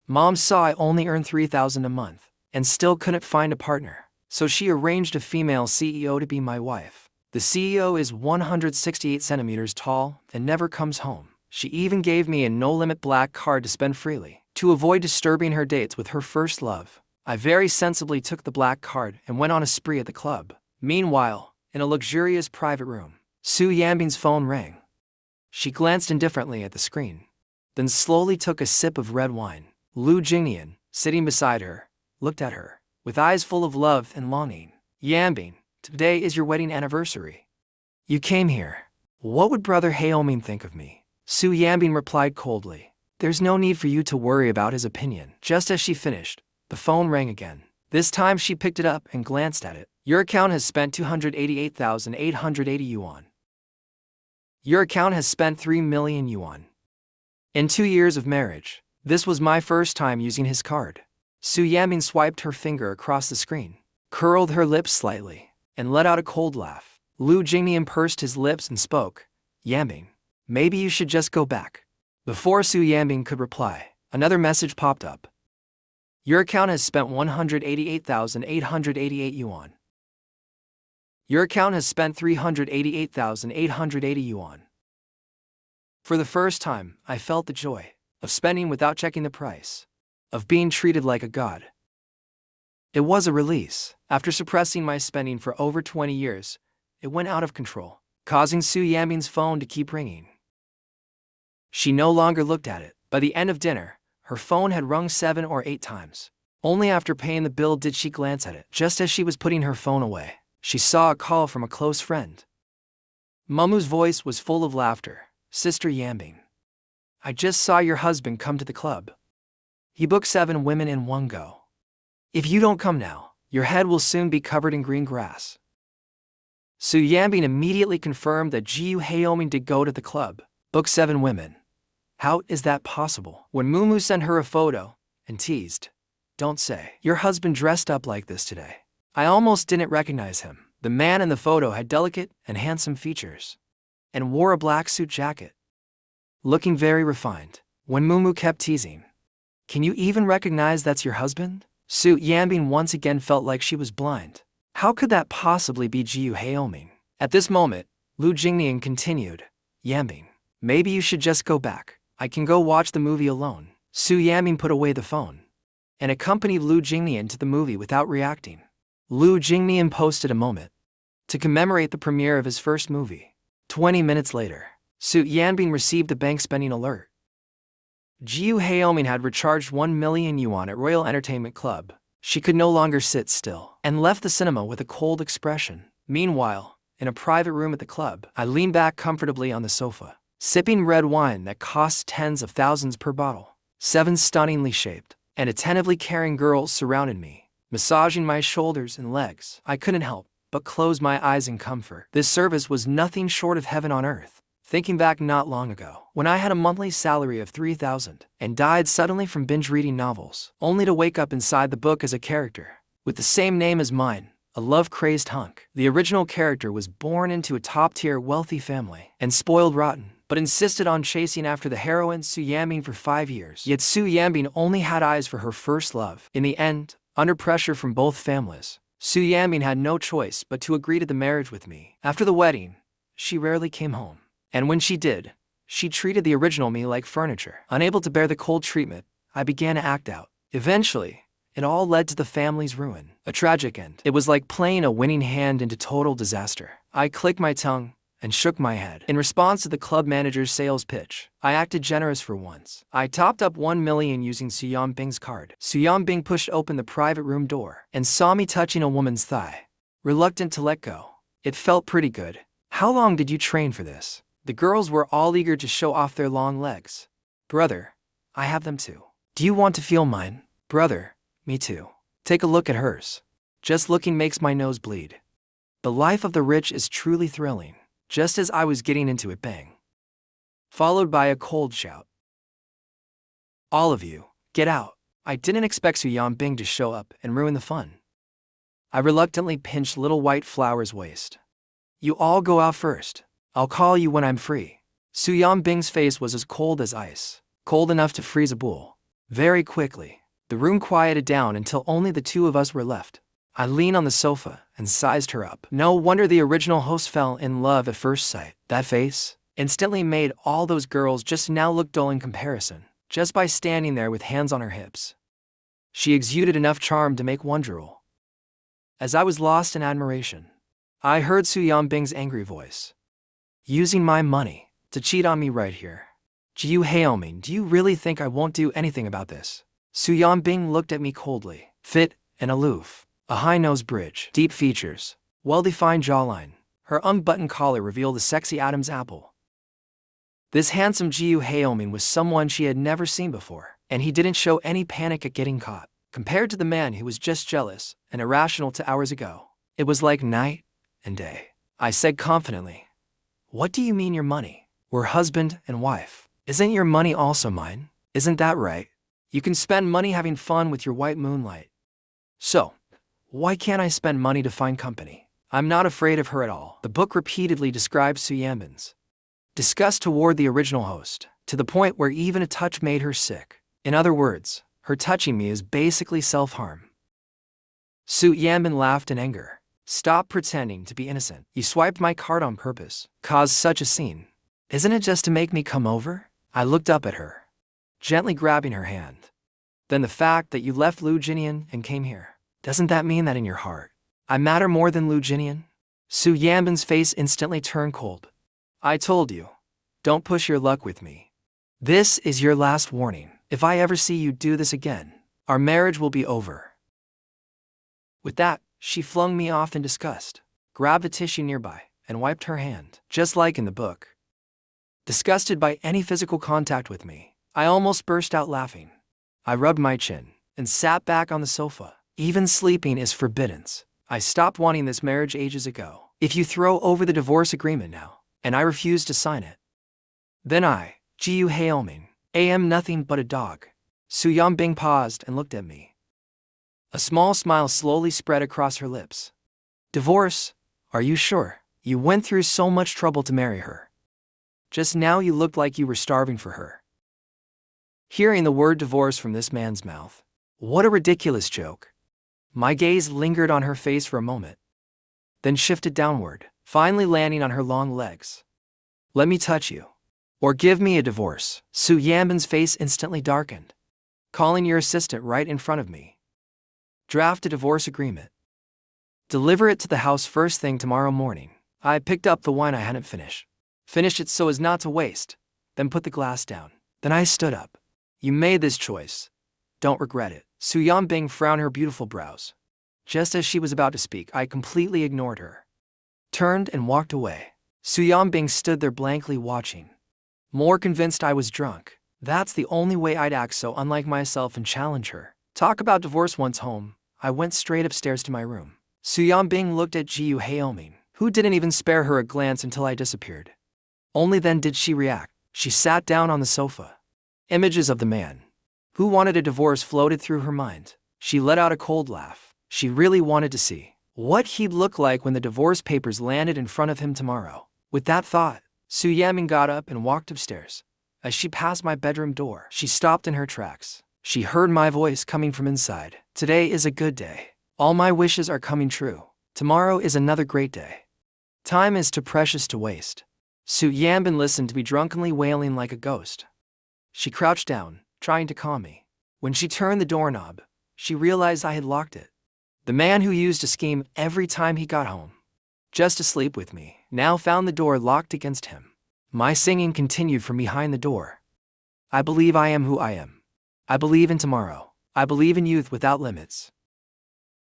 Mom saw I only earned $3,000 a month and still couldn't find a partner, so she arranged a female CEO to be my wife. The CEO is 168 centimeters tall and never comes home. She even gave me a no-limit black card to spend freely, to avoid disturbing her dates with her first love. I very sensibly took the black card and went on a spree at the club. Meanwhile, in a luxurious private room, Su Yaming's phone rang. She glanced indifferently at the screen, then slowly took a sip of red wine. Lu Jingnian, sitting beside her, looked at her, with eyes full of love and longing. Yaming, today is your wedding anniversary. You came here. What would Brother Heilming think of me? Su Yaming replied coldly. There's no need for you to worry about his opinion. Just as she finished, the phone rang again. This time she picked it up and glanced at it. Your account has spent 288,880 yuan. Your account has spent 3 million yuan. In 2 years of marriage, this was my first time using his card. Su Yaming swiped her finger across the screen, curled her lips slightly, and let out a cold laugh. Lu Jingnian pursed his lips and spoke. Yaming, maybe you should just go back. Before Su Yaming could reply, another message popped up. Your account has spent 188,888 yuan. Your account has spent 388,880 yuan. For the first time, I felt the joy of spending without checking the price, of being treated like a god. It was a release. After suppressing my spending for over 20 years, it went out of control, causing Su Yaming's phone to keep ringing. She no longer looked at it. By the end of dinner, her phone had rung 7 or 8 times. Only after paying the bill did she glance at it. Just as she was putting her phone away, she saw a call from a close friend. Mumu's voice was full of laughter. Sister Yaming, I just saw your husband come to the club. He booked 7 women in one go. If you don't come now, your head will soon be covered in green grass. Su Yaming immediately confirmed that Jiu Heilming did go to the club, book 7 women. How is that possible? When Mumu sent her a photo and teased, don't say, your husband dressed up like this today. I almost didn't recognize him. The man in the photo had delicate and handsome features, and wore a black suit jacket, looking very refined. When Mumu kept teasing, can you even recognize that's your husband? Su Yaming once again felt like she was blind. How could that possibly be Jiu Heilming? At this moment, Lu Jingnian continued, Yaming, maybe you should just go back. I can go watch the movie alone. Su Yaming put away the phone and accompanied Lu Jingnian to the movie without reacting. Lu Jingnian posted a moment to commemorate the premiere of his first movie. 20 minutes later, Su Yaming received a bank spending alert. Jiu Heilming had recharged 1 million yuan at Royal Entertainment Club. She could no longer sit still and left the cinema with a cold expression. Meanwhile, in a private room at the club, I leaned back comfortably on the sofa, sipping red wine that costs tens of thousands per bottle. 7 stunningly shaped and attentively caring girls surrounded me, massaging my shoulders and legs. I couldn't help but close my eyes in comfort. This service was nothing short of heaven on earth. Thinking back not long ago, when I had a monthly salary of 3,000 and died suddenly from binge reading novels, only to wake up inside the book as a character with the same name as mine, a love-crazed hunk. The original character was born into a top-tier wealthy family and spoiled rotten, but insisted on chasing after the heroine Su Yaming for 5 years. Yet Su Yaming only had eyes for her first love. In the end, under pressure from both families, Su Yaming had no choice but to agree to the marriage with me. After the wedding, she rarely came home. And when she did, she treated the original me like furniture. Unable to bear the cold treatment, I began to act out. Eventually, it all led to the family's ruin. A tragic end. It was like playing a winning hand into total disaster. I clicked my tongue and shook my head. In response to the club manager's sales pitch, I acted generous for once. I topped up 1 million using Su Yaming's card. Su Yaming pushed open the private room door and saw me touching a woman's thigh. Reluctant to let go, it felt pretty good. How long did you train for this? The girls were all eager to show off their long legs. Brother, I have them too. Do you want to feel mine? Brother, me too. Take a look at hers. Just looking makes my nose bleed. The life of the rich is truly thrilling. Just as I was getting into it, bang, followed by a cold shout. All of you, get out. I didn't expect Su Yaming to show up and ruin the fun. I reluctantly pinched little white flower's waist. You all go out first. I'll call you when I'm free. Su Yaming's face was as cold as ice, cold enough to freeze a bull. Very quickly, the room quieted down until only the two of us were left. I leaned on the sofa and sized her up. No wonder the original host fell in love at first sight. That face instantly made all those girls just now look dull in comparison, just by standing there with hands on her hips. She exuded enough charm to make one drool. As I was lost in admiration, I heard Su Yaming's angry voice. Using my money to cheat on me right here. Su Yaming, do you really think I won't do anything about this? Su Yaming looked at me coldly, fit and aloof. A high-nose bridge, deep features, well-defined jawline. Her unbuttoned collar revealed a sexy Adam's apple. This handsome Su Yaming was someone she had never seen before, and he didn't show any panic at getting caught. Compared to the man who was just jealous and irrational 2 hours ago, it was like night and day. I said confidently, "What do you mean your money? We're husband and wife. Isn't your money also mine? Isn't that right? You can spend money having fun with your white moonlight. So, why can't I spend money to find company? I'm not afraid of her at all." The book repeatedly describes Su Yaming's disgust toward the original host, to the point where even a touch made her sick. In other words, her touching me is basically self-harm. Su Yaming laughed in anger. "Stop pretending to be innocent. You swiped my card on purpose, caused such a scene. Isn't it just to make me come over?" I looked up at her, gently grabbing her hand. "Then the fact that you left Lu Jinian and came here, doesn't that mean that in your heart I matter more than Lu Jinian?" Su Yaming's face instantly turned cold. "I told you, don't push your luck with me. This is your last warning. If I ever see you do this again, our marriage will be over." With that, she flung me off in disgust, grabbed a tissue nearby, and wiped her hand, just like in the book. Disgusted by any physical contact with me, I almost burst out laughing. I rubbed my chin and sat back on the sofa. Even sleeping is forbidden. I stopped wanting this marriage ages ago. If you throw over the divorce agreement now, and I refuse to sign it, then I, Su Yaming, am nothing but a dog. Su Yaming paused and looked at me. A small smile slowly spread across her lips. "Divorce? Are you sure? You went through so much trouble to marry her. Just now you looked like you were starving for her." Hearing the word divorce from this man's mouth, what a ridiculous joke. My gaze lingered on her face for a moment, then shifted downward, finally landing on her long legs. "Let me touch you, or give me a divorce." Su Yaming's face instantly darkened. "Calling your assistant right in front of me. Draft a divorce agreement. Deliver it to the house first thing tomorrow morning." I picked up the wine I hadn't finished it so as not to waste, then put the glass down. Then I stood up. "You made this choice. Don't regret it." Su Yaming frowned her beautiful brows. Just as she was about to speak, I completely ignored her, turned and walked away. Su Yaming stood there blankly watching, more convinced I was drunk. That's the only way I'd act so unlike myself and challenge her. Talk about divorce once home, I went straight upstairs to my room. Su Yaming looked at Su Yaming, who didn't even spare her a glance until I disappeared. Only then did she react. She sat down on the sofa. Images of the man who wanted a divorce floated through her mind. She let out a cold laugh. She really wanted to see what he'd look like when the divorce papers landed in front of him tomorrow. With that thought, Su Yaming got up and walked upstairs. As she passed my bedroom door, she stopped in her tracks. She heard my voice coming from inside. "Today is a good day. All my wishes are coming true. Tomorrow is another great day. Time is too precious to waste." Su Yaming listened to me drunkenly wailing like a ghost. She crouched down, trying to calm me. When she turned the doorknob, she realized I had locked it. The man who used to scheme every time he got home, just to sleep with me, now found the door locked against him. My singing continued from behind the door. "I believe I am who I am. I believe in tomorrow. I believe in youth without limits."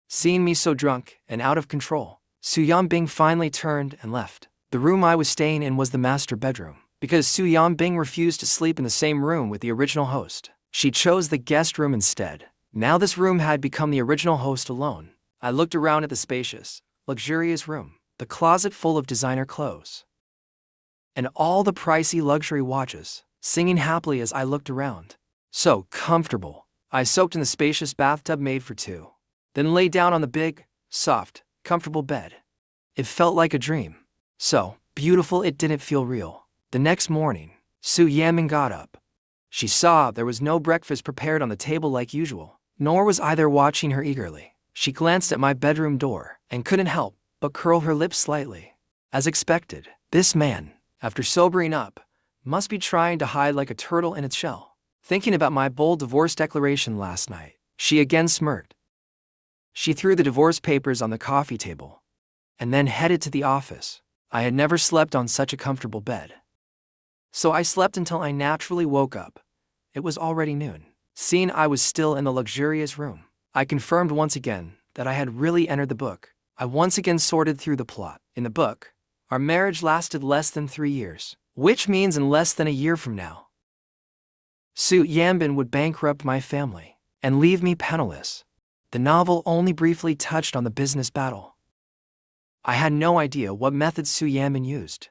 Seeing me so drunk and out of control, Su Yaming finally turned and left. The room I was staying in was the master bedroom. Because Su Yaming refused to sleep in the same room with the original host, she chose the guest room instead. Now this room had become the original host alone. I looked around at the spacious, luxurious room, the closet full of designer clothes, and all the pricey luxury watches, singing happily as I looked around. So comfortable. I soaked in the spacious bathtub made for two, then lay down on the big, soft, comfortable bed. It felt like a dream. So beautiful it didn't feel real. The next morning, Su Yaming got up, She saw there was no breakfast prepared on the table like usual, nor was either watching her eagerly. She glanced at my bedroom door and couldn't help but curl her lips slightly. As expected, this man, after sobering up, must be trying to hide like a turtle in its shell. Thinking about my bold divorce declaration last night, she again smirked. She threw the divorce papers on the coffee table and then headed to the office. I had never slept on such a comfortable bed. So I slept until I naturally woke up. It was already noon. Seeing I was still in the luxurious room, I confirmed once again that I had really entered the book. I once again sorted through the plot. In the book, our marriage lasted less than 3 years, which means in less than a year from now, Su Yaming would bankrupt my family and leave me penniless. The novel only briefly touched on the business battle. I had no idea what methods Su Yaming used.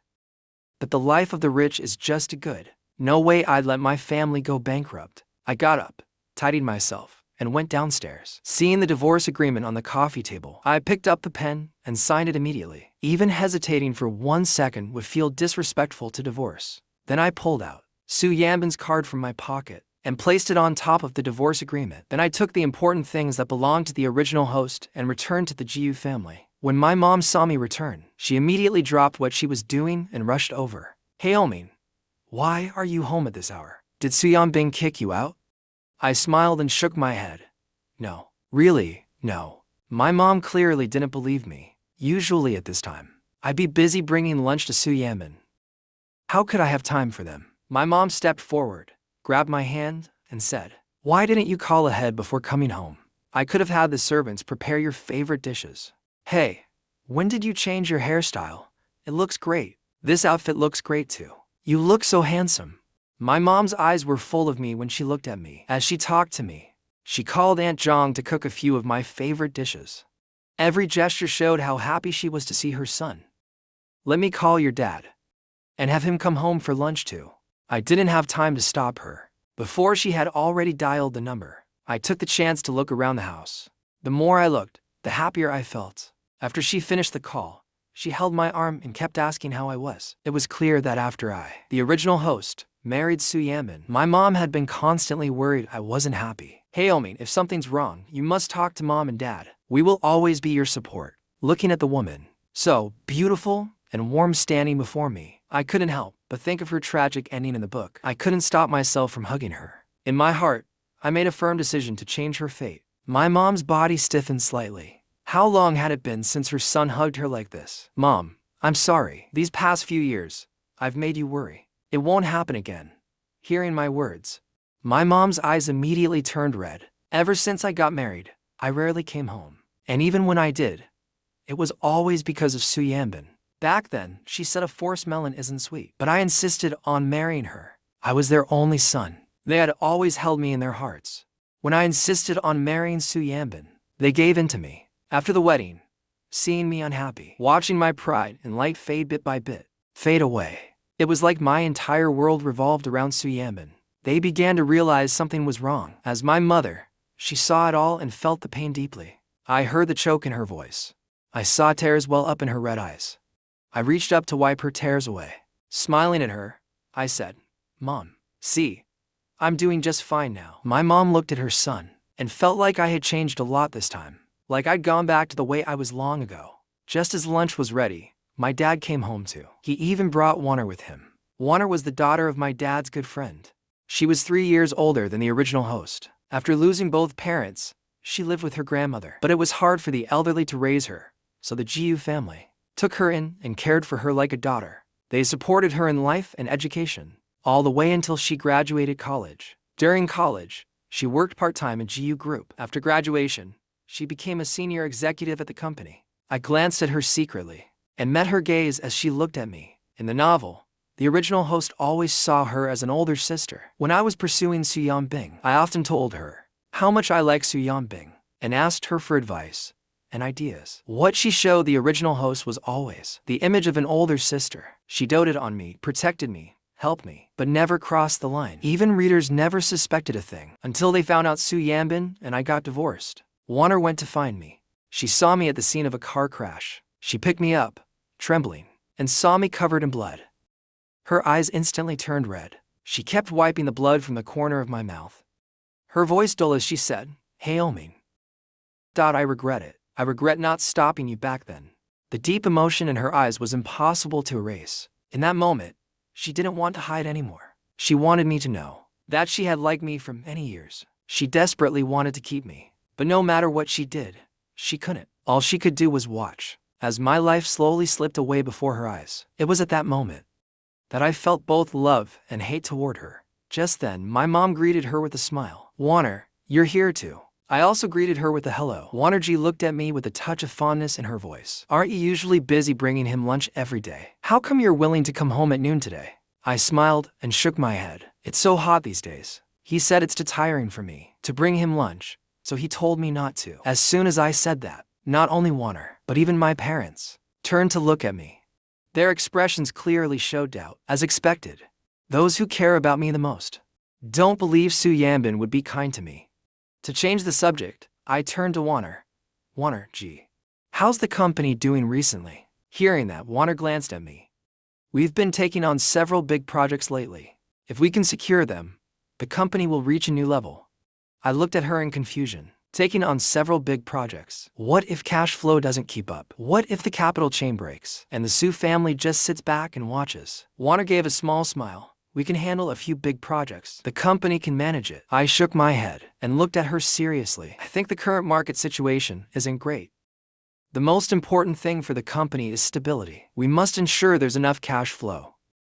But the life of the rich is just as good. No way I'd let my family go bankrupt. I got up, tidied myself, and went downstairs. Seeing the divorce agreement on the coffee table, I picked up the pen and signed it immediately. Even hesitating for 1 second would feel disrespectful to divorce. Then I pulled out Su Yaming's card from my pocket and placed it on top of the divorce agreement. Then I took the important things that belonged to the original host and returned to the Jiu family. When my mom saw me return, she immediately dropped what she was doing and rushed over. "Hey Yaming, why are you home at this hour? Did Su Yaming kick you out?" I smiled and shook my head. No. Really, no. My mom clearly didn't believe me. Usually at this time, I'd be busy bringing lunch to Su Yaming. How could I have time for them? My mom stepped forward, grabbed my hand, and said, "Why didn't you call ahead before coming home? I could have had the servants prepare your favorite dishes." "Hey, when did you change your hairstyle? It looks great. This outfit looks great too. You look so handsome." My mom's eyes were full of me when she looked at me. As she talked to me, she called Aunt Zhang to cook a few of my favorite dishes. Every gesture showed how happy she was to see her son. "Let me call your dad and have him come home for lunch too." I didn't have time to stop her. Before she had already dialed the number, I took the chance to look around the house. The more I looked, the happier I felt. After she finished the call, she held my arm and kept asking how I was. It was clear that after the original host, married Su Yaming, my mom had been constantly worried I wasn't happy. "Hey Yaming, if something's wrong, you must talk to mom and dad. We will always be your support." Looking at the woman, so beautiful and warm standing before me, I couldn't help but think of her tragic ending in the book. I couldn't stop myself from hugging her. In my heart, I made a firm decision to change her fate. My mom's body stiffened slightly. How long had it been since her son hugged her like this? "Mom, I'm sorry. These past few years, I've made you worry. It won't happen again." Hearing my words, my mom's eyes immediately turned red. Ever since I got married, I rarely came home. And even when I did, it was always because of Su Yaming. Back then, she said a forced melon isn't sweet, but I insisted on marrying her. I was their only son. They had always held me in their hearts. When I insisted on marrying Su Yaming, they gave in to me. After the wedding, seeing me unhappy, watching my pride and light fade bit by bit, fade away, it was like my entire world revolved around Su Yaming. They began to realize something was wrong. As my mother, she saw it all and felt the pain deeply. I heard the choke in her voice. I saw tears well up in her red eyes. I reached up to wipe her tears away. Smiling at her, I said, "Mom, see, I'm doing just fine now." My mom looked at her son and felt like I had changed a lot this time. Like I'd gone back to the way I was long ago. Just as lunch was ready, my dad came home too. He even brought Warner with him. Warner was the daughter of my dad's good friend. She was 3 years older than the original host. After losing both parents, she lived with her grandmother. But it was hard for the elderly to raise her, so the Jiu family took her in and cared for her like a daughter. They supported her in life and education, all the way until she graduated college. During college, she worked part-time at Jiu Group. After graduation, she became a senior executive at the company. I glanced at her secretly and met her gaze as she looked at me. In the novel, the original host always saw her as an older sister. When I was pursuing Su Yaming, I often told her how much I liked Su Yaming and asked her for advice and ideas. What she showed the original host was always the image of an older sister. She doted on me, protected me, helped me, but never crossed the line. Even readers never suspected a thing until they found out Su Yaming and I got divorced. Warner went to find me. She saw me at the scene of a car crash. She picked me up, trembling, and saw me covered in blood. Her eyes instantly turned red. She kept wiping the blood from the corner of my mouth. Her voice dull as she said, "Hey, Yaming. I regret it. I regret not stopping you back then." The deep emotion in her eyes was impossible to erase. In that moment, she didn't want to hide anymore. She wanted me to know that she had liked me for many years. She desperately wanted to keep me, but no matter what she did, she couldn't. All she could do was watch as my life slowly slipped away before her eyes. It was at that moment that I felt both love and hate toward her. Just then, my mom greeted her with a smile. "Warner, you're here too." I also greeted her with a hello. Warnerji looked at me with a touch of fondness in her voice. "Aren't you usually busy bringing him lunch every day? How come you're willing to come home at noon today?" I smiled and shook my head. "It's so hot these days. He said it's too tiring for me to bring him lunch, so he told me not to." As soon as I said that, not only Warner, but even my parents turned to look at me. Their expressions clearly showed doubt, as expected. Those who care about me the most don't believe Su Yaming would be kind to me. To change the subject, I turned to Warner. "Warner, how's the company doing recently?" Hearing that, Warner glanced at me. "We've been taking on several big projects lately. If we can secure them, the company will reach a new level." I looked at her in confusion. Taking on several big projects. What if cash flow doesn't keep up? What if the capital chain breaks and the Su family just sits back and watches? Warner gave a small smile. "We can handle a few big projects. The company can manage it." I shook my head and looked at her seriously. "I think the current market situation isn't great. The most important thing for the company is stability. We must ensure there's enough cash flow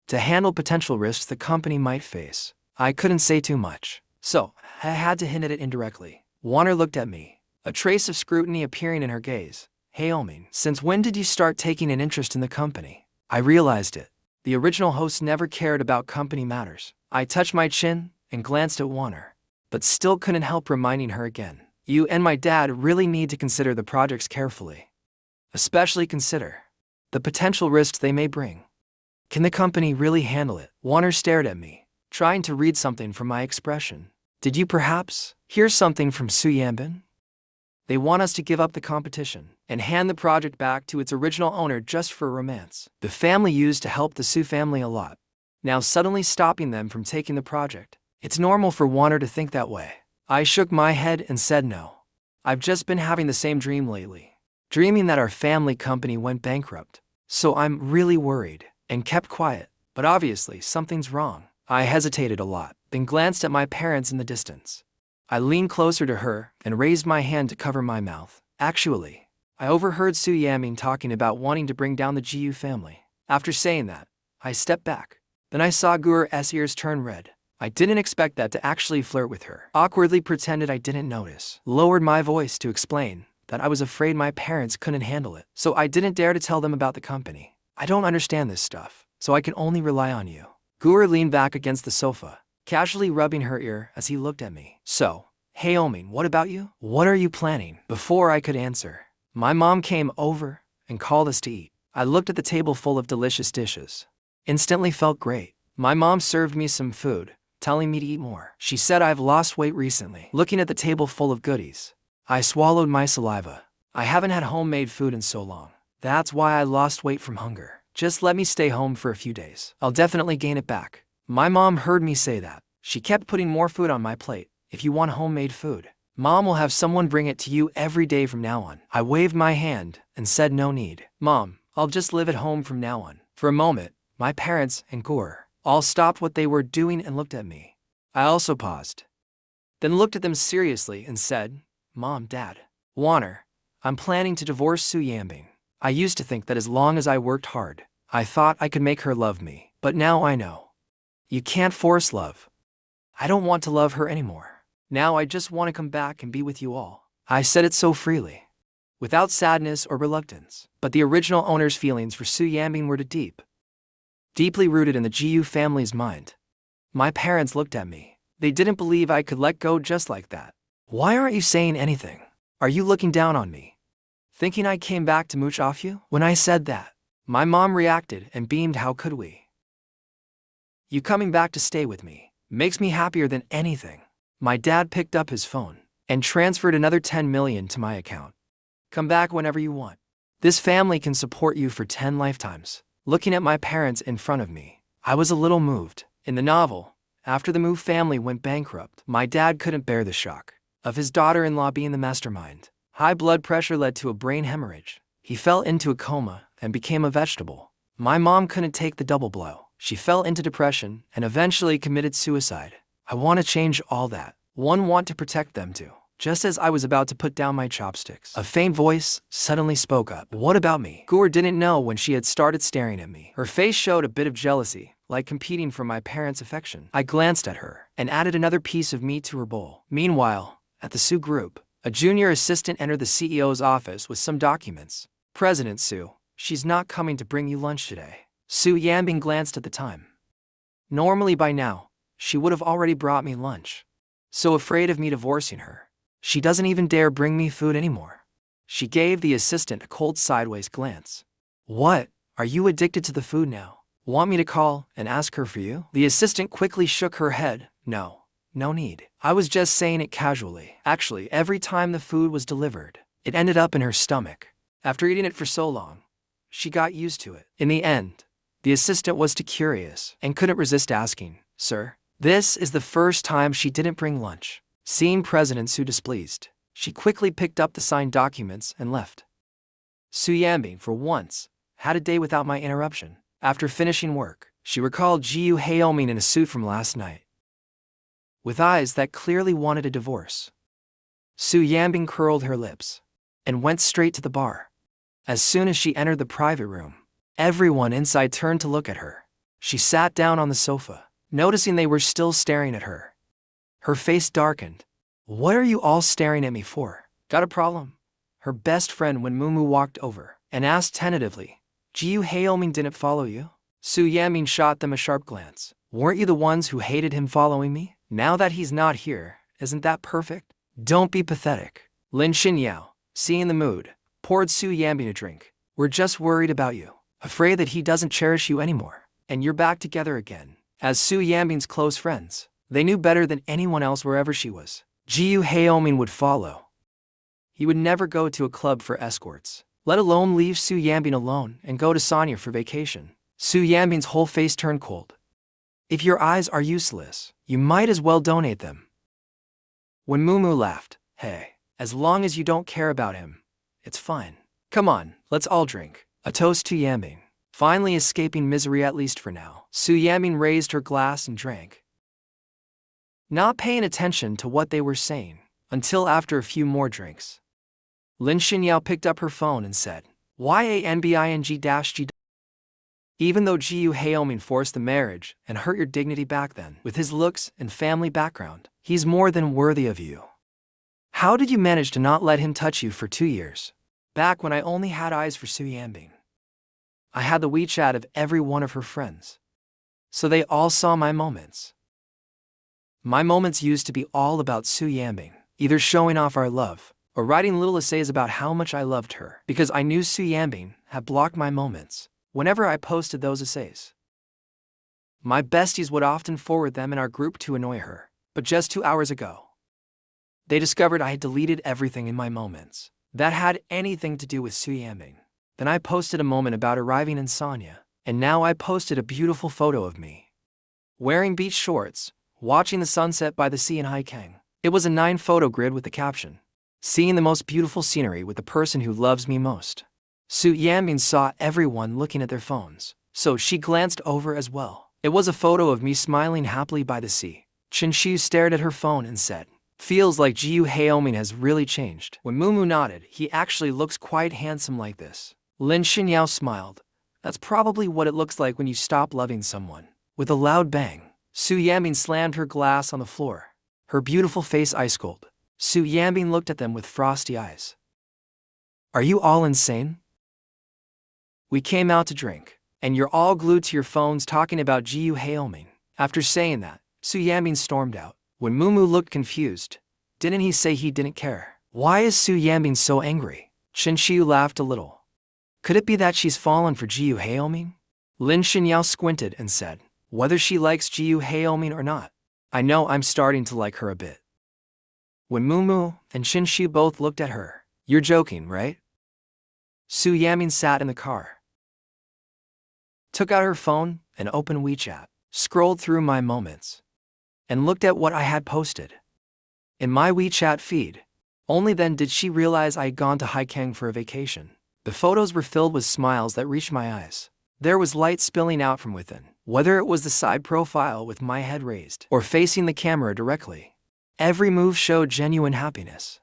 to handle potential risks the company might face." I couldn't say too much, so I had to hint at it indirectly. Warner looked at me, a trace of scrutiny appearing in her gaze. "Hey, Yaming, since when did you start taking an interest in the company?" I realized it. The original host never cared about company matters. I touched my chin and glanced at Warner, but still couldn't help reminding her again. "You and my dad really need to consider the projects carefully. Especially consider the potential risks they may bring. Can the company really handle it?" Warner stared at me, trying to read something from my expression. "Did you perhaps hear something from Su Yaming? They want us to give up the competition and hand the project back to its original owner just for romance. The family used to help the Su family a lot. Now suddenly stopping them from taking the project. It's normal for Warner to think that way." I shook my head and said no. "I've just been having the same dream lately. Dreaming that our family company went bankrupt. So I'm really worried," and kept quiet. But obviously something's wrong. I hesitated a lot, then glanced at my parents in the distance. I leaned closer to her and raised my hand to cover my mouth. Actually, I overheard Su Yaming talking about wanting to bring down the Gu family. After saying that, I stepped back. Then I saw Guer's ears turn red. I didn't expect that to actually flirt with her. Awkwardly pretended I didn't notice. Lowered my voice to explain that I was afraid my parents couldn't handle it. So I didn't dare to tell them about the company. "I don't understand this stuff, so I can only rely on you." Guer leaned back against the sofa, casually rubbing her ear as he looked at me. "So, hey Yaming, what about you? What are you planning?" Before I could answer, my mom came over and called us to eat. I looked at the table full of delicious dishes. Instantly felt great. My mom served me some food, telling me to eat more. She said I've lost weight recently. Looking at the table full of goodies, I swallowed my saliva. I haven't had homemade food in so long. That's why I lost weight from hunger. "Just let me stay home for a few days. I'll definitely gain it back." My mom heard me say that. She kept putting more food on my plate. "If you want homemade food, Mom will have someone bring it to you every day from now on." I waved my hand and said no need. "Mom, I'll just live at home from now on." For a moment, my parents and Guer all stopped what they were doing and looked at me. I also paused, then looked at them seriously and said, "Mom, Dad, Warner, I'm planning to divorce Su Yaming. I used to think that as long as I worked hard, I thought I could make her love me. But now I know. You can't force love. I don't want to love her anymore. Now I just want to come back and be with you all." I said it so freely, without sadness or reluctance. But the original owner's feelings for Su Yaming were deeply rooted in the Gu family's mind. My parents looked at me. They didn't believe I could let go just like that. "Why aren't you saying anything? Are you looking down on me? Thinking I came back to mooch off you?" When I said that, my mom reacted and beamed. "How could we? You coming back to stay with me makes me happier than anything." My dad picked up his phone and transferred another 10 million to my account. "Come back whenever you want. This family can support you for 10 lifetimes. Looking at my parents in front of me, I was a little moved. In the novel, After the Mu family went bankrupt, my dad couldn't bear the shock of his daughter-in-law being the mastermind. High blood pressure led to a brain hemorrhage. He fell into a coma and became a vegetable. My mom couldn't take the double blow. She fell into depression and eventually committed suicide. I want to change all that. Want to protect them too. Just as I was about to put down my chopsticks, a faint voice suddenly spoke up. What about me? Gur didn't know when she had started staring at me. Her face showed a bit of jealousy, like competing for my parents' affection. I glanced at her and added another piece of meat to her bowl. Meanwhile, at the Su group, a junior assistant entered the CEO's office with some documents. President Su, she's not coming to bring you lunch today. Su Yaming glanced at the time. Normally by now, she would have already brought me lunch. So afraid of me divorcing her, she doesn't even dare bring me food anymore. She gave the assistant a cold sideways glance. What? Are you addicted to the food now? Want me to call and ask her for you? The assistant quickly shook her head. No need. I was just saying it casually. Actually, every time the food was delivered, it ended up in her stomach. After eating it for so long, she got used to it. In the end, the assistant was too curious and couldn't resist asking, Sir, this is the first time she didn't bring lunch. Seeing President Su displeased, she quickly picked up the signed documents and left. Su Yaming, for once, had a day without my interruption. After finishing work, she recalled Jiu Haoming in a suit from last night, with eyes that clearly wanted a divorce. Su Yaming curled her lips and went straight to the bar. As soon as she entered the private room, everyone inside turned to look at her. She sat down on the sofa, noticing they were still staring at her. Her face darkened. What are you all staring at me for? Got a problem? Her best friend Wen Mumu walked over and asked tentatively, Jiu Haoming didn't follow you? Su Yaming shot them a sharp glance. Weren't you the ones who hated him following me? Now that he's not here, isn't that perfect? Don't be pathetic. Lin Xinyao, seeing the mood, poured Su Yaming a drink. We're just worried about you, afraid that he doesn't cherish you anymore, and you're back together again. As Su Yaming's close friends, they knew better than anyone else wherever she was, Jiu Haoming would follow. He would never go to a club for escorts, let alone leave Su Yaming alone and go to Sanya for vacation. Su Yaming's whole face turned cold. If your eyes are useless, you might as well donate them. When Mumu laughed, hey, as long as you don't care about him, it's fine. Come on, let's all drink. A toast to Yaming. Finally escaping misery at least for now. Su Yaming raised her glass and drank, not paying attention to what they were saying, until after a few more drinks. Lin Xinyao picked up her phone and said, YANBING-G. Even though Jiu Haoming forced the marriage and hurt your dignity back then, with his looks and family background, he's more than worthy of you. How did you manage to not let him touch you for 2 years? Back when I only had eyes for Su Yaming, I had the WeChat of every one of her friends, so they all saw my moments. My moments used to be all about Su Yaming, either showing off our love or writing little essays about how much I loved her, because I knew Su Yaming had blocked my moments whenever I posted those essays. My besties would often forward them in our group to annoy her, but just 2 hours ago, they discovered I had deleted everything in my moments that had anything to do with Su Yaming. Then I posted a moment about arriving in Sanya, and now I posted a beautiful photo of me wearing beach shorts, watching the sunset by the sea in Haikeng. It was a 9-photo grid with the caption, seeing the most beautiful scenery with the person who loves me most. Su Yaming saw everyone looking at their phones, so she glanced over as well. It was a photo of me smiling happily by the sea. Chen Xiu stared at her phone and said, feels like Jiu Haoming has really changed. When Mumu nodded, he actually looks quite handsome like this. Lin Xinyao smiled. That's probably what it looks like when you stop loving someone. With a loud bang, Su Yaming slammed her glass on the floor, her beautiful face ice cold. Su Yaming looked at them with frosty eyes. Are you all insane? We came out to drink, and you're all glued to your phones talking about Jiu Haoming. After saying that, Su Yaming stormed out. When Mumu looked confused, didn't he say he didn't care? Why is Su Yaming so angry? Chen Xiu laughed a little. Could it be that she's fallen for Jiu Haoming? Lin Xinyao squinted and said, whether she likes Jiu Haoming or not, I know I'm starting to like her a bit. When Mumu and Chen Xiu both looked at her, you're joking, right? Su Yaming sat in the car, took out her phone and opened WeChat, scrolled through my moments, and looked at what I had posted in my WeChat feed. Only then did she realize I had gone to Haikeng for a vacation. The photos were filled with smiles that reached my eyes. There was light spilling out from within, whether it was the side profile with my head raised or facing the camera directly. Every move showed genuine happiness.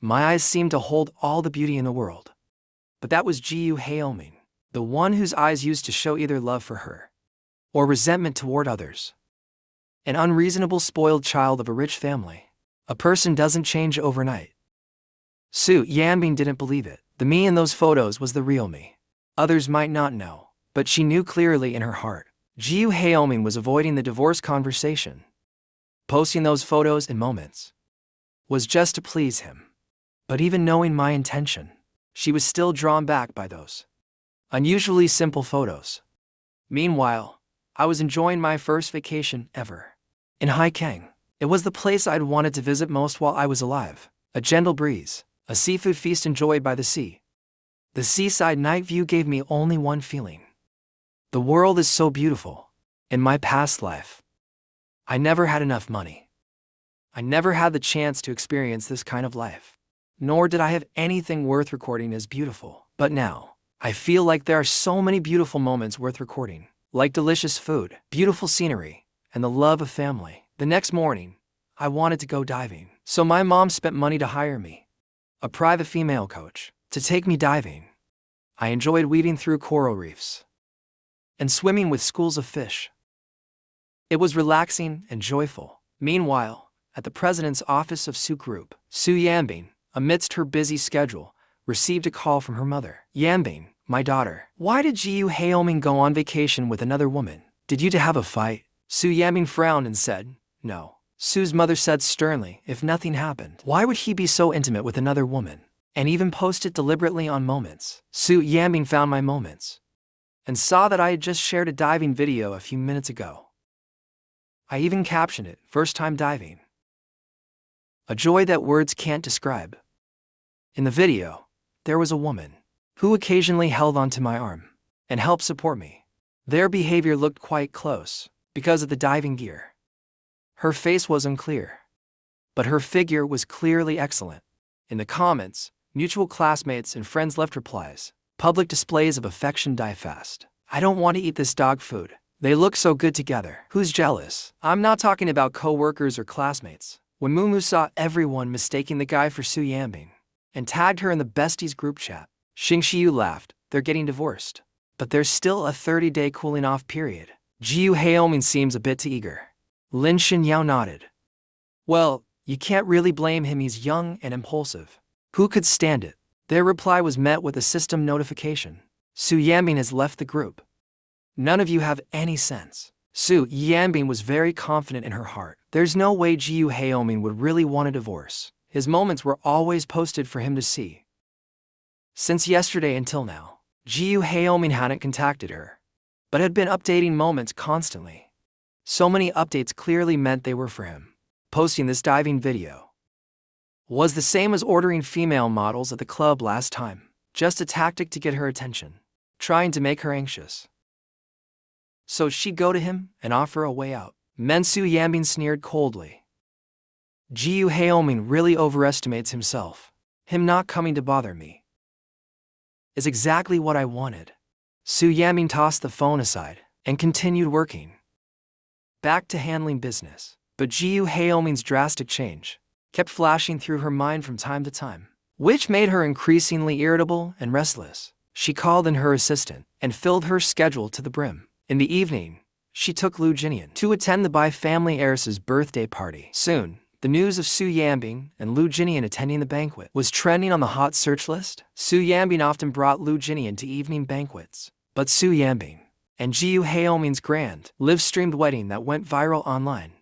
My eyes seemed to hold all the beauty in the world. But that was HEIRESS, the one whose eyes used to show either love for her or resentment toward others. An unreasonable spoiled child of a rich family. A person doesn't change overnight. Su Yaming didn't believe it. The me in those photos was the real me. Others might not know, but she knew clearly in her heart. HEIRESS was avoiding the divorce conversation. Posting those photos in moments was just to please him. But even knowing my intention, she was still drawn back by those unusually simple photos. Meanwhile, I was enjoying my first vacation ever. In Haikeng, it was the place I'd wanted to visit most while I was alive. A gentle breeze, a seafood feast enjoyed by the sea. The seaside night view gave me only one feeling. The world is so beautiful. In my past life, I never had enough money. I never had the chance to experience this kind of life. Nor did I have anything worth recording as beautiful. But now, I feel like there are so many beautiful moments worth recording, like delicious food, beautiful scenery, and the love of family. The next morning, I wanted to go diving, so my mom spent money to hire me a private female coach to take me diving. I enjoyed wading through coral reefs and swimming with schools of fish. It was relaxing and joyful. Meanwhile, at the president's office of Su Group, Su Yaming, amidst her busy schedule, received a call from her mother. Yaming, my daughter, why did HEIRESS go on vacation with another woman? Did you two have a fight? Su Yaming frowned and said, no. Su's mother said sternly, if nothing happened, why would he be so intimate with another woman? And even post it deliberately on Moments. Su Yaming found my Moments and saw that I had just shared a diving video a few minutes ago. I even captioned it, first time diving. A joy that words can't describe. In the video, there was a woman who occasionally held onto my arm and helped support me. Their behavior looked quite close because of the diving gear. Her face was unclear, but her figure was clearly excellent. In the comments, mutual classmates and friends left replies. Public displays of affection die fast. I don't want to eat this dog food. They look so good together. Who's jealous? I'm not talking about co-workers or classmates. When Mumu saw everyone mistaking the guy for Su Yaming and tagged her in the besties group chat, Xingxiu laughed. They're getting divorced. But there's still a 30-day cooling-off period. HEIRESS seems a bit too eager. Lin Xinyao nodded. Well, you can't really blame him, he's young and impulsive. Who could stand it? Their reply was met with a system notification. Su Yaming has left the group. None of you have any sense. Su Yaming was very confident in her heart. There's no way HEIRESS would really want a divorce. His moments were always posted for him to see. Since yesterday until now, HEIRESS hadn't contacted her, but had been updating moments constantly. So many updates clearly meant they were for him. Posting this diving video was the same as ordering female models at the club last time, just a tactic to get her attention, trying to make her anxious. So she'd go to him and offer a way out. Su Yaming sneered coldly. HEIRESS really overestimates himself. Him not coming to bother me is exactly what I wanted. Su Yaming tossed the phone aside and continued working. Back to handling business. But HEIRESS' drastic change kept flashing through her mind from time to time, which made her increasingly irritable and restless. She called in her assistant and filled her schedule to the brim. In the evening, she took Lu Jinian to attend the Bai family heiress's birthday party. Soon, the news of Su Yaming and Lu Jinian attending the banquet was trending on the hot search list. Su Yaming often brought Lu Jinian to evening banquets, but Su Yaming and HEIRESS' grand, live-streamed wedding that went viral online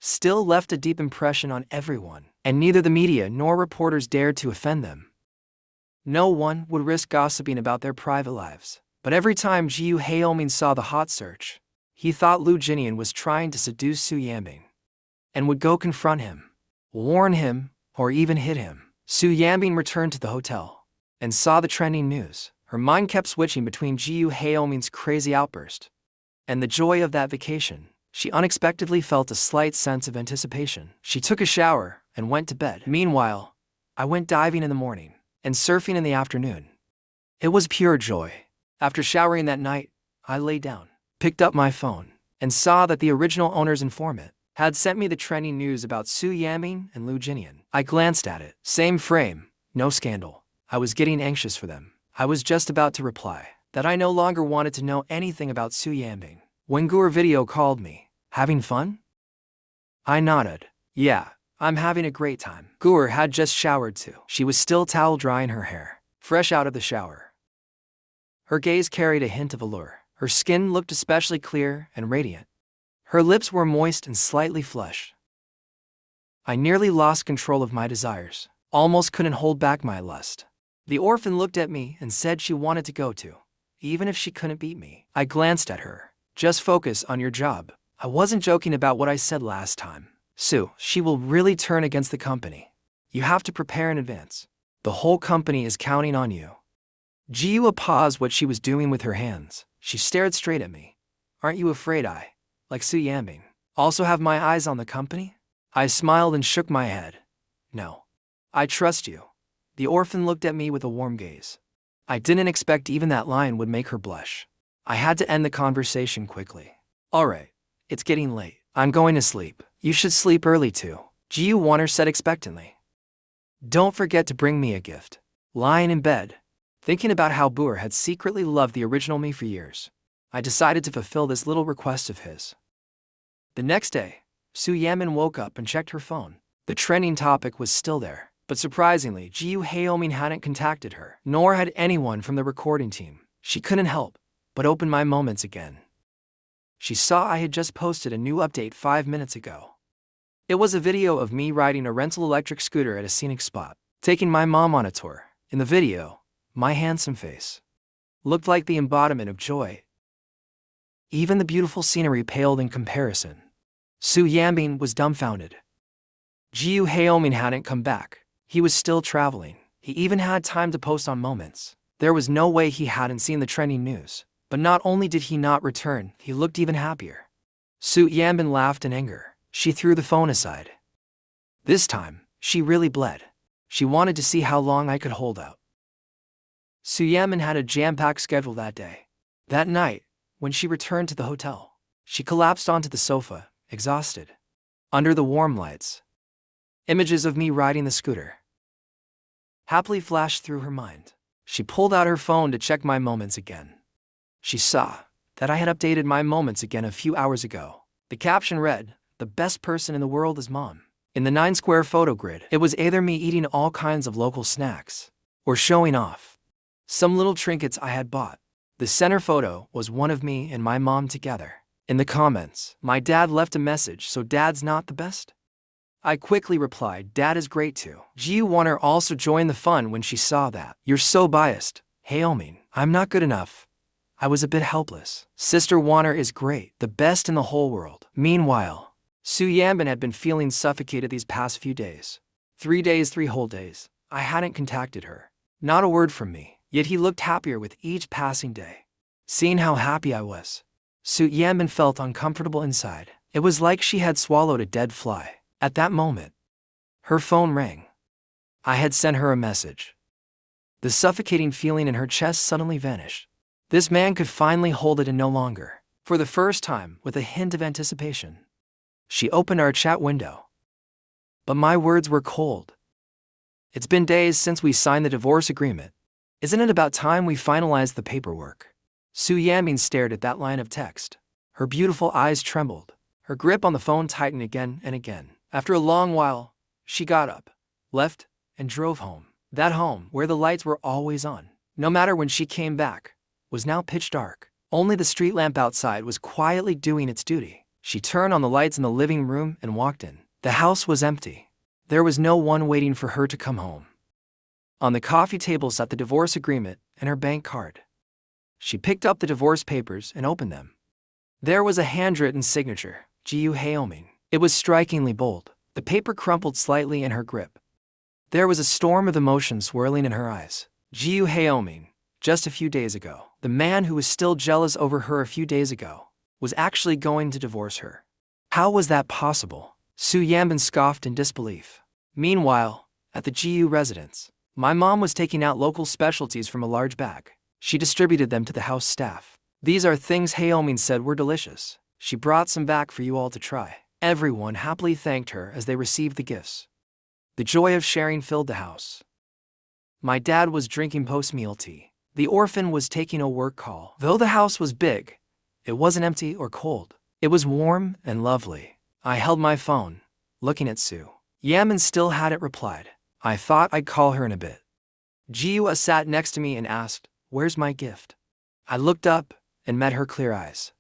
still left a deep impression on everyone, and neither the media nor reporters dared to offend them. No one would risk gossiping about their private lives, but every time HEIRESS saw the hot search, he thought Lu Jinian was trying to seduce Su Yaming and would go confront him, warn him, or even hit him. Su Yaming returned to the hotel and saw the trending news. Her mind kept switching between HEIRESS' crazy outburst and the joy of that vacation. she unexpectedly felt a slight sense of anticipation. She took a shower and went to bed. Meanwhile, I went diving in the morning and surfing in the afternoon. It was pure joy. After showering that night, I lay down, picked up my phone, and saw that the original owner's informant had sent me the trending news about Su Yaming and Lu Jinian. I glanced at it. Same frame, no scandal. I was getting anxious for them. I was just about to reply that I no longer wanted to know anything about Su Yaming when Gur video called me. Having fun? I nodded. Yeah, I'm having a great time. Gur had just showered too. She was still towel drying her hair, fresh out of the shower. Her gaze carried a hint of allure. Her skin looked especially clear and radiant. Her lips were moist and slightly flushed. I nearly lost control of my desires, almost couldn't hold back my lust. The orphan looked at me and said she wanted to go too, even if she couldn't beat me. I glanced at her. Just focus on your job. I wasn't joking about what I said last time. Su, she will really turn against the company. You have to prepare in advance. The whole company is counting on you. Jiwa paused what she was doing with her hands. She stared straight at me. Aren't you afraid I, like Su Yaming, also have my eyes on the company? I smiled and shook my head. No. I trust you. The orphan looked at me with a warm gaze. I didn't expect even that line would make her blush. I had to end the conversation quickly. Alright, it's getting late. I'm going to sleep. You should sleep early too, Jiu Warner said expectantly. Don't forget to bring me a gift. Lying in bed, thinking about how Boer had secretly loved the original me for years, I decided to fulfill this little request of his. The next day, Su Yaming woke up and checked her phone. The trending topic was still there, but surprisingly, Jiu Haoming hadn't contacted her, nor had anyone from the recording team. She couldn't help but open my moments again. She saw I had just posted a new update 5 minutes ago. It was a video of me riding a rental electric scooter at a scenic spot, taking my mom on a tour. In the video, my handsome face looked like the embodiment of joy. Even the beautiful scenery paled in comparison. Su Yaming was dumbfounded. Jiu Haoming hadn't come back. He was still traveling. He even had time to post on Moments. There was no way he hadn't seen the trending news. But not only did he not return, he looked even happier. Su Yaming laughed in anger. She threw the phone aside. This time, she really bled. She wanted to see how long I could hold out. Su Yaming had a jam-packed schedule that day. That night, when she returned to the hotel, she collapsed onto the sofa, exhausted. Under the warm lights, images of me riding the scooter happily flashed through her mind. She pulled out her phone to check my Moments again. She saw that I had updated my Moments again a few hours ago. The caption read, "The best person in the world is Mom." In the 9-square photo grid, it was either me eating all kinds of local snacks or showing off some little trinkets I had bought. The center photo was one of me and my mom together. In the comments, my dad left a message, "So Dad's not the best?" I quickly replied, "Dad is great too." Jiu Warner also joined the fun when she saw that. "You're so biased, Haoming. I'm not good enough." I was a bit helpless. Sister Warner is great, the best in the whole world. Meanwhile, Su Yaming had been feeling suffocated these past few days. 3 days, 3 whole days, I hadn't contacted her. Not a word from me, yet he looked happier with each passing day. Seeing how happy I was, Su Yaming felt uncomfortable inside. It was like she had swallowed a dead fly. At that moment, her phone rang. I had sent her a message. The suffocating feeling in her chest suddenly vanished. This man could finally hold it in no longer. For the first time, with a hint of anticipation, she opened our chat window. But my words were cold. "It's been days since we signed the divorce agreement. Isn't it about time we finalized the paperwork?" Su Yaming stared at that line of text. Her beautiful eyes trembled. Her grip on the phone tightened again and again. After a long while, she got up, left, and drove home. That home, where the lights were always on, no matter when she came back, was now pitch dark. Only the street lamp outside was quietly doing its duty. She turned on the lights in the living room and walked in. The house was empty. There was no one waiting for her to come home. On the coffee table sat the divorce agreement and her bank card. She picked up the divorce papers and opened them. There was a handwritten signature, Jiu Haoming. It was strikingly bold. The paper crumpled slightly in her grip. There was a storm of emotion swirling in her eyes. Jiu Haoming, just a few days ago. The man who was still jealous over her a few days ago was actually going to divorce her. How was that possible? Su Yaming scoffed in disbelief. Meanwhile, at the GU residence, my mom was taking out local specialties from a large bag. She distributed them to the house staff. These are things Heilming said were delicious. She brought some back for you all to try. Everyone happily thanked her as they received the gifts. The joy of sharing filled the house. My dad was drinking post-meal tea. The orphan was taking a work call. Though the house was big, it wasn't empty or cold. It was warm and lovely. I held my phone, looking at Su Yaming still hadn't replied. I thought I'd call her in a bit. Jiwa sat next to me and asked, "Where's my gift?" I looked up and met her clear eyes.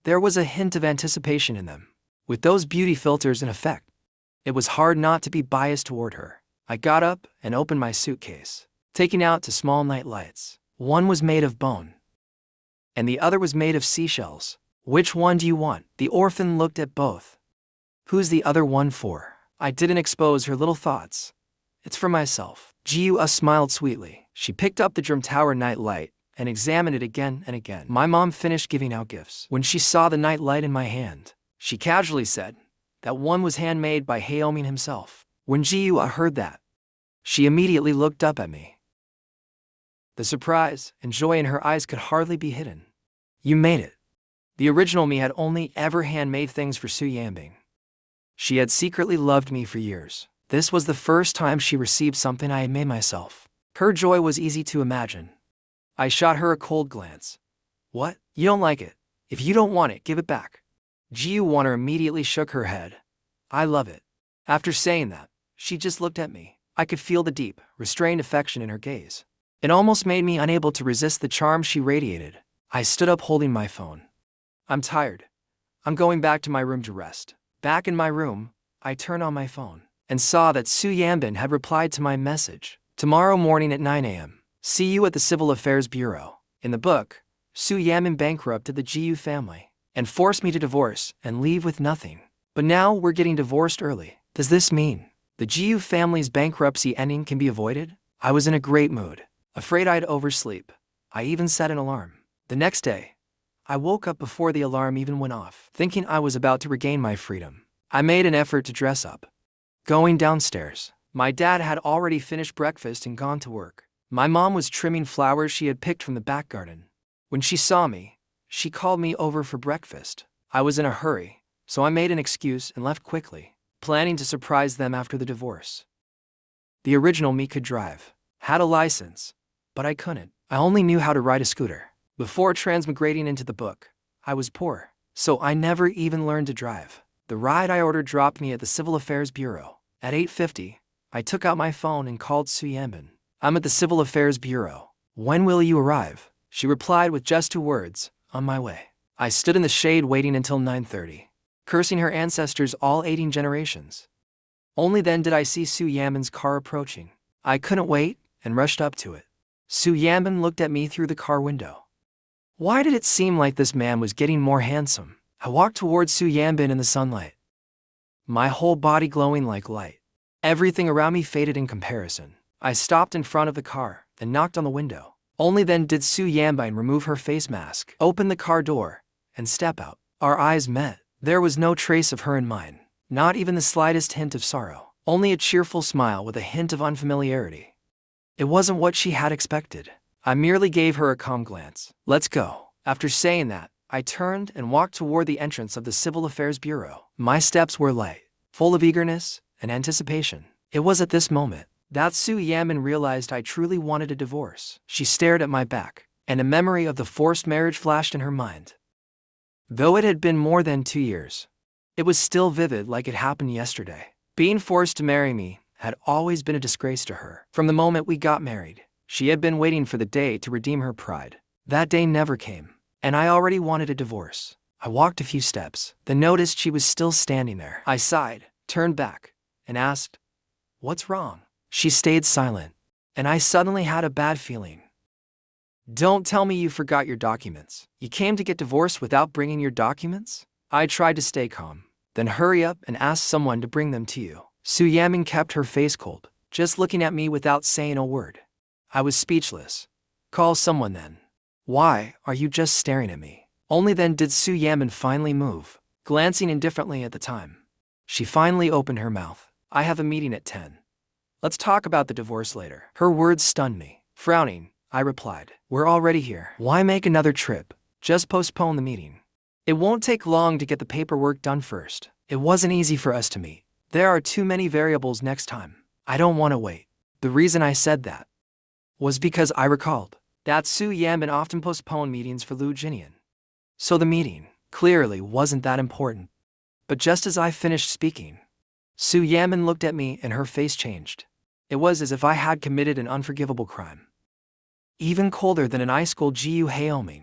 There was a hint of anticipation in them. With those beauty filters in effect, it was hard not to be biased toward her. I got up and opened my suitcase, taking out 2 small night lights. One was made of bone, and the other was made of seashells. Which one do you want? The orphan looked at both. Who's the other one for? I didn't expose her little thoughts. It's for myself. Jiwa smiled sweetly. She picked up the Drum Tower night light and examined it again and again. My mom finished giving out gifts. When she saw the night light in my hand, she casually said that one was handmade by Heilming himself. When Jiwa heard that, she immediately looked up at me. The surprise and joy in her eyes could hardly be hidden. You made it. The original me had only ever handmade things for Su Yaming. She had secretly loved me for years. This was the first time she received something I had made myself. Her joy was easy to imagine. I shot her a cold glance. What? You don't like it? If you don't want it, give it back. Jiwa immediately shook her head. I love it. After saying that, she just looked at me. I could feel the deep, restrained affection in her gaze. It almost made me unable to resist the charm she radiated. I stood up holding my phone. I'm tired. I'm going back to my room to rest. Back in my room, I turned on my phone and saw that Su Yaming had replied to my message. Tomorrow morning at 9 a.m. See you at the Civil Affairs Bureau. In the book, Su Yaming bankrupted the GU family and forced me to divorce and leave with nothing. But now we're getting divorced early. Does this mean the GU family's bankruptcy ending can be avoided? I was in a great mood, afraid I'd oversleep. I even set an alarm. The next day, I woke up before the alarm even went off, thinking I was about to regain my freedom. I made an effort to dress up. Going downstairs, my dad had already finished breakfast and gone to work. My mom was trimming flowers she had picked from the back garden. When she saw me, she called me over for breakfast. I was in a hurry, so I made an excuse and left quickly, planning to surprise them after the divorce. The original me could drive, had a license, but I couldn't. I only knew how to ride a scooter. Before transmigrating into the book, I was poor, so I never even learned to drive. The ride I ordered dropped me at the Civil Affairs Bureau. At 8:50, I took out my phone and called Su Yaming. I'm at the Civil Affairs Bureau. When will you arrive? She replied with just 2 words, on my way. I stood in the shade waiting until 9:30, cursing her ancestors all 18 generations. Only then did I see Su Yaming's car approaching. I couldn't wait and rushed up to it. Su Yaming looked at me through the car window. Why did it seem like this man was getting more handsome? I walked towards Su Yaming in the sunlight, my whole body glowing like light. Everything around me faded in comparison. I stopped in front of the car and knocked on the window. Only then did Su Yaming remove her face mask, open the car door, and step out. Our eyes met. There was no trace of her in mine, not even the slightest hint of sorrow, only a cheerful smile with a hint of unfamiliarity. It wasn't what she had expected. I merely gave her a calm glance. Let's go. After saying that, I turned and walked toward the entrance of the Civil Affairs Bureau. My steps were light, full of eagerness and anticipation. It was at this moment that Su Yaming realized I truly wanted a divorce. She stared at my back, and a memory of the forced marriage flashed in her mind. Though it had been more than 2 years, it was still vivid like it happened yesterday. Being forced to marry me had always been a disgrace to her. From the moment we got married, she had been waiting for the day to redeem her pride. That day never came, and I already wanted a divorce. I walked a few steps, then noticed she was still standing there. I sighed, turned back, and asked, "What's wrong?" She stayed silent, and I suddenly had a bad feeling. Don't tell me you forgot your documents. You came to get divorced without bringing your documents? I tried to stay calm, then hurry up and ask someone to bring them to you. Su Yaming kept her face cold, just looking at me without saying a word. I was speechless. Call someone then. Why are you just staring at me? Only then did Su Yaming finally move, glancing indifferently at the time. She finally opened her mouth. I have a meeting at 10. Let's talk about the divorce later. Her words stunned me. Frowning, I replied, we're already here. Why make another trip? Just postpone the meeting. It won't take long to get the paperwork done first. It wasn't easy for us to meet. There are too many variables next time. I don't want to wait. The reason I said that was because I recalled that Su Yaming often postponed meetings for Lu Jinian. So the meeting clearly wasn't that important. But just as I finished speaking, Su Yaming looked at me and her face changed. It was as if I had committed an unforgivable crime. Even colder than an ice cold HEIRESS.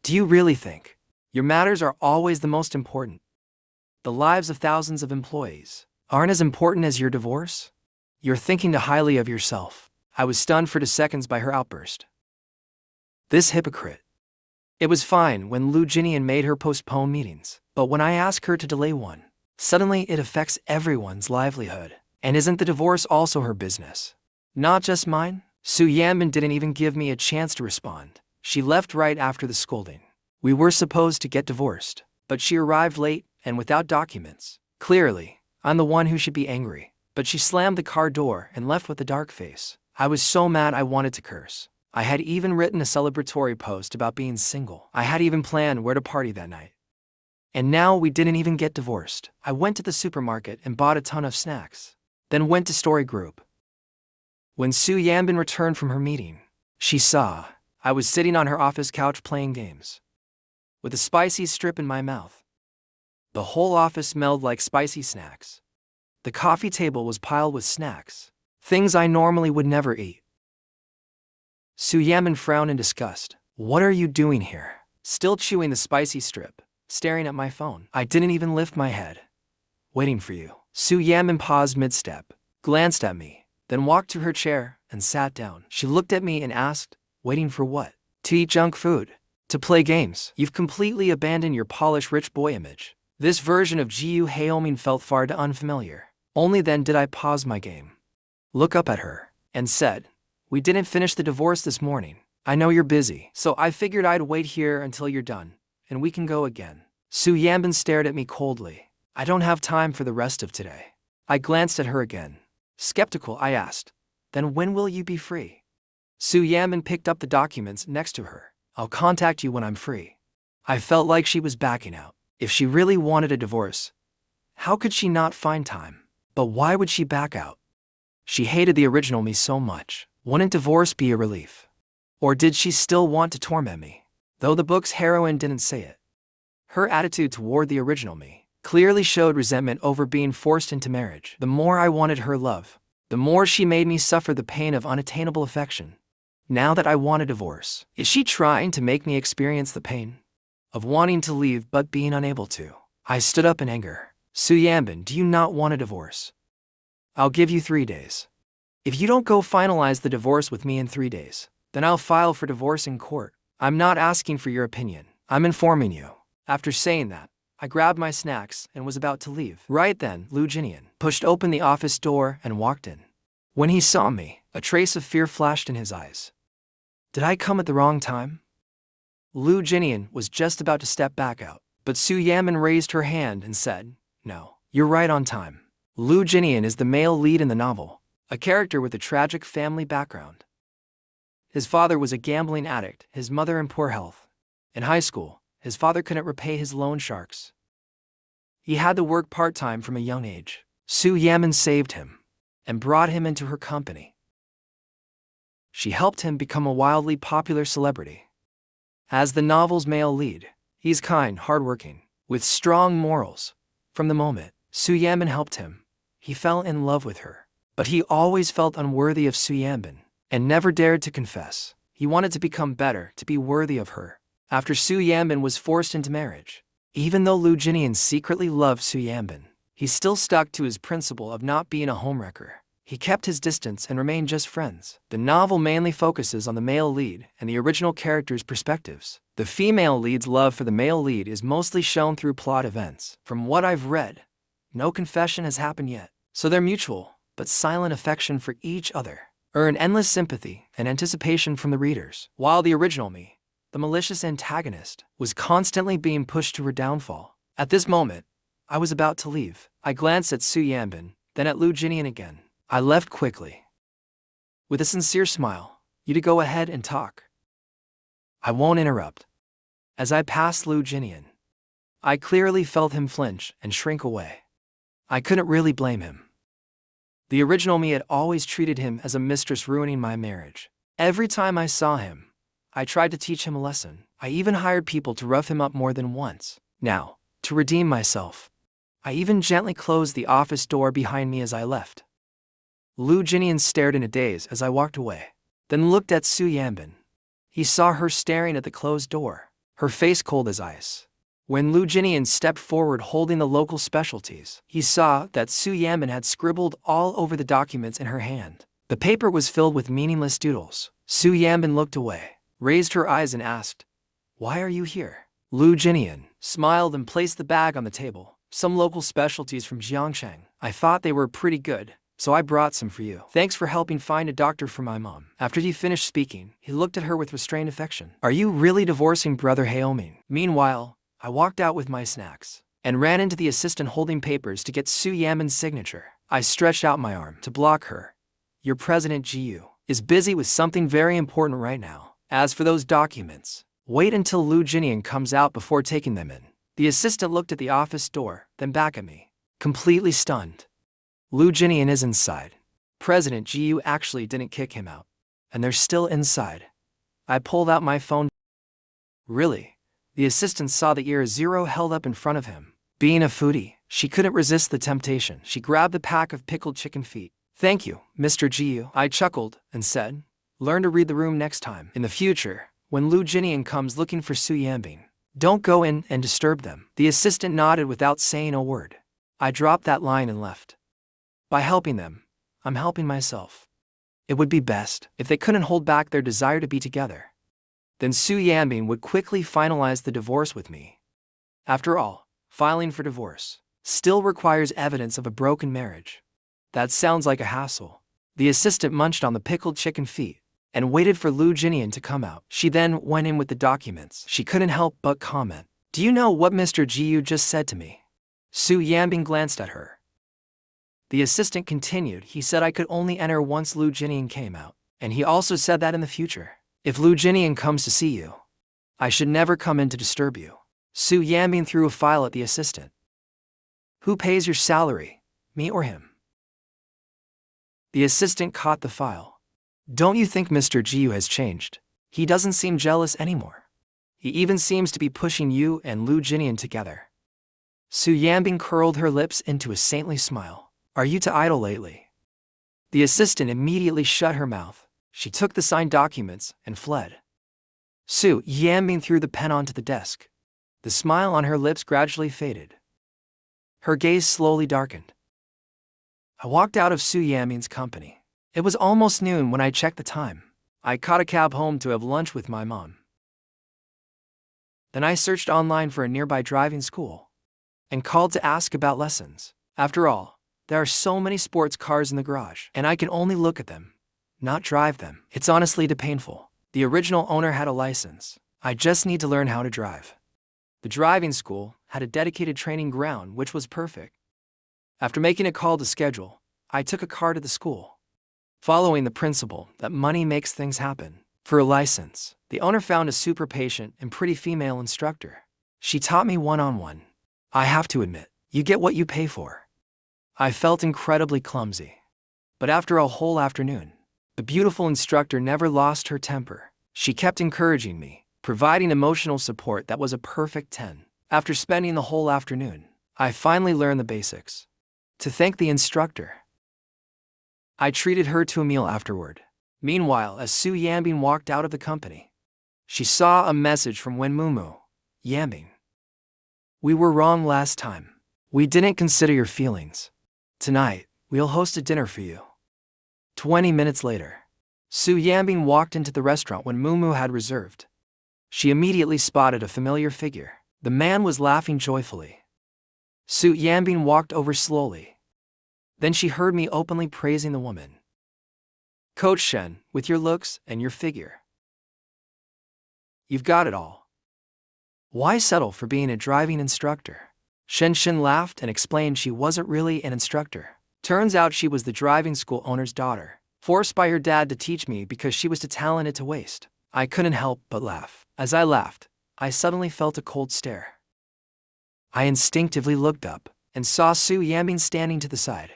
Do you really think your matters are always the most important? The lives of thousands of employees aren't as important as your divorce? You're thinking too highly of yourself. I was stunned for 2 seconds by her outburst. This hypocrite. It was fine when Lu Jinian made her postpone meetings, but when I ask her to delay one, suddenly it affects everyone's livelihood. And isn't the divorce also her business? Not just mine? Su Yaming didn't even give me a chance to respond. She left right after the scolding. We were supposed to get divorced, but she arrived late and without documents. Clearly, I'm the one who should be angry. But she slammed the car door and left with a dark face. I was so mad I wanted to curse. I had even written a celebratory post about being single. I had even planned where to party that night. And now we didn't even get divorced. I went to the supermarket and bought a ton of snacks. Then went to Story Group. When Su Yaming returned from her meeting, she saw I was sitting on her office couch playing games, with a spicy strip in my mouth. The whole office smelled like spicy snacks. The coffee table was piled with snacks, things I normally would never eat. Su Yaming frowned in disgust. What are you doing here? Still chewing the spicy strip, staring at my phone. I didn't even lift my head. Waiting for you. Su Yaming paused mid-step, glanced at me, then walked to her chair and sat down. She looked at me and asked, waiting for what? To eat junk food? To play games? You've completely abandoned your polished rich boy image. This version of HEIRESS felt far too unfamiliar. Only then did I pause my game, look up at her, and said, we didn't finish the divorce this morning. I know you're busy, so I figured I'd wait here until you're done, and we can go again. Su Yaming stared at me coldly. I don't have time for the rest of today. I glanced at her again. Skeptical, I asked, then when will you be free? Su Yaming picked up the documents next to her. I'll contact you when I'm free. I felt like she was backing out. If she really wanted a divorce, how could she not find time? But why would she back out? She hated the original me so much. Wouldn't divorce be a relief? Or did she still want to torment me? Though the book's heroine didn't say it. Her attitude toward the original me clearly showed resentment over being forced into marriage. The more I wanted her love, the more she made me suffer the pain of unattainable affection. Now that I want a divorce, is she trying to make me experience the pain of wanting to leave but being unable to? I stood up in anger. Su Yaming, do you not want a divorce? I'll give you 3 days. If you don't go finalize the divorce with me in 3 days, then I'll file for divorce in court. I'm not asking for your opinion. I'm informing you. After saying that, I grabbed my snacks and was about to leave. Right then, Lu Jinian pushed open the office door and walked in. When he saw me, a trace of fear flashed in his eyes. Did I come at the wrong time? Lu Jinian was just about to step back out, but Su Yaming raised her hand and said, no, you're right on time. Lu Jinian is the male lead in the novel, a character with a tragic family background. His father was a gambling addict, his mother in poor health. In high school, his father couldn't repay his loan sharks. He had to work part-time from a young age. Su Yaming saved him and brought him into her company. She helped him become a wildly popular celebrity. As the novel's male lead, he's kind, hardworking, with strong morals. From the moment Su Yaming helped him, he fell in love with her. But he always felt unworthy of Su Yaming and never dared to confess. He wanted to become better, to be worthy of her. After Su Yaming was forced into marriage, even though Lu Jinian secretly loved Su Yaming, he still stuck to his principle of not being a homewrecker. He kept his distance and remained just friends. The novel mainly focuses on the male lead and the original characters' perspectives. The female lead's love for the male lead is mostly shown through plot events. From what I've read, no confession has happened yet, so their mutual but silent affection for each other earn endless sympathy and anticipation from the readers. While the original me the malicious antagonist, was constantly being pushed to her downfall. At this moment, I was about to leave. I glanced at Su Yaming, then at Lu Jinian again. I left quickly, with a sincere smile. You to go ahead and talk. I won't interrupt. As I passed Lu Jinian, I clearly felt him flinch and shrink away. I couldn't really blame him. The original me had always treated him as a mistress ruining my marriage. Every time I saw him, I tried to teach him a lesson. I even hired people to rough him up more than once. Now, to redeem myself, I even gently closed the office door behind me as I left. Lu Jinian stared in a daze as I walked away, then looked at Su Yaming. He saw her staring at the closed door, her face cold as ice. When Lu Jinian stepped forward holding the local specialties, he saw that Su Yaming had scribbled all over the documents in her hand. The paper was filled with meaningless doodles. Su Yaming looked away, raised her eyes and asked, "Why are you here?" Lu Jinian smiled and placed the bag on the table. "Some local specialties from Jiangshang. I thought they were pretty good, so I brought some for you. Thanks for helping find a doctor for my mom." After he finished speaking, he looked at her with restrained affection. "Are you really divorcing brother HEIRESS?" Meanwhile, I walked out with my snacks and ran into the assistant holding papers to get Su Yaming's signature. I stretched out my arm to block her. "Your President Jiu is busy with something very important right now. As for those documents, wait until Lu Jinian comes out before taking them in." The assistant looked at the office door, then back at me, completely stunned. "Lu Jinian is inside. President Jiu actually didn't kick him out, and they're still inside." I pulled out my phone. "Really?" The assistant saw the ear zero held up in front of him. Being a foodie, she couldn't resist the temptation. She grabbed the pack of pickled chicken feet. "Thank you, Mr. Jiu." I chuckled and said, "Learn to read the room next time. In the future, when Lu Jinian comes looking for Su Yaming, don't go in and disturb them." The assistant nodded without saying a word. I dropped that line and left. By helping them, I'm helping myself. It would be best if they couldn't hold back their desire to be together. Then Su Yaming would quickly finalize the divorce with me. After all, filing for divorce still requires evidence of a broken marriage. That sounds like a hassle. The assistant munched on the pickled chicken feet and waited for Lu Jinian to come out. She then went in with the documents. She couldn't help but comment, "Do you know what Mr. Jiu just said to me?" Su Yaming glanced at her. The assistant continued, "He said I could only enter once Lu Jinian came out, and he also said that in the future, if Lu Jinian comes to see you, I should never come in to disturb you." Su Yaming threw a file at the assistant. "Who pays your salary, me or him?" The assistant caught the file. "Don't you think Mr. Jiu has changed? He doesn't seem jealous anymore. He even seems to be pushing you and Lu Jinian together." Su Yaming curled her lips into a saintly smile. "Are you too idle lately?" The assistant immediately shut her mouth. She took the signed documents and fled. Su Yaming threw the pen onto the desk. The smile on her lips gradually faded. Her gaze slowly darkened. I walked out of Su Yaming's company. It was almost noon when I checked the time. I caught a cab home to have lunch with my mom. Then I searched online for a nearby driving school and called to ask about lessons. After all, there are so many sports cars in the garage, and I can only look at them, not drive them. It's honestly too painful. The original owner had a license. I just need to learn how to drive. The driving school had a dedicated training ground, which was perfect. After making a call to schedule, I took a car to the school. Following the principle that money makes things happen, for a license, the owner found a super patient and pretty female instructor. She taught me one-on-one. I have to admit, you get what you pay for. I felt incredibly clumsy. But after a whole afternoon, the beautiful instructor never lost her temper. She kept encouraging me, providing emotional support that was a perfect 10. After spending the whole afternoon, I finally learned the basics. To thank the instructor, I treated her to a meal afterward. Meanwhile, as Su Yaming walked out of the company, she saw a message from Manhwa Yaming. "We were wrong last time. We didn't consider your feelings. Tonight, we'll host a dinner for you." 20 minutes later, Su Yaming walked into the restaurant when Manhwa had reserved. She immediately spotted a familiar figure. The man was laughing joyfully. Su Yaming walked over slowly. Then she heard me openly praising the woman. "Coach Shen, with your looks and your figure, You've got it all. Why settle for being a driving instructor? Shen laughed and explained she wasn't really an instructor. Turns out she was the driving school owner's daughter, forced by her dad to teach me because she was too talented to waste. I couldn't help but laugh. As I laughed, I suddenly felt a cold stare. I instinctively looked up and saw Su Yaming standing to the side.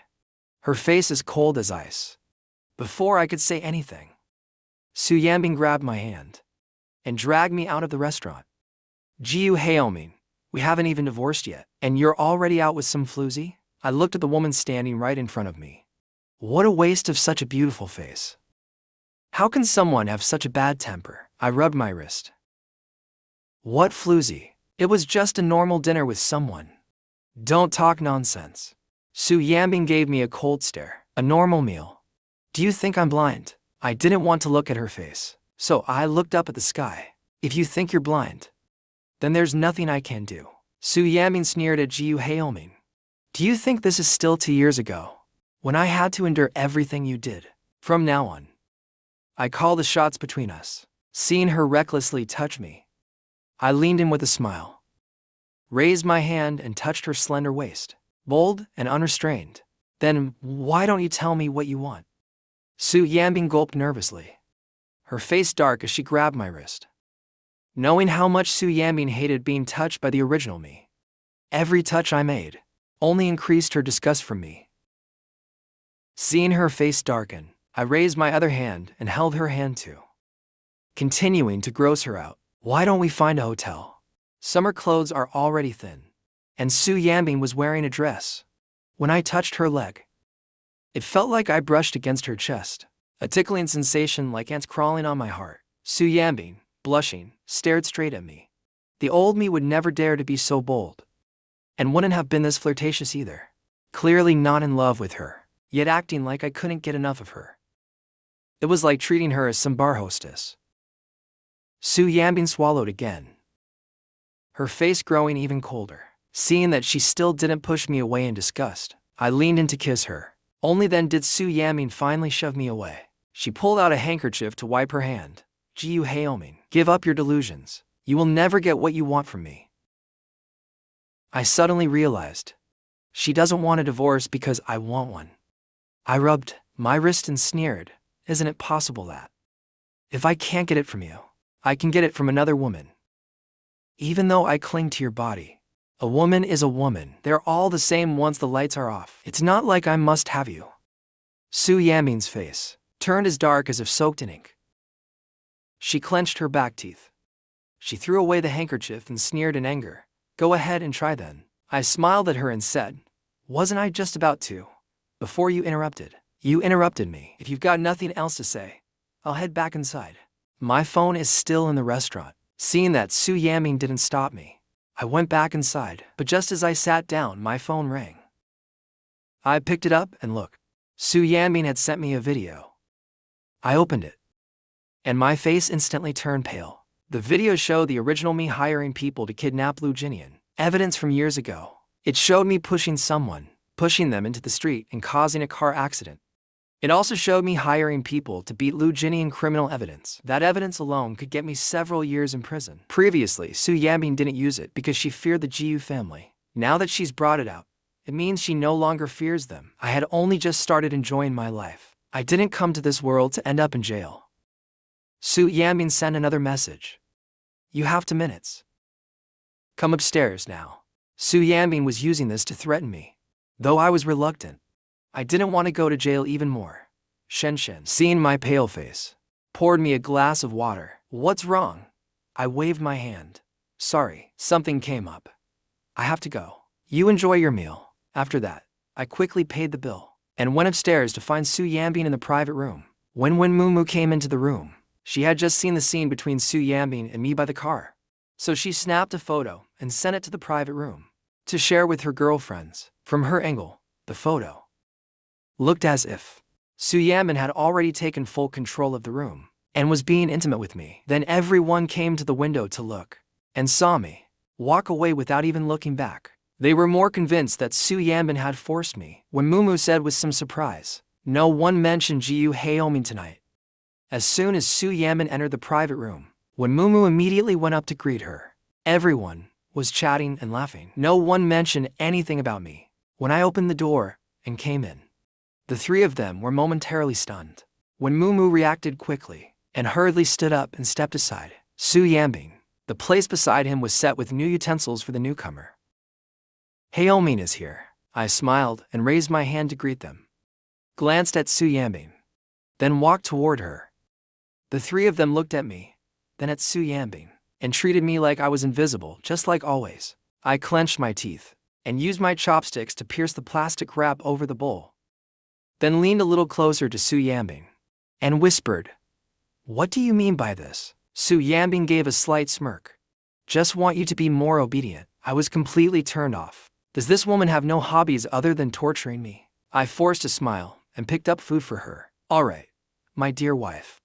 Her face as cold as ice. Before I could say anything, Su Yaming grabbed my hand and dragged me out of the restaurant. HEIRESS, we haven't even divorced yet, and you're already out with some floozy? I looked at the woman standing right in front of me. What a waste of such a beautiful face. How can someone have such a bad temper? I rubbed my wrist. What floozy? It was just a normal dinner with someone. Don't talk nonsense. Su Yaming gave me a cold stare. A normal meal. Do you think I'm blind? I didn't want to look at her face, so I looked up at the sky. If you think you're blind, then there's nothing I can do. Su Yaming sneered at HEIRESS. Do you think this is still 2 years ago, when I had to endure everything you did? From now on, I call the shots between us. Seeing her recklessly touch me, I leaned in with a smile, raised my hand and touched her slender waist, bold and unrestrained. Then why don't you tell me what you want? Su Yaming gulped nervously, her face dark as she grabbed my wrist. Knowing how much Su Yaming hated being touched by the original me, every touch I made only increased her disgust for me. Seeing her face darken, I raised my other hand and held her hand too, continuing to gross her out. Why don't we find a hotel? Summer clothes are already thin, and Su Yaming was wearing a dress. When I touched her leg, it felt like I brushed against her chest, a tickling sensation like ants crawling on my heart. Su Yaming, blushing, stared straight at me. The old me would never dare to be so bold, and wouldn't have been this flirtatious either. Clearly not in love with her, yet acting like I couldn't get enough of her. It was like treating her as some bar hostess. Su Yaming swallowed again, her face growing even colder. Seeing that she still didn't push me away in disgust, I leaned in to kiss her. Only then did Su Yaming finally shove me away. She pulled out a handkerchief to wipe her hand. HEIRESS, give up your delusions. You will never get what you want from me. I suddenly realized, she doesn't want a divorce because I want one. I rubbed my wrist and sneered, isn't it possible that, if I can't get it from you, I can get it from another woman? Even though I cling to your body, a woman is a woman. They're all the same once the lights are off. It's not like I must have you. Su Yaming's face turned as dark as if soaked in ink. She clenched her back teeth. She threw away the handkerchief and sneered in anger. Go ahead and try then. I smiled at her and said, wasn't I just about to? Before you interrupted. You interrupted me. If you've got nothing else to say, I'll head back inside. My phone is still in the restaurant. Seeing that Su Yaming didn't stop me, I went back inside, but just as I sat down, my phone rang. I picked it up and looked. Su Yaming had sent me a video. I opened it, and my face instantly turned pale. The video showed the original me hiring people to kidnap Lu Jinian. Evidence from years ago. It showed me pushing them into the street and causing a car accident. It also showed me hiring people to beat Lu Jinian. Criminal evidence. That evidence alone could get me several years in prison. Previously, Su Yaming didn't use it because she feared the Jiu family. Now that she's brought it out, it means she no longer fears them. I had only just started enjoying my life. I didn't come to this world to end up in jail. Su Yaming sent another message. You have 2 minutes. Come upstairs now. Su Yaming was using this to threaten me. Though I was reluctant, I didn't want to go to jail even more. Shen, seeing my pale face, poured me a glass of water. What's wrong? I waved my hand. Sorry, something came up. I have to go. You enjoy your meal. After that, I quickly paid the bill and went upstairs to find Su Yaming in the private room. When Mumu came into the room, she had just seen the scene between Su Yaming and me by the car. So she snapped a photo and sent it to the private room to share with her girlfriends. From her angle, the photo looked as if Su Yaming had already taken full control of the room and was being intimate with me. Then everyone came to the window to look and saw me walk away without even looking back. They were more convinced that Su Yaming had forced me. When Mumu said with some surprise, no one mentioned HEIRESS tonight. As soon as Su Yaming entered the private room, when Mumu immediately went up to greet her. Everyone was chatting and laughing. No one mentioned anything about me. When I opened the door and came in, the three of them were momentarily stunned. When Mumu reacted quickly and hurriedly stood up and stepped aside, Su Yaming, the place beside him was set with new utensils for the newcomer. HEIRESS is here. I smiled and raised my hand to greet them. Glanced at Su Yaming, then walked toward her. The three of them looked at me, then at Su Yaming, and treated me like I was invisible, just like always. I clenched my teeth and used my chopsticks to pierce the plastic wrap over the bowl. Then leaned a little closer to Su Yaming and whispered, "What do you mean by this?" Su Yaming gave a slight smirk. "Just want you to be more obedient." I was completely turned off. Does this woman have no hobbies other than torturing me? I forced a smile and picked up food for her. "All right, my dear wife.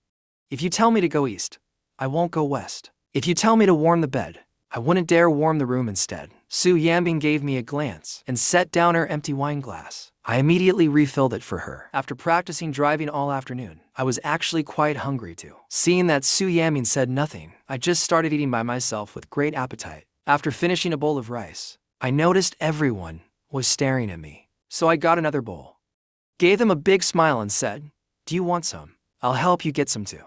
If you tell me to go east, I won't go west. If you tell me to warm the bed, I wouldn't dare warm the room instead." Su Yaming gave me a glance and set down her empty wine glass. I immediately refilled it for her. After practicing driving all afternoon, I was actually quite hungry too. Seeing that Su Yaming said nothing, I just started eating by myself with great appetite. After finishing a bowl of rice, I noticed everyone was staring at me, so I got another bowl. Gave them a big smile and said, "Do you want some? I'll help you get some too."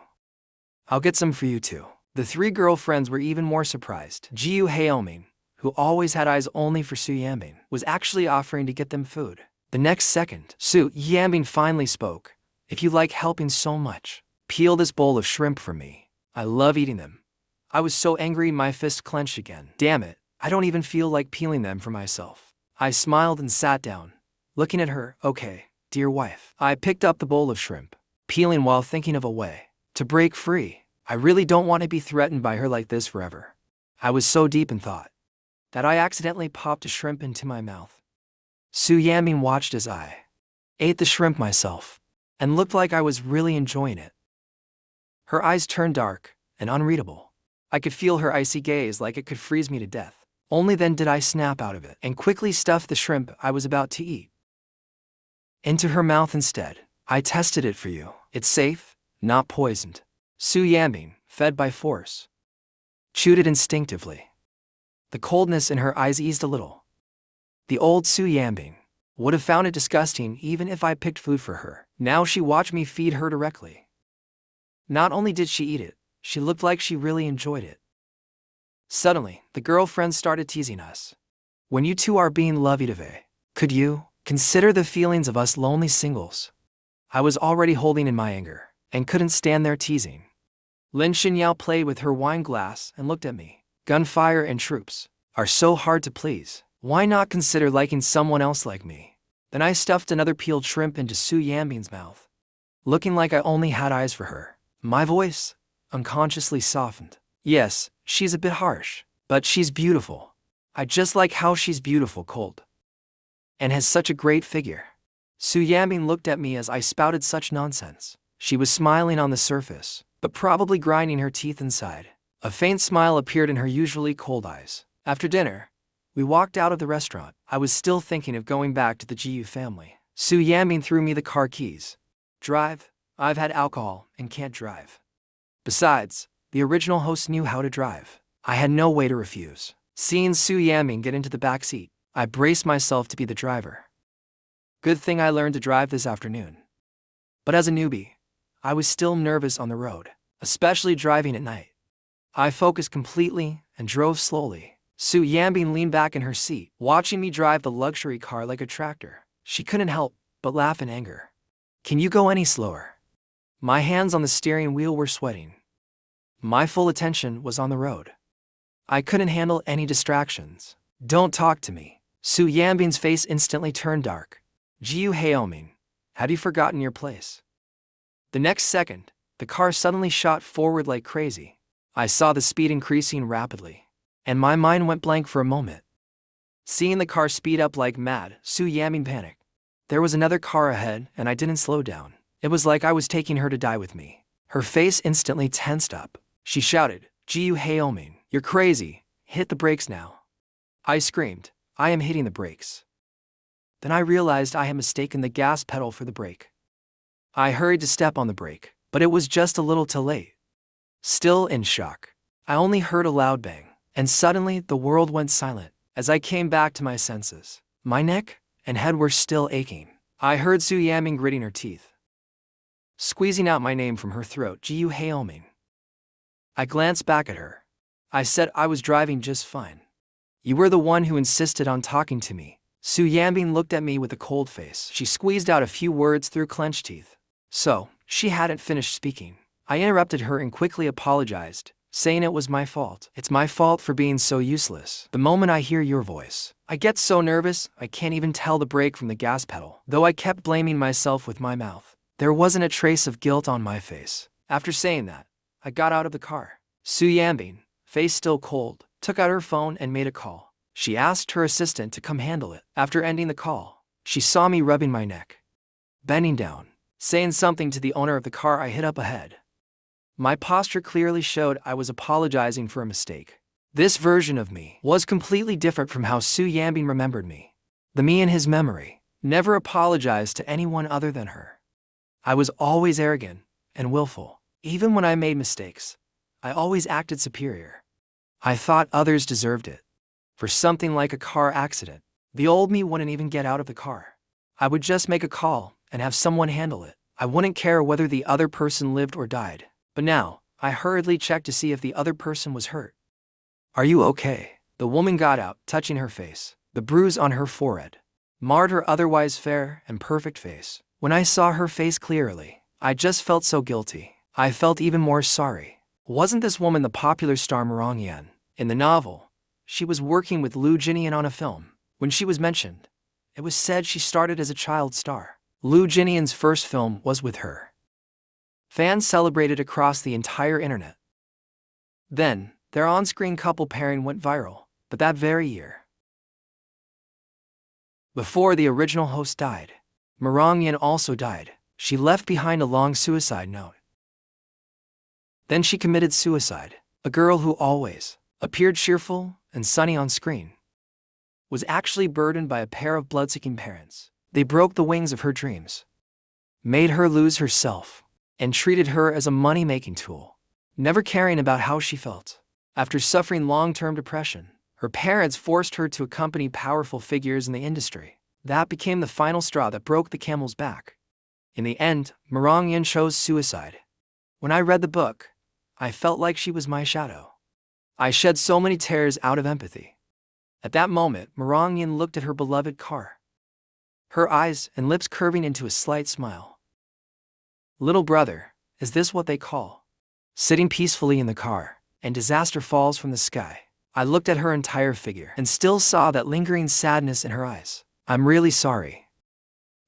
"I'll get some for you too." The three girlfriends were even more surprised. HEIRESS, who always had eyes only for Su Yaming, was actually offering to get them food. The next second, Su Yaming finally spoke. "If you like helping so much, peel this bowl of shrimp for me. I love eating them." I was so angry my fist clenched again. Damn it, I don't even feel like peeling them for myself. I smiled and sat down, looking at her. "Okay, dear wife." I picked up the bowl of shrimp, peeling while thinking of a way to break free. I really don't want to be threatened by her like this forever. I was so deep in thought that I accidentally popped a shrimp into my mouth. Su Yaming watched as I ate the shrimp myself and looked like I was really enjoying it. Her eyes turned dark and unreadable. I could feel her icy gaze like it could freeze me to death. Only then did I snap out of it and quickly stuff the shrimp I was about to eat into her mouth instead. "I tested it for you. It's safe, not poisoned." Su Yaming, fed by force, chewed it instinctively. The coldness in her eyes eased a little. The old Su Yaming would have found it disgusting even if I picked food for her. Now she watched me feed her directly. Not only did she eat it, she looked like she really enjoyed it. Suddenly, the girlfriends started teasing us. "When you two are being lovey-dovey, could you consider the feelings of us lonely singles?" I was already holding in my anger and couldn't stand their teasing. Lin Xinyao played with her wine glass and looked at me. "Gunfire and troops are so hard to please. Why not consider liking someone else like me?" Then I stuffed another peeled shrimp into Su Yaming's mouth, looking like I only had eyes for her. My voice unconsciously softened. "Yes, she's a bit harsh, but she's beautiful. I just like how she's beautiful cold and has such a great figure." Su Yaming looked at me as I spouted such nonsense. She was smiling on the surface, but probably grinding her teeth inside. A faint smile appeared in her usually cold eyes. After dinner, we walked out of the restaurant. I was still thinking of going back to the Jiu family. Su Yaming threw me the car keys. "Drive? I've had alcohol and can't drive." Besides, the original host knew how to drive. I had no way to refuse. Seeing Su Yaming get into the back seat, I braced myself to be the driver. Good thing I learned to drive this afternoon. But as a newbie, I was still nervous on the road, especially driving at night. I focused completely and drove slowly. Su Yaming leaned back in her seat, watching me drive the luxury car like a tractor. She couldn't help but laugh in anger. "Can you go any slower?" My hands on the steering wheel were sweating. My full attention was on the road. I couldn't handle any distractions. "Don't talk to me." Su Yaming's face instantly turned dark. "HEIRESS, had you forgotten your place?" The next second, the car suddenly shot forward like crazy. I saw the speed increasing rapidly, and my mind went blank for a moment. Seeing the car speed up like mad, Su Yaming panicked. There was another car ahead, and I didn't slow down. It was like I was taking her to die with me. Her face instantly tensed up. She shouted, "HEIRESS, you're crazy. Hit the brakes now." I screamed, "I am hitting the brakes." Then I realized I had mistaken the gas pedal for the brake. I hurried to step on the brake, but it was just a little too late. Still in shock, I only heard a loud bang, and suddenly the world went silent. As I came back to my senses, my neck and head were still aching. I heard Su Yaming gritting her teeth, squeezing out my name from her throat, Gu Haoming. I glanced back at her. I said I was driving just fine. You were the one who insisted on talking to me. Su Yaming looked at me with a cold face. She squeezed out a few words through clenched teeth. So, she hadn't finished speaking. I interrupted her and quickly apologized, saying it was my fault. It's my fault for being so useless. The moment I hear your voice, I get so nervous I can't even tell the brake from the gas pedal. Though I kept blaming myself with my mouth, there wasn't a trace of guilt on my face. After saying that, I got out of the car. Su Yaming, face still cold, took out her phone and made a call. She asked her assistant to come handle it. After ending the call, she saw me rubbing my neck. Bending down, saying something to the owner of the car I hit up ahead. My posture clearly showed I was apologizing for a mistake. This version of me was completely different from how Su Yaming remembered me. The me in his memory never apologized to anyone other than her. I was always arrogant and willful. Even when I made mistakes, I always acted superior. I thought others deserved it. For something like a car accident, the old me wouldn't even get out of the car. I would just make a call and have someone handle it. I wouldn't care whether the other person lived or died. But now, I hurriedly checked to see if the other person was hurt. Are you okay? The woman got out, touching her face. The bruise on her forehead marred her otherwise fair and perfect face. When I saw her face clearly, I just felt so guilty. I felt even more sorry. Wasn't this woman the popular star Murong Yan? In the novel, she was working with Lu Jinian on a film. When she was mentioned, it was said she started as a child star. Lu Jinian's first film was with her. Fans celebrated across the entire internet. Then, their on-screen couple pairing went viral, but that very year, before the original host died, Murong Yan also died. She left behind a long suicide note. Then she committed suicide. A girl who always appeared cheerful and sunny on screen was actually burdened by a pair of blood-seeking parents. They broke the wings of her dreams, made her lose herself, and treated her as a money-making tool, never caring about how she felt. After suffering long-term depression, her parents forced her to accompany powerful figures in the industry. That became the final straw that broke the camel's back. In the end, Murong Yan chose suicide. When I read the book, I felt like she was my shadow. I shed so many tears out of empathy. At that moment, Murong Yan looked at her beloved car, her eyes and lips curving into a slight smile. Little brother, is this what they call sitting peacefully in the car, and disaster falls from the sky? I looked at her entire figure and still saw that lingering sadness in her eyes. I'm really sorry.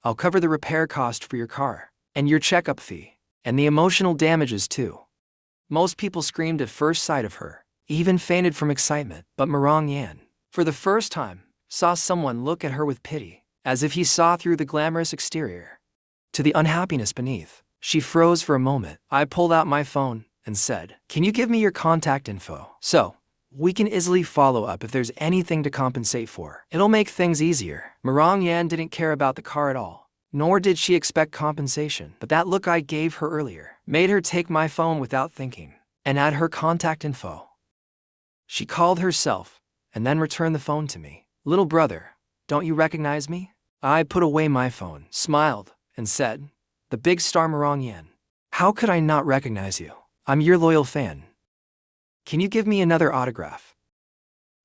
I'll cover the repair cost for your car, and your checkup fee, and the emotional damages too. Most people screamed at first sight of her, even fainted from excitement, but Murong Yan, for the first time, saw someone look at her with pity, as if he saw through the glamorous exterior to the unhappiness beneath. She froze for a moment. I pulled out my phone and said, "Can you give me your contact info? So we can easily follow up if there's anything to compensate for. It'll make things easier." Murong Yan didn't care about the car at all, nor did she expect compensation. But that look I gave her earlier made her take my phone without thinking and add her contact info. She called herself and then returned the phone to me. "Little brother, don't you recognize me?" I put away my phone, smiled, and said, "The big star Murong Yan. How could I not recognize you? I'm your loyal fan. Can you give me another autograph?"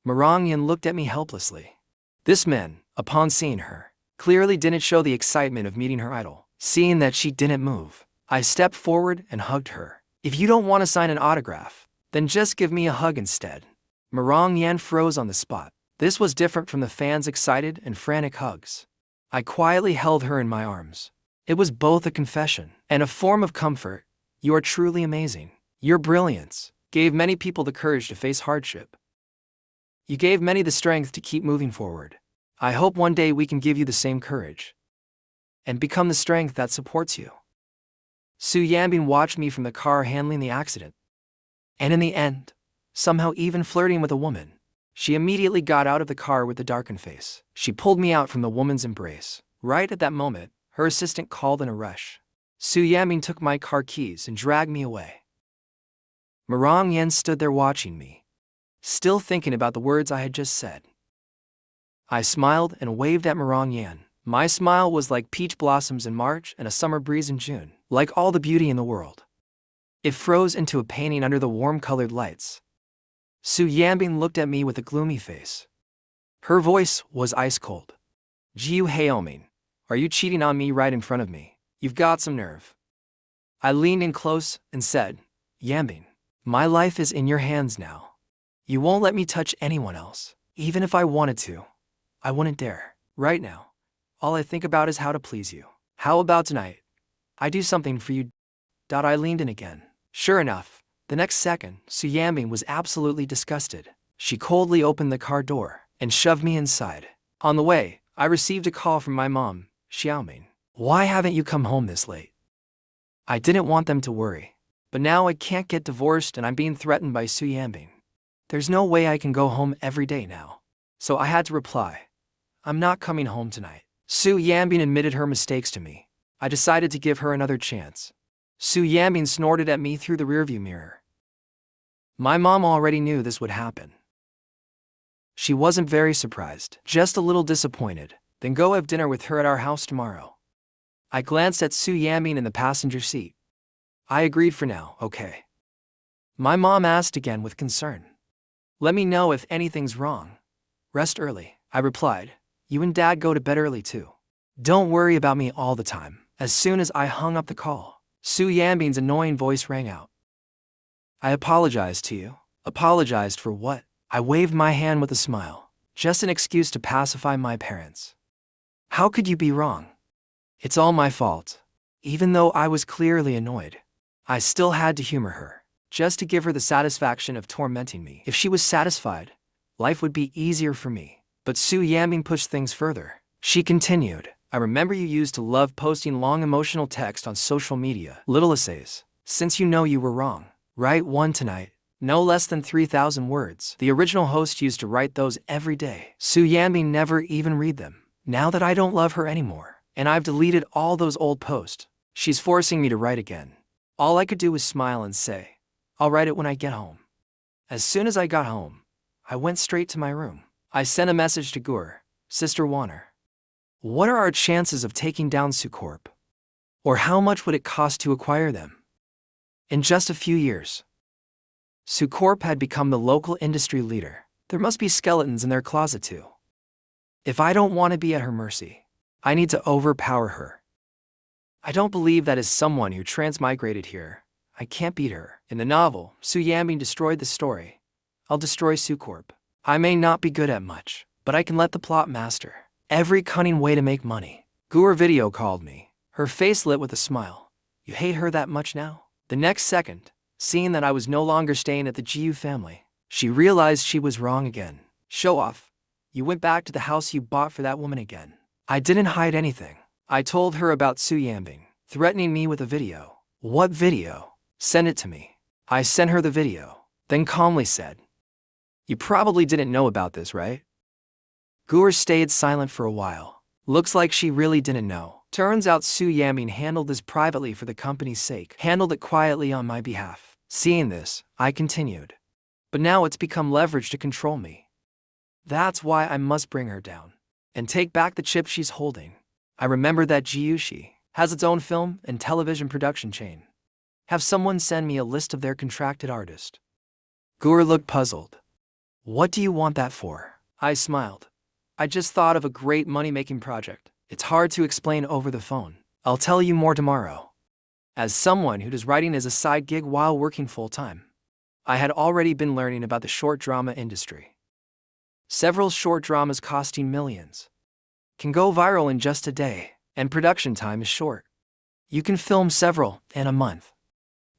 Murong Yan looked at me helplessly. This man, upon seeing her, clearly didn't show the excitement of meeting her idol. Seeing that she didn't move, I stepped forward and hugged her. "If you don't want to sign an autograph, then just give me a hug instead." Murong Yan froze on the spot. This was different from the fans' excited and frantic hugs. I quietly held her in my arms. It was both a confession and a form of comfort. "You are truly amazing. Your brilliance gave many people the courage to face hardship. You gave many the strength to keep moving forward. I hope one day we can give you the same courage and become the strength that supports you." Su Yaming watched me from the car handling the accident. And in the end, somehow even flirting with a woman, she immediately got out of the car with a darkened face. She pulled me out from the woman's embrace. Right at that moment, her assistant called in a rush. Su Yaming took my car keys and dragged me away. Marang Yan stood there watching me, still thinking about the words I had just said. I smiled and waved at Marang Yan. My smile was like peach blossoms in March and a summer breeze in June, like all the beauty in the world. It froze into a painting under the warm-colored lights. Su Yaming looked at me with a gloomy face. Her voice was ice-cold. Jiu Haoming, are you cheating on me right in front of me? You've got some nerve. I leaned in close and said, Yaming, my life is in your hands now. You won't let me touch anyone else. Even if I wanted to, I wouldn't dare. Right now, all I think about is how to please you. How about tonight? I do something for you. I leaned in again. Sure enough, the next second, Su Yaming was absolutely disgusted. She coldly opened the car door and shoved me inside. On the way, I received a call from my mom, Xiaoming. Why haven't you come home this late? I didn't want them to worry, but now I can't get divorced and I'm being threatened by Su Yaming. There's no way I can go home every day now. So I had to reply, I'm not coming home tonight. Su Yaming admitted her mistakes to me. I decided to give her another chance. Su Yaming snorted at me through the rearview mirror. My mom already knew this would happen. She wasn't very surprised, just a little disappointed. Then go have dinner with her at our house tomorrow. I glanced at Su Yaming in the passenger seat. I agreed for now, okay. My mom asked again with concern. Let me know if anything's wrong. Rest early, I replied. You and Dad go to bed early too. Don't worry about me all the time. As soon as I hung up the call, Su Yaming's annoying voice rang out. I apologized to you. Apologized for what? I waved my hand with a smile. Just an excuse to pacify my parents. How could you be wrong? It's all my fault. Even though I was clearly annoyed, I still had to humor her, just to give her the satisfaction of tormenting me. If she was satisfied, life would be easier for me. But Su Yaming pushed things further. She continued, I remember you used to love posting long emotional text on social media, little essays. Since you know you were wrong, write one tonight. No less than 3,000 words. The original host used to write those every day. Su Yaming never even read them. Now that I don't love her anymore, and I've deleted all those old posts, she's forcing me to write again. All I could do was smile and say, I'll write it when I get home. As soon as I got home, I went straight to my room. I sent a message to Gur, Sister Warner. What are our chances of taking down Sucorp? Or how much would it cost to acquire them? In just a few years, Sucorp had become the local industry leader. There must be skeletons in their closet too. If I don't want to be at her mercy, I need to overpower her. I don't believe that as someone who transmigrated here, I can't beat her. In the novel, Su Yaming destroyed the story. I'll destroy Sucorp. I may not be good at much, but I can let the plot master every cunning way to make money. Gur video called me, her face lit with a smile. You hate her that much now? The next second, seeing that I was no longer staying at the Jiu family, she realized she was wrong again. Show off. You went back to the house you bought for that woman again. I didn't hide anything. I told her about Su Yaming, threatening me with a video. What video? Send it to me. I sent her the video, then calmly said, You probably didn't know about this, right? Gur stayed silent for a while. Looks like she really didn't know. Turns out Su Yaming handled this privately for the company's sake, handled it quietly on my behalf. Seeing this, I continued. But now it's become leverage to control me. That's why I must bring her down and take back the chip she's holding. I remember that Jiushi has its own film and television production chain. Have someone send me a list of their contracted artists. Gur looked puzzled. What do you want that for? I smiled. I just thought of a great money-making project. It's hard to explain over the phone. I'll tell you more tomorrow. As someone who does writing as a side gig while working full-time, I had already been learning about the short drama industry. Several short dramas costing millions can go viral in just a day, and production time is short. You can film several in a month.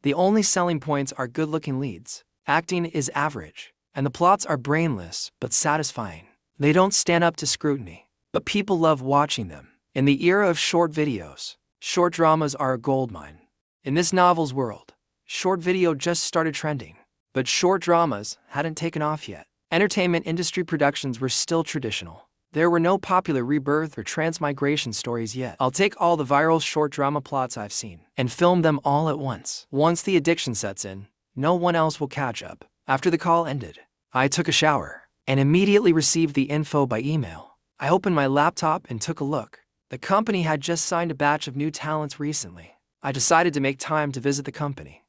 The only selling points are good-looking leads, acting is average, and the plots are brainless but satisfying. They don't stand up to scrutiny, but people love watching them. In the era of short videos, short dramas are a goldmine. In this novel's world, short video just started trending, but short dramas hadn't taken off yet. Entertainment industry productions were still traditional. There were no popular rebirth or transmigration stories yet. I'll take all the viral short drama plots I've seen and film them all at once. Once the addiction sets in, No one else will catch up. After the call ended, I took a shower and immediately received the info by email. I opened my laptop and took a look. The company had just signed a batch of new talents recently. I decided to make time to visit the company.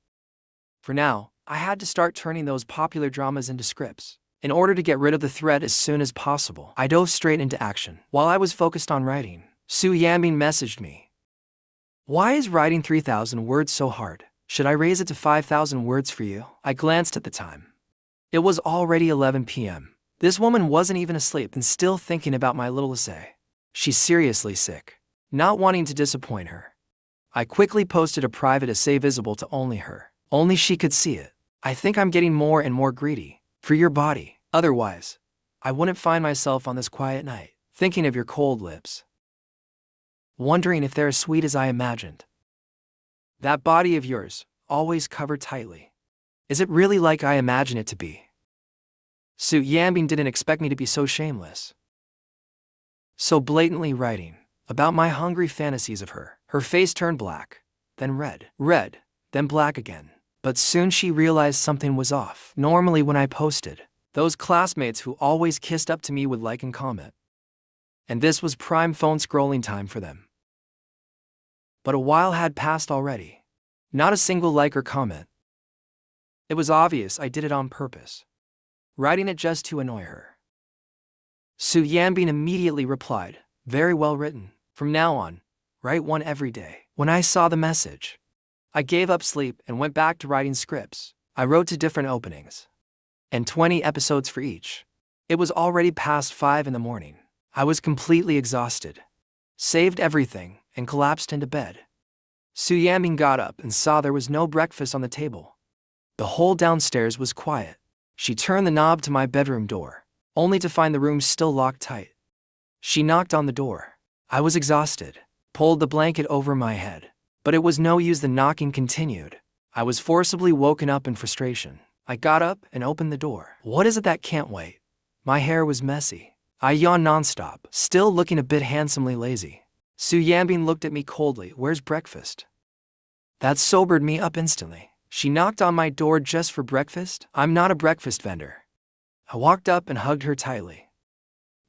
For now, I had to start turning those popular dramas into scripts. In order to get rid of the threat as soon as possible, I dove straight into action. While I was focused on writing, Su Yaming messaged me. Why is writing 3,000 words so hard? Should I raise it to 5,000 words for you? I glanced at the time. It was already 11 p.m. This woman wasn't even asleep and still thinking about my little essay. She's seriously sick. Not wanting to disappoint her, I quickly posted a private essay visible to only her. Only she could see it. I think I'm getting more and more greedy for your body. Otherwise, I wouldn't find myself on this quiet night, thinking of your cold lips, wondering if they're as sweet as I imagined. That body of yours, always covered tightly. Is it really like I imagine it to be? Su Yaming didn't expect me to be so shameless, so blatantly writing about my hungry fantasies of her. Her face turned black, then red, then black again. But soon she realized something was off. Normally when I posted, those classmates who always kissed up to me would like and comment. And this was prime phone scrolling time for them. But a while had passed already. Not a single like or comment. It was obvious I did it on purpose, writing it just to annoy her. Su Yaming immediately replied, very well written. From now on, write one every day. When I saw the message, I gave up sleep and went back to writing scripts. I wrote to different openings, and 20 episodes for each. It was already past 5 in the morning. I was completely exhausted, saved everything, and collapsed into bed. Su Yaming got up and saw there was no breakfast on the table. The whole downstairs was quiet. She turned the knob to my bedroom door, only to find the room still locked tight. She knocked on the door. I was exhausted, pulled the blanket over my head. But it was no use, the knocking continued. I was forcibly woken up in frustration. I got up and opened the door. What is it that can't wait? My hair was messy. I yawned nonstop, still looking a bit handsomely lazy. Su Yaming looked at me coldly. Where's breakfast? That sobered me up instantly. She knocked on my door just for breakfast? I'm not a breakfast vendor. I walked up and hugged her tightly,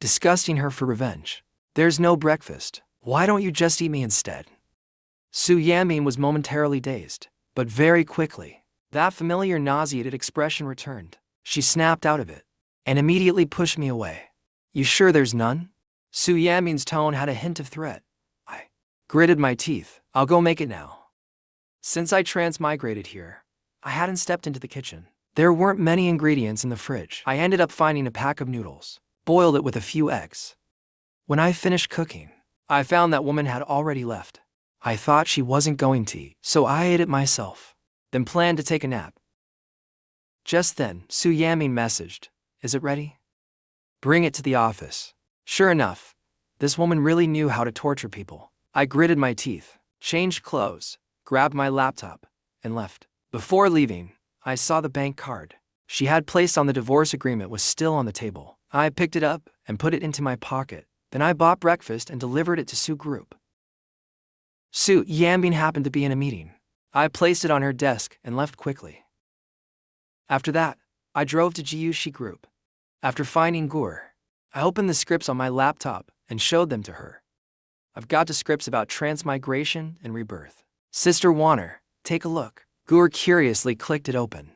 disgusting her for revenge. There's no breakfast. Why don't you just eat me instead? Su Yaming was momentarily dazed, but very quickly, that familiar nauseated expression returned. She snapped out of it and immediately pushed me away. You sure there's none? Su Yaming's tone had a hint of threat. I gritted my teeth. I'll go make it now. Since I transmigrated here, I hadn't stepped into the kitchen. There weren't many ingredients in the fridge. I ended up finding a pack of noodles, boiled it with a few eggs. When I finished cooking, I found that woman had already left. I thought she wasn't going to eat, so I ate it myself, then planned to take a nap. Just then, Su Yaming messaged, "Is it ready? Bring it to the office." Sure enough, this woman really knew how to torture people. I gritted my teeth, changed clothes, grabbed my laptop, and left. Before leaving, I saw the bank card she had placed on the divorce agreement was still on the table. I picked it up and put it into my pocket. Then I bought breakfast and delivered it to Su Group. Su Yaming happened to be in a meeting. I placed it on her desk and left quickly. After that, I drove to Shi Group. After finding Gur, I opened the scripts on my laptop and showed them to her. I've got the scripts about transmigration and rebirth. Sister Warner, take a look. Gur curiously clicked it open.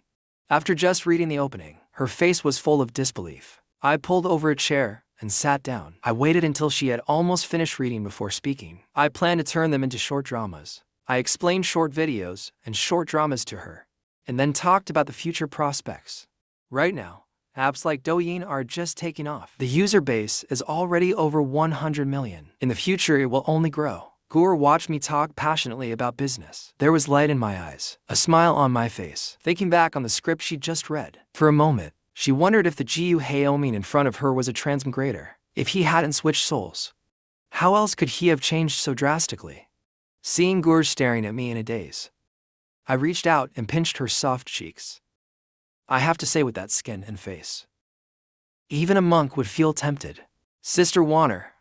After just reading the opening, her face was full of disbelief. I pulled over a chair and sat down. I waited until she had almost finished reading before speaking. I planned to turn them into short dramas. I explained short videos and short dramas to her, and then talked about the future prospects. Right now, apps like Douyin are just taking off. The user base is already over 100 million. In the future, it will only grow. Gur watched me talk passionately about business. There was light in my eyes, a smile on my face, thinking back on the script she just read. For a moment, she wondered if the HEIRESS in front of her was a transmigrator, if he hadn't switched souls. How else could he have changed so drastically? Seeing Gur staring at me in a daze, I reached out and pinched her soft cheeks. I have to say, with that skin and face, even a monk would feel tempted. Sister Warner,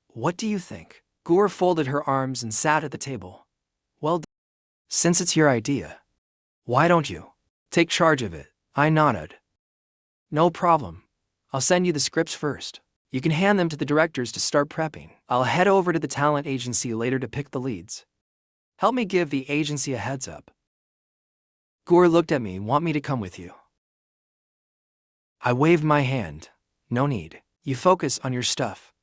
what do you think? Gur folded her arms and sat at the table. Well, since it's your idea, why don't you Take charge of it. I nodded. No problem. I'll send you the scripts first. You can hand them to the directors to start prepping. I'll head over to the talent agency later to pick the leads. Help me give the agency a heads up. Gore looked at me. Want me to come with you? I waved my hand. No need. You focus on your stuff.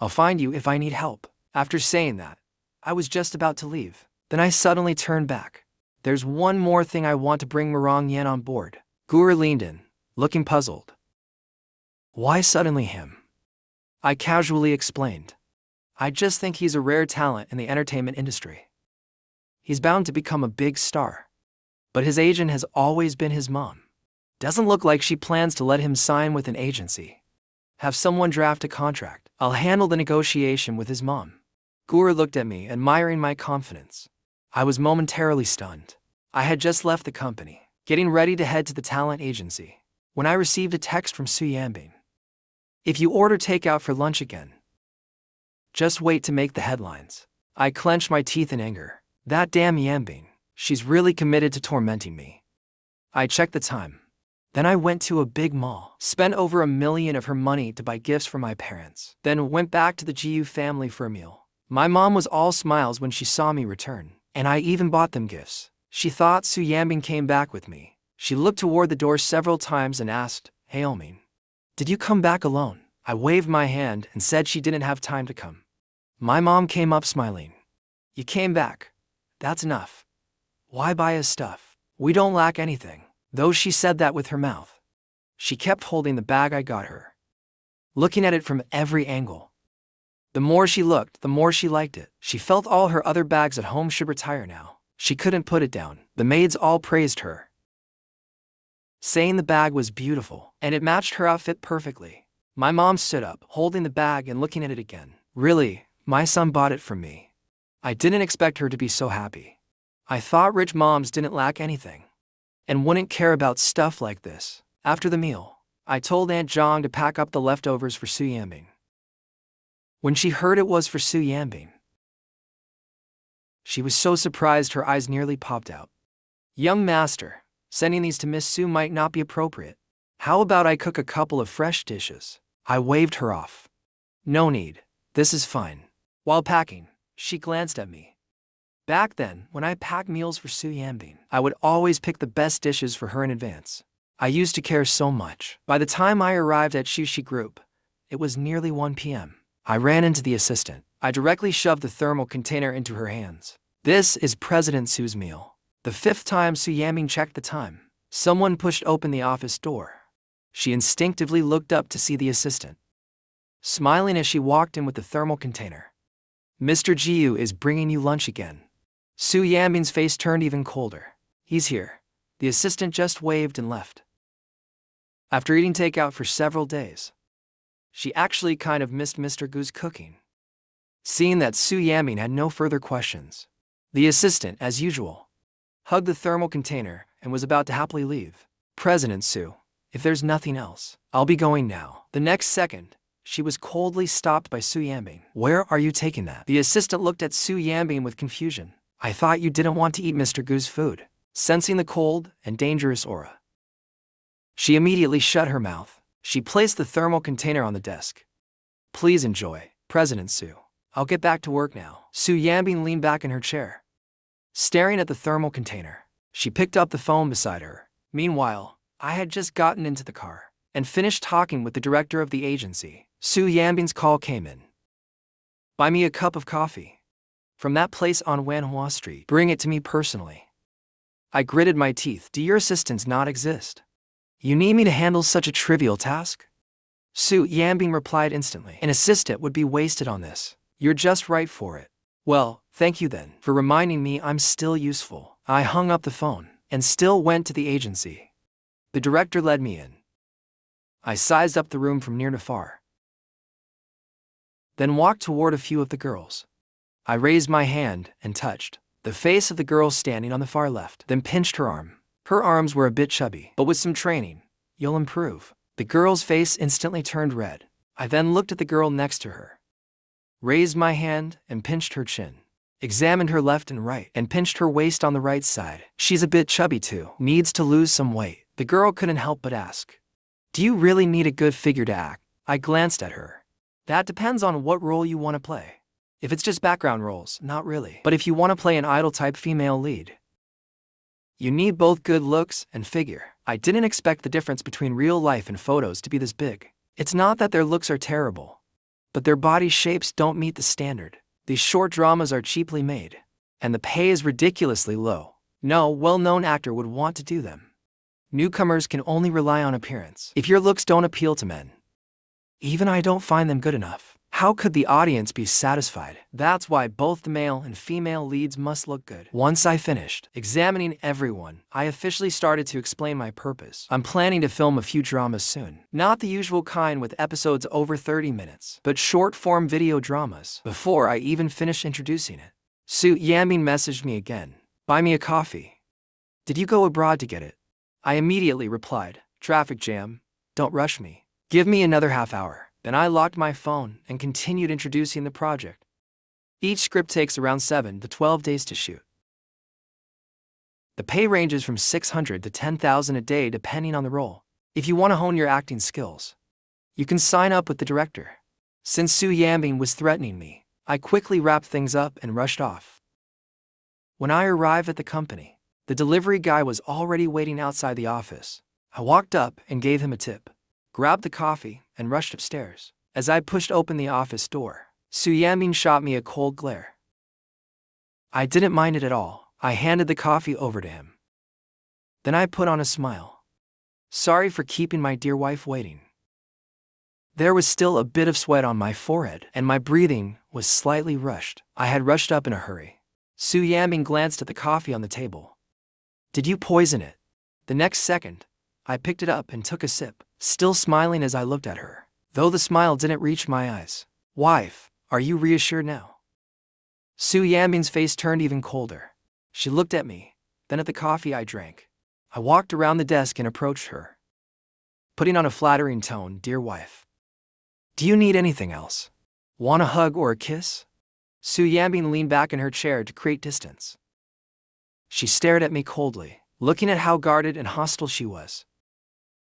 I'll find you if I need help. After saying that, I was just about to leave. Then I suddenly turned back. There's one more thing I want to bring Murong Yan on board. Gore leaned in, looking puzzled. Why suddenly him? I casually explained. I just think he's a rare talent in the entertainment industry. He's bound to become a big star. But his agent has always been his mom. Doesn't look like she plans to let him sign with an agency. Have someone draft a contract. I'll handle the negotiation with his mom. Gore looked at me, admiring my confidence. I was momentarily stunned. I had just left the company, getting ready to head to the talent agency, when I received a text from Su Yaming. If you order takeout for lunch again, just wait to make the headlines. I clenched my teeth in anger. That damn Yaming, she's really committed to tormenting me. I checked the time. Then I went to a big mall, spent over $1 million of her money to buy gifts for my parents, then went back to the Gu family for a meal. My mom was all smiles when she saw me return, and I even bought them gifts. She thought Su Yaming came back with me. She looked toward the door several times and asked, Hey Yaming, did you come back alone? I waved my hand and said she didn't have time to come. My mom came up smiling. You came back. That's enough. Why buy his stuff? We don't lack anything. Though she said that with her mouth, she kept holding the bag I got her, looking at it from every angle. The more she looked, the more she liked it. She felt all her other bags at home should retire now. She couldn't put it down. The maids all praised her, saying the bag was beautiful, and it matched her outfit perfectly. My mom stood up, holding the bag and looking at it again. Really, my son bought it for me. I didn't expect her to be so happy. I thought rich moms didn't lack anything and wouldn't care about stuff like this. After the meal, I told Aunt Zhang to pack up the leftovers for Su Yaming. When she heard it was for Su Yaming, she was so surprised her eyes nearly popped out. Young master, sending these to Miss Su might not be appropriate. How about I cook a couple of fresh dishes? I waved her off. No need, this is fine. While packing, she glanced at me. Back then, when I packed meals for Su Yaming, I would always pick the best dishes for her in advance. I used to care so much. By the time I arrived at Sushi Group, it was nearly 1 p.m. I ran into the assistant. I directly shoved the thermal container into her hands. This is President Su's meal. The 5th time Su Yaming checked the time, someone pushed open the office door. She instinctively looked up to see the assistant, smiling as she walked in with the thermal container. Mr. Jiu is bringing you lunch again. Su Yaming's face turned even colder. He's here. The assistant just waved and left. After eating takeout for several days, she actually kind of missed Mr. Gu's cooking. Seeing that Su Yaming had no further questions, the assistant, as usual, hugged the thermal container and was about to happily leave. President Su, if there's nothing else, I'll be going now. The next second, she was coldly stopped by Su Yaming. Where are you taking that? The assistant looked at Su Yaming with confusion. I thought you didn't want to eat Mr. Gu's food. Sensing the cold and dangerous aura, she immediately shut her mouth. She placed the thermal container on the desk. Please enjoy, President Su. I'll get back to work now. Su Yaming leaned back in her chair, staring at the thermal container. She picked up the phone beside her. Meanwhile, I had just gotten into the car and finished talking with the director of the agency. Su Yaming's call came in. Buy me a cup of coffee from that place on Manhwa Street. Bring it to me personally. I gritted my teeth. Do your assistants not exist? You need me to handle such a trivial task? Su Yaming replied instantly. An assistant would be wasted on this. You're just right for it. Well, thank you then for reminding me I'm still useful. I hung up the phone and still went to the agency. The director led me in. I sized up the room from near to far, then walked toward a few of the girls. I raised my hand and touched the face of the girl standing on the far left, then pinched her arm. Her arms were a bit chubby, but with some training, you'll improve. The girl's face instantly turned red. I then looked at the girl next to her, raised my hand and pinched her chin. examined her left and right, and pinched her waist on the right side. She's a bit chubby too, needs to lose some weight. The girl couldn't help but ask, "Do you really need a good figure to act?" I glanced at her. That depends on what role you want to play. If it's just background roles, not really. But if you want to play an idol-type female lead, you need both good looks and figure. I didn't expect the difference between real life and photos to be this big. It's not that their looks are terrible, but their body shapes don't meet the standard. These short dramas are cheaply made, and the pay is ridiculously low. No well-known actor would want to do them. Newcomers can only rely on appearance. If your looks don't appeal to men, even I don't find them good enough, how could the audience be satisfied? That's why both the male and female leads must look good. Once I finished examining everyone, I officially started to explain my purpose. I'm planning to film a few dramas soon. Not the usual kind with episodes over 30 minutes, but short-form video dramas. Before I even finished introducing it, Su Yaming messaged me again. "Buy me a coffee." "Did you go abroad to get it?" I immediately replied, "Traffic jam. Don't rush me. Give me another half hour." Then I locked my phone and continued introducing the project. Each script takes around 7 to 12 days to shoot. The pay ranges from 600 to 10,000 a day depending on the role. If you want to hone your acting skills, you can sign up with the director. Since Su Yaming was threatening me, I quickly wrapped things up and rushed off. When I arrived at the company, the delivery guy was already waiting outside the office. I walked up and gave him a tip, grabbed the coffee, and rushed upstairs. As I pushed open the office door, Su Yaming shot me a cold glare. I didn't mind it at all. I handed the coffee over to him. Then I put on a smile. "Sorry for keeping my dear wife waiting." There was still a bit of sweat on my forehead, and my breathing was slightly rushed. I had rushed up in a hurry. Su Yaming glanced at the coffee on the table. "Did you poison it?" The next second, I picked it up and took a sip, still smiling as I looked at her, though the smile didn't reach my eyes. "Wife, are you reassured now?" Su Yaming's face turned even colder. She looked at me, then at the coffee I drank. I walked around the desk and approached her, putting on a flattering tone, "Dear wife, do you need anything else? Want a hug or a kiss?" Su Yaming leaned back in her chair to create distance. She stared at me coldly, looking at how guarded and hostile she was.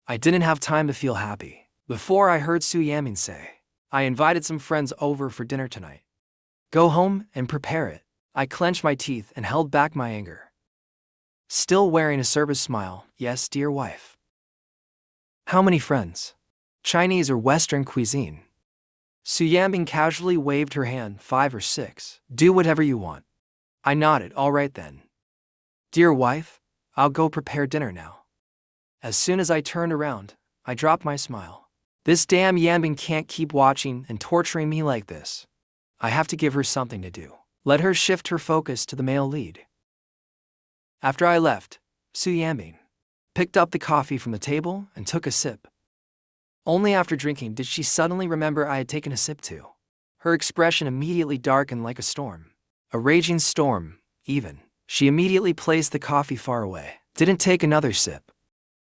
I didn't have time to feel happy before I heard Su Yaming say, "I invited some friends over for dinner tonight. Go home and prepare it." I clenched my teeth and held back my anger, still wearing a service smile. "Yes, dear wife." "How many friends? Chinese or Western cuisine?" Su Yaming casually waved her hand. 5 or 6. "Do whatever you want." I nodded. "All right then. Dear wife, I'll go prepare dinner now." As soon as I turned around, I dropped my smile. This damn Yaming can't keep watching and torturing me like this. I have to give her something to do. Let her shift her focus to the male lead. After I left, Su Yaming picked up the coffee from the table and took a sip. Only after drinking did she suddenly remember I had taken a sip too. Her expression immediately darkened like a storm. A raging storm, even. She immediately placed the coffee far away. Didn't take another sip.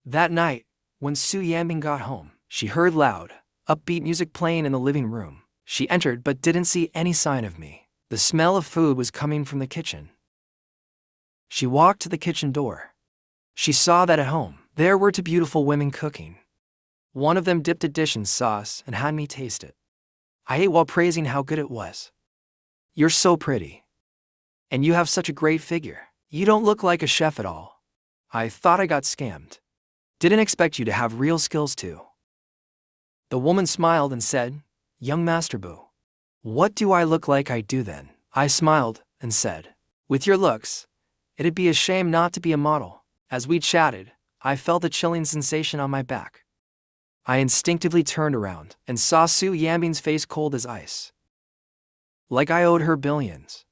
That night, when Su Yaming got home, she heard loud, upbeat music playing in the living room. She entered but didn't see any sign of me. The smell of food was coming from the kitchen. She walked to the kitchen door. She saw that at home, there were 2 beautiful women cooking. One of them dipped a dish in sauce and had me taste it. I ate while praising how good it was. "You're so pretty. And you have such a great figure. You don't look like a chef at all." I thought I got scammed. "Didn't expect you to have real skills too." The woman smiled and said, "Young Master Boo, what do I look like I do then?" I smiled and said, "With your looks, it'd be a shame not to be a model." As we chatted, I felt a chilling sensation on my back. I instinctively turned around and saw Su Yaming's face cold as ice, like I owed her billions.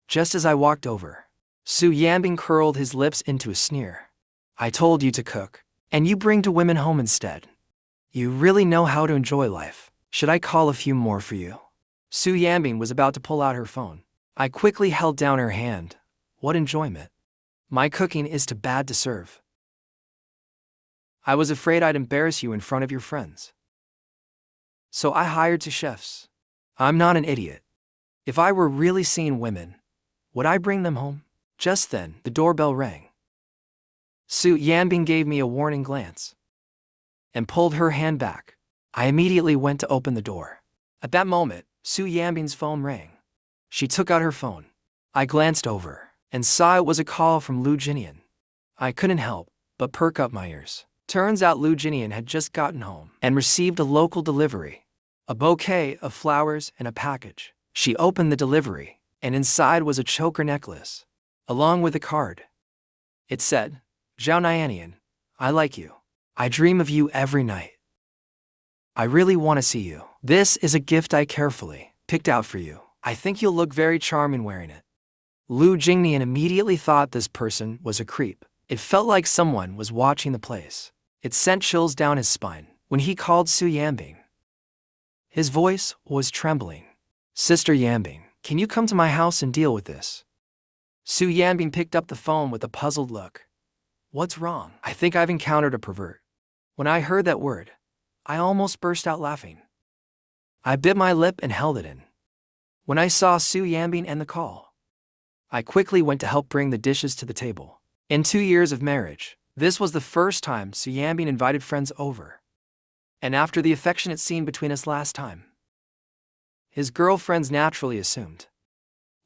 Just as I walked over, Su Yaming curled his lips into a sneer. "I told you to cook, and you bring 2 women home instead. You really know how to enjoy life. Should I call a few more for you?" Su Yaming was about to pull out her phone. I quickly held down her hand. "What enjoyment? My cooking is too bad to serve." "I was afraid I'd embarrass you in front of your friends. So I hired 2 chefs. I'm not an idiot. If I were really seeing women, would I bring them home? Just then, the doorbell rang. Su Yaming gave me a warning glance and pulled her hand back. I immediately went to open the door. At that moment, Su Yaming's phone rang. She took out her phone. I glanced over and saw it was a call from Lu Jinian. I couldn't help but perk up my ears. Turns out Lu Jinian had just gotten home and received a local delivery. A bouquet of flowers and a package. She opened the delivery, and inside was a choker necklace, along with a card. It said, "Zhao Nianian, I like you. I dream of you every night. I really want to see you. This is a gift I carefully picked out for you. I think you'll look very charming wearing it." Lu Jinian immediately thought this person was a creep. It felt like someone was watching the place. It sent chills down his spine when he called Su Yaming. His voice was trembling. "Sister Yaming, can you come to my house and deal with this?" Su Yaming picked up the phone with a puzzled look. "What's wrong?" "I think I've encountered a pervert." When I heard that word, I almost burst out laughing. I bit my lip and held it in. When I saw Su Yaming end the call, I quickly went to help bring the dishes to the table. In 2 years of marriage, this was the first time Su Yaming invited friends over. And after the affectionate scene between us last time, his girlfriends naturally assumed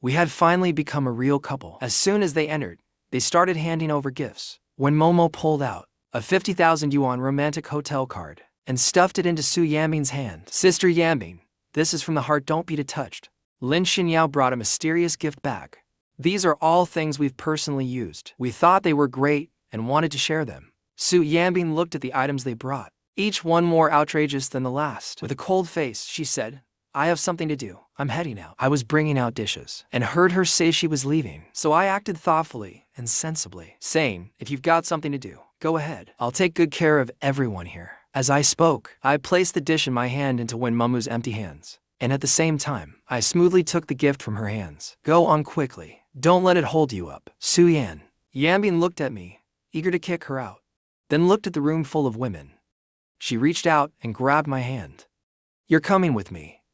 we had finally become a real couple. As soon as they entered, they started handing over gifts. When Momo pulled out a 50,000 yuan romantic hotel card and stuffed it into Su Yaming's hand. "Sister Yaming, this is from the heart, don't be touched." Lin Xinyao brought a mysterious gift bag. "These are all things we've personally used. We thought they were great and wanted to share them." Su Yaming looked at the items they brought, each one more outrageous than the last. With a cold face, she said, "I have something to do. I'm heading out." I was bringing out dishes and heard her say she was leaving, so I acted thoughtfully and sensibly, saying, "If you've got something to do, go ahead. I'll take good care of everyone here." As I spoke, I placed the dish in my hand into Wen Mumu's empty hands, and at the same time, I smoothly took the gift from her hands. "Go on quickly. Don't let it hold you up." Su Yaming looked at me, eager to kick her out, then looked at the room full of women. She reached out and grabbed my hand. "You're coming with me."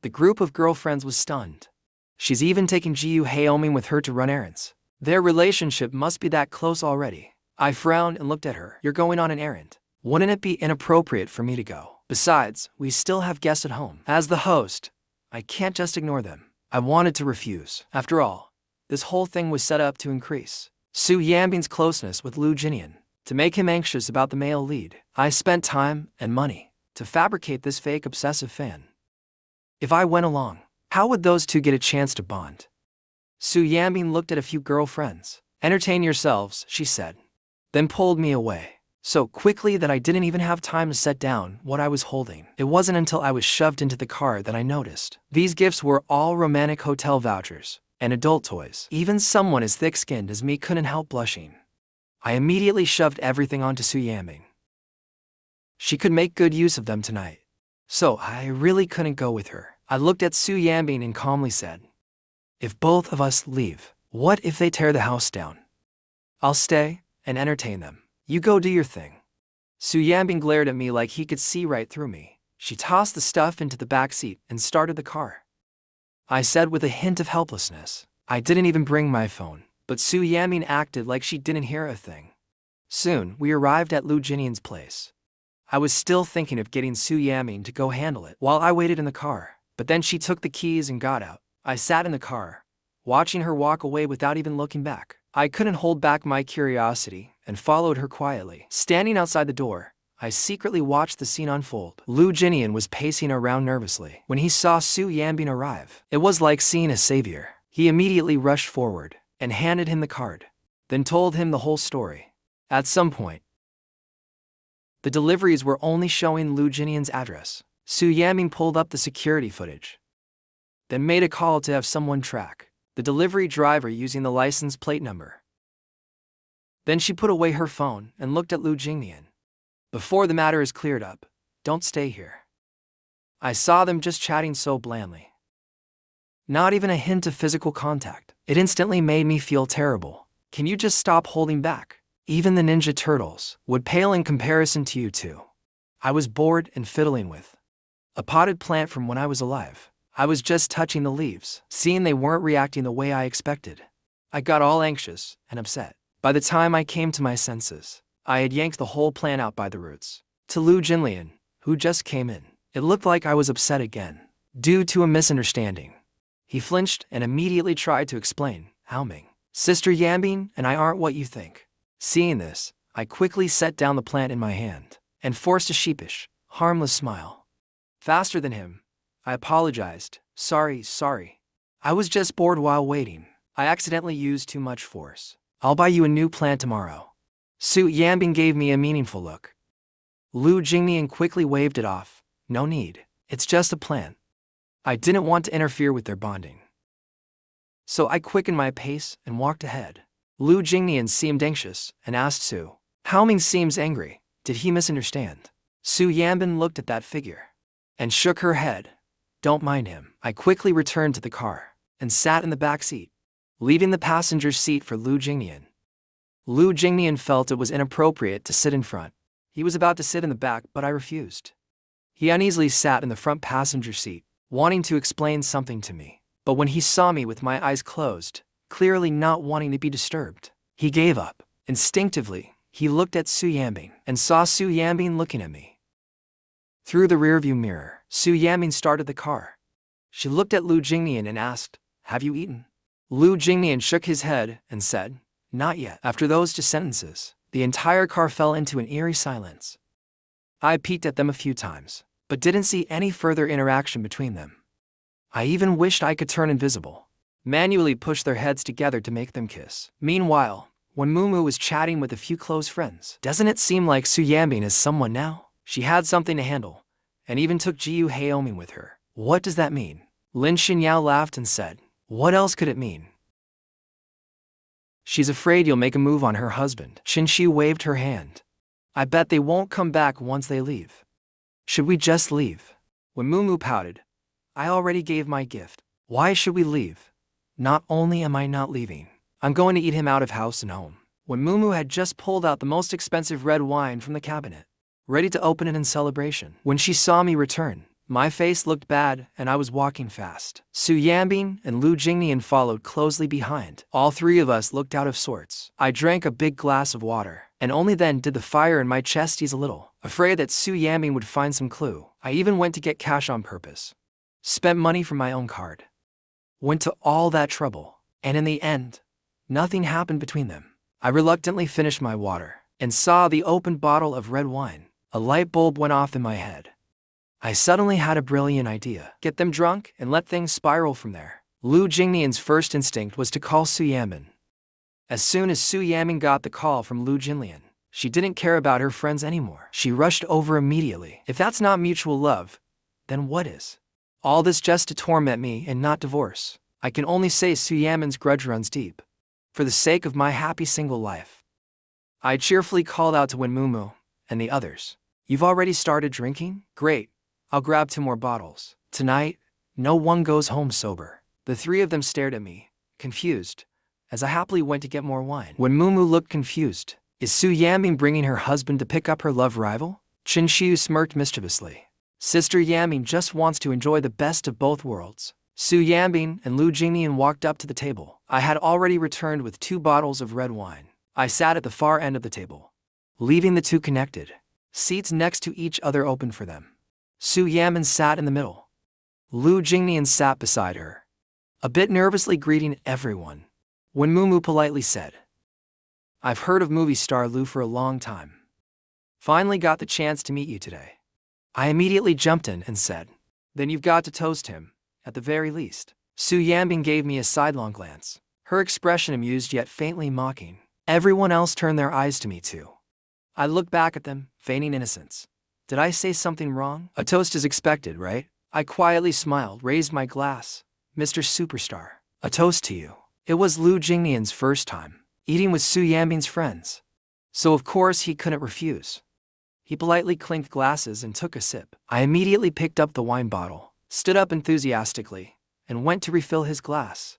The group of girlfriends was stunned. She's even taking Jiu Haoming with her to run errands. Their relationship must be that close already. I frowned and looked at her. "You're going on an errand. Wouldn't it be inappropriate for me to go? Besides, we still have guests at home." As the host, I can't just ignore them. I wanted to refuse. After all, this whole thing was set up to increase Su Yaming's closeness with Lu Jinian, to make him anxious about the male lead. I spent time and money to fabricate this fake obsessive fan. If I went along, how would those two get a chance to bond? Su Yaming looked at a few girlfriends. "Entertain yourselves," she said, then pulled me away, so quickly that I didn't even have time to set down what I was holding. It wasn't until I was shoved into the car that I noticed. These gifts were all romantic hotel vouchers and adult toys. Even someone as thick-skinned as me couldn't help blushing. I immediately shoved everything onto Su Yaming. She could make good use of them tonight, so I really couldn't go with her. I looked at Su Yaming and calmly said, "If both of us leave, what if they tear the house down? I'll stay and entertain them. You go do your thing." Su Yaming glared at me like he could see right through me. She tossed the stuff into the back seat and started the car. I said with a hint of helplessness, "I didn't even bring my phone," but Su Yaming acted like she didn't hear a thing. Soon, we arrived at Lu Jinian's place. I was still thinking of getting Su Yaming to go handle it while I waited in the car, but then she took the keys and got out. I sat in the car, watching her walk away without even looking back. I couldn't hold back my curiosity and followed her quietly. Standing outside the door, I secretly watched the scene unfold. Lu Jinian was pacing around nervously. When he saw Su Yaming arrive, it was like seeing a savior. He immediately rushed forward and handed him the card, then told him the whole story. At some point, the deliveries were only showing Lu Jinian's address. Su Yaming pulled up the security footage, then made a call to have someone track the delivery driver using the license plate number. Then she put away her phone and looked at Lu Jinian. "Before the matter is cleared up, don't stay here." I saw them just chatting so blandly. Not even a hint of physical contact. It instantly made me feel terrible. Can you just stop holding back? Even the Ninja Turtles would pale in comparison to you two. I was bored and fiddling with a potted plant from when I was alive. I was just touching the leaves, seeing they weren't reacting the way I expected. I got all anxious and upset. By the time I came to my senses, I had yanked the whole plant out by the roots. To Lu Jinlian, who just came in, it looked like I was upset again, due to a misunderstanding. He flinched and immediately tried to explain, "Haoming, Sister Yambing and I aren't what you think." Seeing this, I quickly set down the plant in my hand and forced a sheepish, harmless smile. Faster than him, I apologized. Sorry. I was just bored while waiting. I accidentally used too much force. I'll buy you a new plant tomorrow. Su Yaming gave me a meaningful look. Lu Jingnian quickly waved it off. No need. It's just a plant. I didn't want to interfere with their bonding. So I quickened my pace and walked ahead. Lu Jingnian seemed anxious and asked Su. Haoming seems angry. Did he misunderstand? Su Yambin looked at that figure and shook her head. Don't mind him. I quickly returned to the car and sat in the back seat, leaving the passenger's seat for Lu Jingnian. Lu Jingnian felt it was inappropriate to sit in front. He was about to sit in the back, but I refused. He uneasily sat in the front passenger seat, wanting to explain something to me. But when he saw me with my eyes closed, clearly not wanting to be disturbed, he gave up. Instinctively, he looked at Su Yaming and saw Su Yaming looking at me. Through the rearview mirror, Su Yaming started the car. She looked at Lu Jingnian and asked, "Have you eaten?" Lu Jingnian shook his head and said, "Not yet." After those two sentences, the entire car fell into an eerie silence. I peeked at them a few times, but didn't see any further interaction between them. I even wished I could turn invisible, manually push their heads together to make them kiss. Meanwhile, when Mumu was chatting with a few close friends, doesn't it seem like Su Yambing is someone now? She had something to handle, and even took Jiu Haoming with her. What does that mean? Lin Xinyao laughed and said, "What else could it mean?" She's afraid you'll make a move on her husband. Qin Shi waved her hand. I bet they won't come back once they leave. Should we just leave? When Mumu pouted, I already gave my gift. Why should we leave? Not only am I not leaving, I'm going to eat him out of house and home. When Mumu had just pulled out the most expensive red wine from the cabinet, ready to open it in celebration. When she saw me return, my face looked bad and I was walking fast. Su Yambing and Lu Jingnian followed closely behind. All three of us looked out of sorts. I drank a big glass of water, and only then did the fire in my chest ease a little. Afraid that Su Yaming would find some clue, I even went to get cash on purpose. Spent money from my own card. Went to all that trouble, and in the end, nothing happened between them. I reluctantly finished my water and saw the open bottle of red wine. A light bulb went off in my head. I suddenly had a brilliant idea. Get them drunk and let things spiral from there. Lu Jingnian's first instinct was to call Su Yaming. As soon as Su Yaming got the call from Lu Jinlian, she didn't care about her friends anymore. She rushed over immediately. If that's not mutual love, then what is? All this just to torment me and not divorce. I can only say Su Yaming's grudge runs deep. For the sake of my happy single life. I cheerfully called out to Wen Mumu and the others. You've already started drinking? Great. I'll grab 2 more bottles. Tonight, no one goes home sober. The 3 of them stared at me, confused, as I happily went to get more wine. When Mumu looked confused, is Su Yaming bringing her husband to pick up her love rival? Qin Shiu smirked mischievously. Sister Yaming just wants to enjoy the best of both worlds. Su Yaming and Lu Jingnian walked up to the table. I had already returned with 2 bottles of red wine. I sat at the far end of the table, leaving the 2 connected. Seats next to each other open for them. Su Yaming sat in the middle. Lu Jingnian sat beside her, a bit nervously greeting everyone. When Mumu politely said, I've heard of movie star Lu for a long time. Finally got the chance to meet you today. I immediately jumped in and said, then you've got to toast him, at the very least. Su Yaming gave me a sidelong glance, her expression amused yet faintly mocking. Everyone else turned their eyes to me too. I looked back at them, feigning innocence. Did I say something wrong? A toast is expected, right? I quietly smiled, raised my glass. Mr. Superstar, a toast to you. It was Lu Jingnian's first time eating with Su Yaming's friends, so of course he couldn't refuse. He politely clinked glasses and took a sip. I immediately picked up the wine bottle, stood up enthusiastically, and went to refill his glass.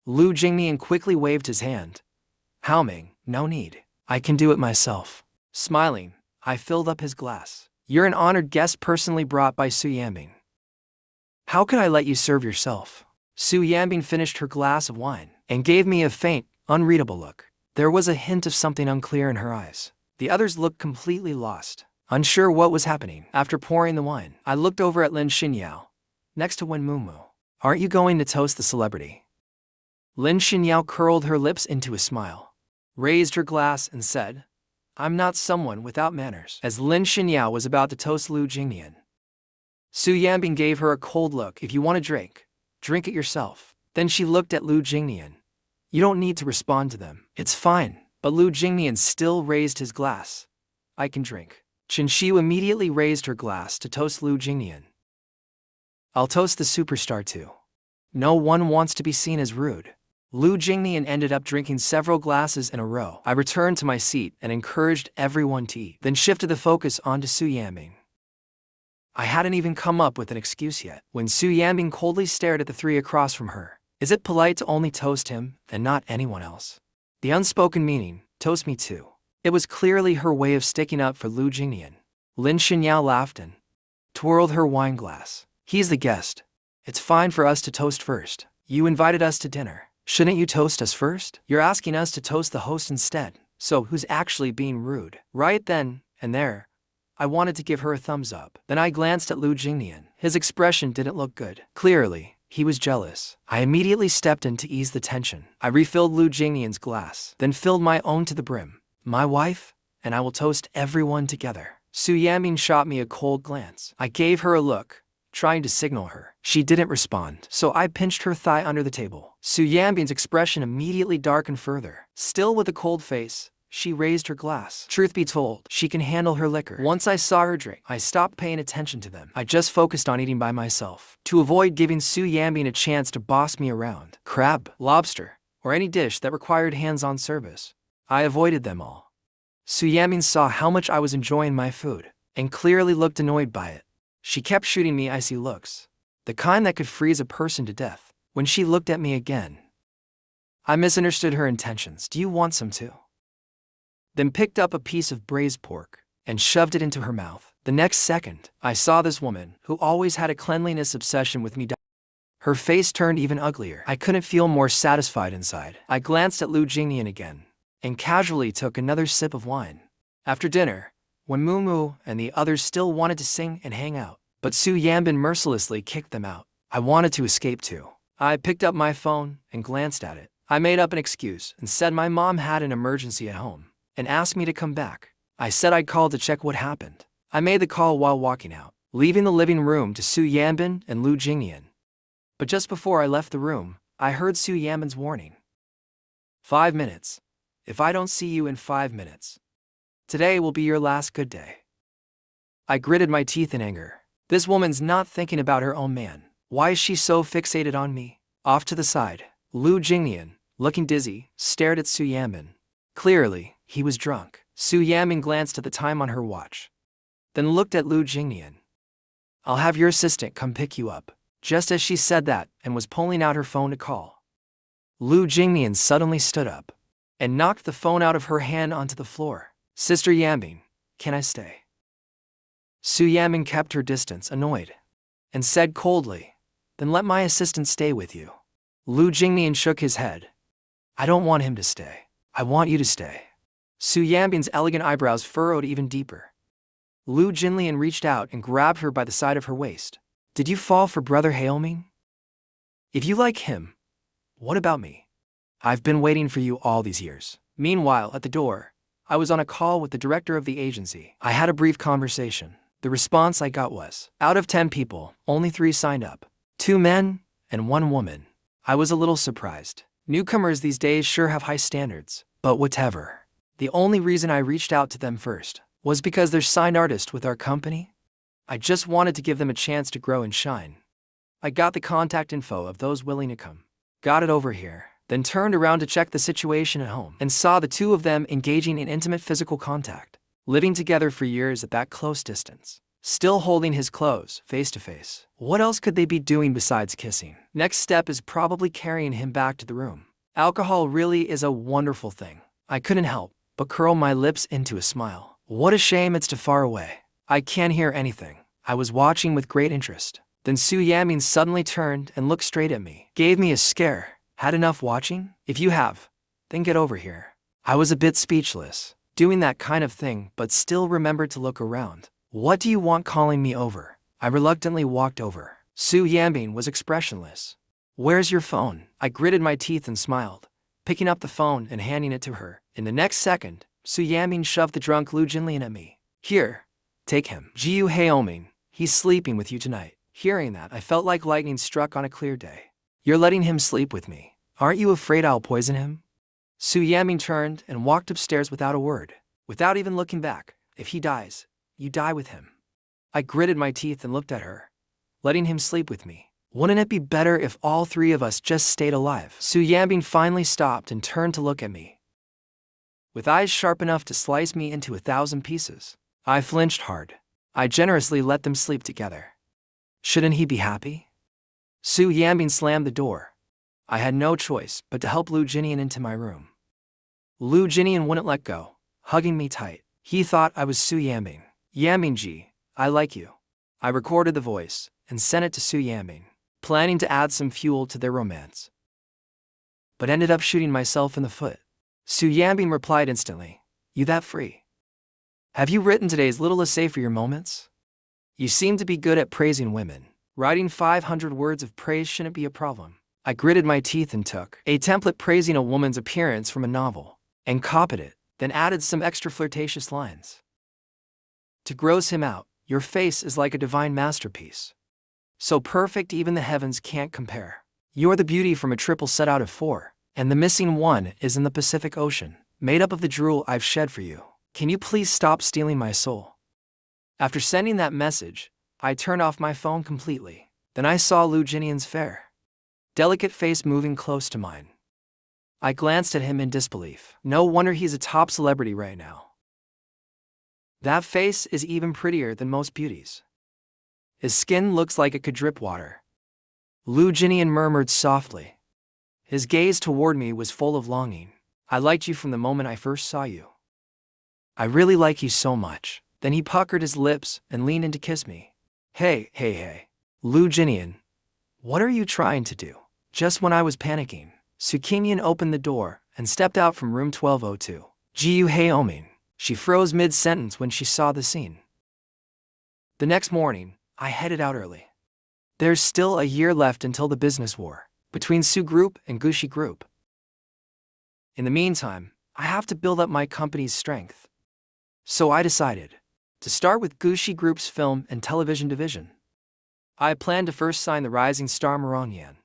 Lu Jingnian quickly waved his hand. Haoming, no need. I can do it myself. Smiling, I filled up his glass. You're an honored guest personally brought by Su Yaming. How could I let you serve yourself? Su Yaming finished her glass of wine and gave me a faint, unreadable look. There was a hint of something unclear in her eyes. The others looked completely lost, unsure what was happening. After pouring the wine, I looked over at Lin Xinyao, next to Wen Mumu. Aren't you going to toast the celebrity? Lin Xinyao curled her lips into a smile, raised her glass and said, I'm not someone without manners. As Lin Xinyao was about to toast Lu Jingnian, Su Yaming gave her a cold look. If you want a drink, drink it yourself. Then she looked at Lu Jingnian. You don't need to respond to them. It's fine. But Lu Jingnian still raised his glass. I can drink. Chen Xiu immediately raised her glass to toast Lu Jingnian. I'll toast the superstar too. No one wants to be seen as rude. Lu Jingnian ended up drinking several glasses in a row. I returned to my seat and encouraged everyone to eat, then shifted the focus onto Su Yaming. I hadn't even come up with an excuse yet when Su Yaming coldly stared at the three across from her. Is it polite to only toast him and not anyone else? The unspoken meaning, toast me too. It was clearly her way of sticking up for Lu Jingnian. Lin Xinyao laughed and twirled her wine glass. He's the guest. It's fine for us to toast first. You invited us to dinner. Shouldn't you toast us first? You're asking us to toast the host instead. So who's actually being rude? Right then and there, I wanted to give her a thumbs up. Then I glanced at Lu Jingnian. His expression didn't look good. Clearly, he was jealous. I immediately stepped in to ease the tension. I refilled Lu Jingnian's glass, then filled my own to the brim. My wife and I will toast everyone together. Su Yaming shot me a cold glance. I gave her a look, trying to signal her. She didn't respond, so I pinched her thigh under the table. Su Yaming's expression immediately darkened further. Still with a cold face, she raised her glass. Truth be told, she can handle her liquor. Once I saw her drink, I stopped paying attention to them. I just focused on eating by myself, to avoid giving Su Yaming a chance to boss me around. Crab, lobster, or any dish that required hands-on service, I avoided them all. Su Yaming saw how much I was enjoying my food, and clearly looked annoyed by it. She kept shooting me icy looks, the kind that could freeze a person to death. When she looked at me again, I misunderstood her intentions. Do you want some too? Then picked up a piece of braised pork and shoved it into her mouth. The next second, I saw this woman, who always had a cleanliness obsession with me. Her face turned even uglier. I couldn't feel more satisfied inside. I glanced at Lu Jingnian again, and casually took another sip of wine. After dinner, when Mumu and the others still wanted to sing and hang out, but Su Yaming mercilessly kicked them out, I wanted to escape too. I picked up my phone and glanced at it. I made up an excuse and said my mom had an emergency at home and asked me to come back. I said I'd call to check what happened. I made the call while walking out, leaving the living room to Su Yaming and Lu Jingnian. But just before I left the room, I heard Su Yaming's warning. 5 minutes. If I don't see you in 5 minutes, today will be your last good day. I gritted my teeth in anger. This woman's not thinking about her own man. Why is she so fixated on me? Off to the side, Lu Jingnian, looking dizzy, stared at Su Yaming. Clearly, he was drunk. Su Yaming glanced at the time on her watch, then looked at Lu Jingnian. I'll have your assistant come pick you up. Just as she said that and was pulling out her phone to call, Lu Jingnian suddenly stood up and knocked the phone out of her hand onto the floor. Sister Yaming, can I stay? Su Yaming kept her distance, annoyed, and said coldly, then let my assistant stay with you. Lu Jingnian shook his head. I don't want him to stay. I want you to stay. Su Yaming's elegant eyebrows furrowed even deeper. Lu Jingnian reached out and grabbed her by the side of her waist. Did you fall for Brother HEIRESS? If you like him, what about me? I've been waiting for you all these years. Meanwhile, at the door, I was on a call with the director of the agency. I had a brief conversation. The response I got was, out of 10 people, only 3 signed up. 2 men and 1 woman. I was a little surprised. Newcomers these days sure have high standards, but whatever. The only reason I reached out to them first was because they're signed artists with our company. I just wanted to give them a chance to grow and shine. I got the contact info of those willing to come. Got it over here, then turned around to check the situation at home and saw the 2 of them engaging in intimate physical contact, living together for years at that close distance, still holding his clothes face to face. What else could they be doing besides kissing? Next step is probably carrying him back to the room. Alcohol really is a wonderful thing. I couldn't help but curl my lips into a smile. What a shame it's too far away. I can't hear anything. I was watching with great interest. Then Su Yaming suddenly turned and looked straight at me. Gave me a scare. Had enough watching? If you have, then get over here. I was a bit speechless, doing that kind of thing, but still remembered to look around. What do you want calling me over? I reluctantly walked over. Su Yaming was expressionless. Where's your phone? I gritted my teeth and smiled, picking up the phone and handing it to her. In the next second, Su Yaming shoved the drunk Lu Jinlian at me. Here, take him. Jiu Heoming, he's sleeping with you tonight. Hearing that, I felt like lightning struck on a clear day. You're letting him sleep with me. Aren't you afraid I'll poison him? Su Yaming turned and walked upstairs without a word, without even looking back. If he dies, you die with him. I gritted my teeth and looked at her. Letting him sleep with me. Wouldn't it be better if all three of us just stayed alive? Su Yaming finally stopped and turned to look at me, with eyes sharp enough to slice me into 1,000 pieces. I flinched hard. I generously let them sleep together. Shouldn't he be happy? Su Yaming slammed the door. I had no choice but to help Lu Jinian into my room. Lu Jinian wouldn't let go, hugging me tight. He thought I was Su Yaming. Yaming-ji, I like you. I recorded the voice and sent it to Su Yaming, planning to add some fuel to their romance, but ended up shooting myself in the foot. Su Yaming replied instantly, You that free? Have you written today's little essay for your moments? You seem to be good at praising women. Writing 500 words of praise shouldn't be a problem. I gritted my teeth and took a template praising a woman's appearance from a novel and copied it, then added some extra flirtatious lines. To gross him out, your face is like a divine masterpiece. So perfect even the heavens can't compare. You're the beauty from a triple set out of 4, and the missing one is in the Pacific Ocean, made up of the drool I've shed for you. Can you please stop stealing my soul? After sending that message, I turned off my phone completely. Then I saw Lu Jinian's fair, delicate face moving close to mine. I glanced at him in disbelief. No wonder he's a top celebrity right now. That face is even prettier than most beauties. His skin looks like it could drip water. Lu Jinian murmured softly. His gaze toward me was full of longing. I liked you from the moment I first saw you. I really like you so much. Then he puckered his lips and leaned in to kiss me. Hey. Lu Jinian, what are you trying to do? Just when I was panicking, Su Yaming opened the door and stepped out from room 1202. Jiu Heoming. She froze mid-sentence when she saw the scene. The next morning, I headed out early. There's still a year left until the business war between Su Group and Gushi Group. In the meantime, I have to build up my company's strength. So I decided to start with Gushi Group's film and television division. I planned to first sign the rising star Marong Yan.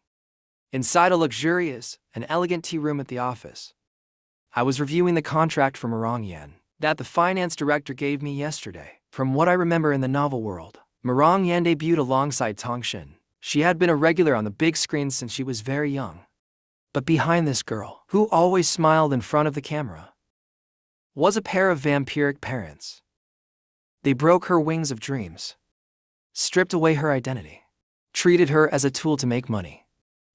Inside a luxurious and elegant tea room at the office, I was reviewing the contract for Marong Yan that the finance director gave me yesterday. From what I remember in the novel world, Marong Yan debuted alongside Tong Xin. She had been a regular on the big screen since she was very young. But behind this girl, who always smiled in front of the camera, was a pair of vampiric parents. They broke her wings of dreams, stripped away her identity, treated her as a tool to make money,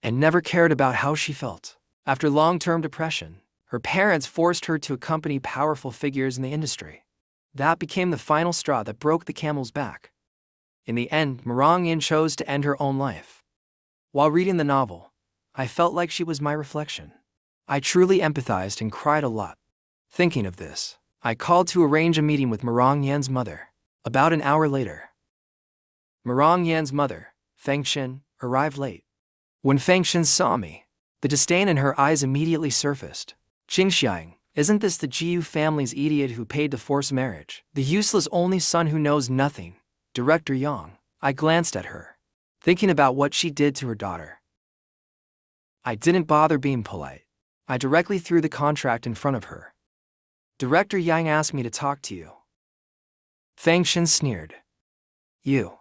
and never cared about how she felt. After long-term depression, her parents forced her to accompany powerful figures in the industry. That became the final straw that broke the camel's back. In the end, Marong Yan chose to end her own life. While reading the novel, I felt like she was my reflection. I truly empathized and cried a lot. Thinking of this, I called to arrange a meeting with Marong Yan's mother. About an hour later, Marong Yan's mother, Feng Xin, arrived late. When Feng Xin saw me, the disdain in her eyes immediately surfaced. Qingxiang, isn't this the Jiu family's idiot who paid to force marriage? The useless only son who knows nothing, Director Yang. I glanced at her, thinking about what she did to her daughter. I didn't bother being polite. I directly threw the contract in front of her. Director Yang asked me to talk to you. Feng Xin sneered. You.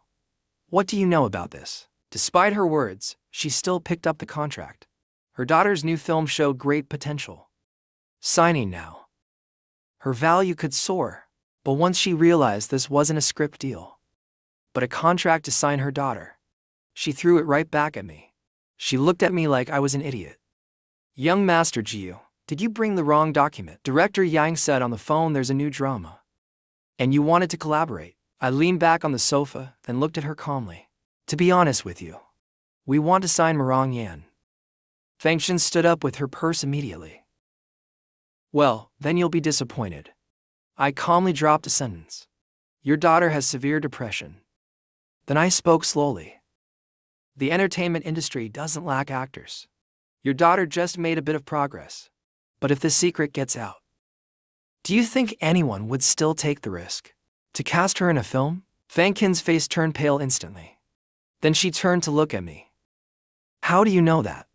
What do you know about this? Despite her words, she still picked up the contract. Her daughter's new film showed great potential. Signing now, her value could soar. But once she realized this wasn't a script deal, but a contract to sign her daughter, she threw it right back at me. She looked at me like I was an idiot. Young Master Jiu, did you bring the wrong document? Director Yang said on the phone, there's a new drama, and you wanted to collaborate. I leaned back on the sofa, then looked at her calmly. To be honest with you, we want to sign Marong Yan. Fengxian stood up with her purse immediately. Well, then you'll be disappointed. I calmly dropped a sentence. Your daughter has severe depression. Then I spoke slowly. The entertainment industry doesn't lack actors. Your daughter just made a bit of progress. But if the secret gets out, do you think anyone would still take the risk to cast her in a film? Fengxian's face turned pale instantly. Then she turned to look at me. How do you know that?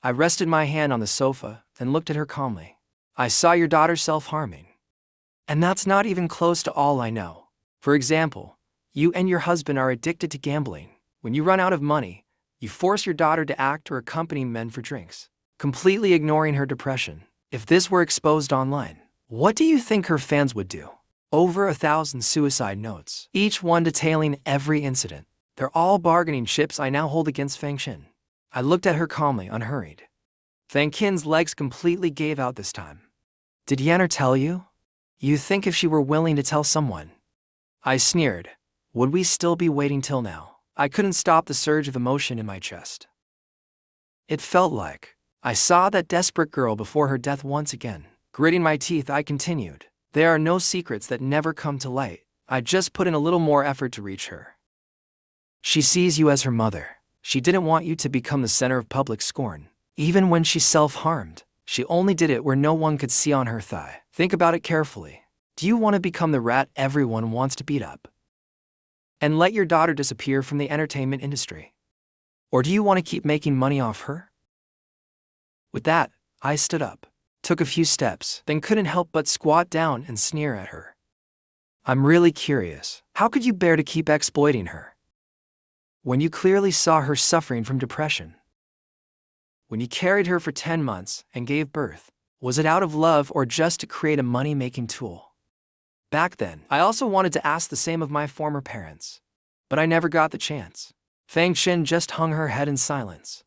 I rested my hand on the sofa and looked at her calmly. I saw your daughter self-harming. And that's not even close to all I know. For example, you and your husband are addicted to gambling. When you run out of money, you force your daughter to act or accompany men for drinks, completely ignoring her depression. If this were exposed online, what do you think her fans would do? Over 1,000 suicide notes, each one detailing every incident. They're all bargaining chips I now hold against Fengxian. I looked at her calmly, unhurried. Fengxian's legs completely gave out this time. Did Yanner tell you? You think if she were willing to tell someone? I sneered. Would we still be waiting till now? I couldn't stop the surge of emotion in my chest. It felt like I saw that desperate girl before her death once again. Gritting my teeth, I continued. There are no secrets that never come to light. I just put in a little more effort to reach her. She sees you as her mother. She didn't want you to become the center of public scorn. Even when she self-harmed, she only did it where no one could see on her thigh. Think about it carefully. Do you want to become the rat everyone wants to beat up and let your daughter disappear from the entertainment industry? Or do you want to keep making money off her? With that, I stood up, took a few steps, then couldn't help but squat down and sneer at her. I'm really curious. How could you bear to keep exploiting her when you clearly saw her suffering from depression? When you carried her for 10 months and gave birth, was it out of love or just to create a money-making tool? Back then, I also wanted to ask the same of my former parents, but I never got the chance. Fengxian just hung her head in silence.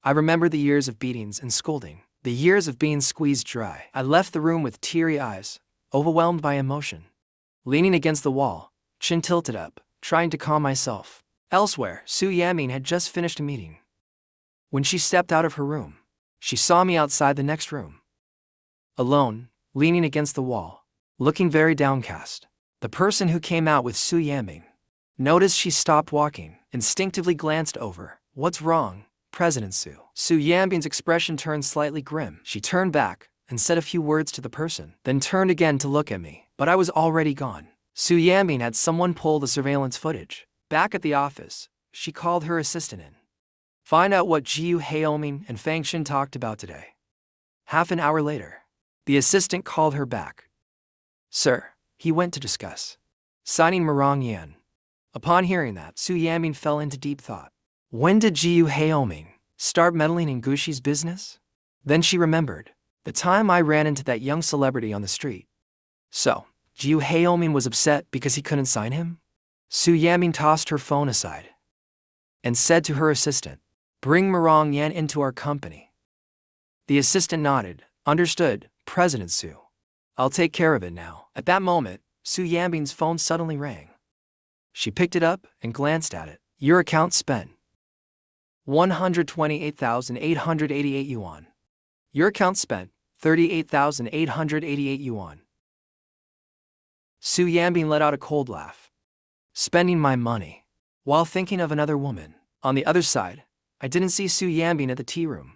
I remember the years of beatings and scolding, the years of being squeezed dry. I left the room with teary eyes, overwhelmed by emotion. Leaning against the wall, chin tilted up, trying to calm myself. Elsewhere, Su Yaming had just finished a meeting. When she stepped out of her room, she saw me outside the next room. Alone, leaning against the wall, looking very downcast. The person who came out with Su Yaming noticed she stopped walking, instinctively glanced over. What's wrong, President Su? Su Yaming's expression turned slightly grim. She turned back and said a few words to the person, then turned again to look at me, but I was already gone. Su Yaming had someone pull the surveillance footage. Back at the office, she called her assistant in. Find out what HEIRESS and Fengxian talked about today. Half an hour later, the assistant called her back. Sir, he went to discuss signing Marong Yan. Upon hearing that, Su Yaming fell into deep thought. When did HEIRESS start meddling in Gushi's business? Then she remembered the time I ran into that young celebrity on the street. So, HEIRESS was upset because he couldn't sign him? Su Yaming tossed her phone aside and said to her assistant, bring Marong Yan into our company. The assistant nodded. Understood, President Su. I'll take care of it now. At that moment, Su Yaming's phone suddenly rang. She picked it up and glanced at it. Your account spent 128,888 yuan. Your account spent 38,888 yuan. Su Yaming let out a cold laugh. Spending my money while thinking of another woman. On the other side, I didn't see Su Yaming at the tea room.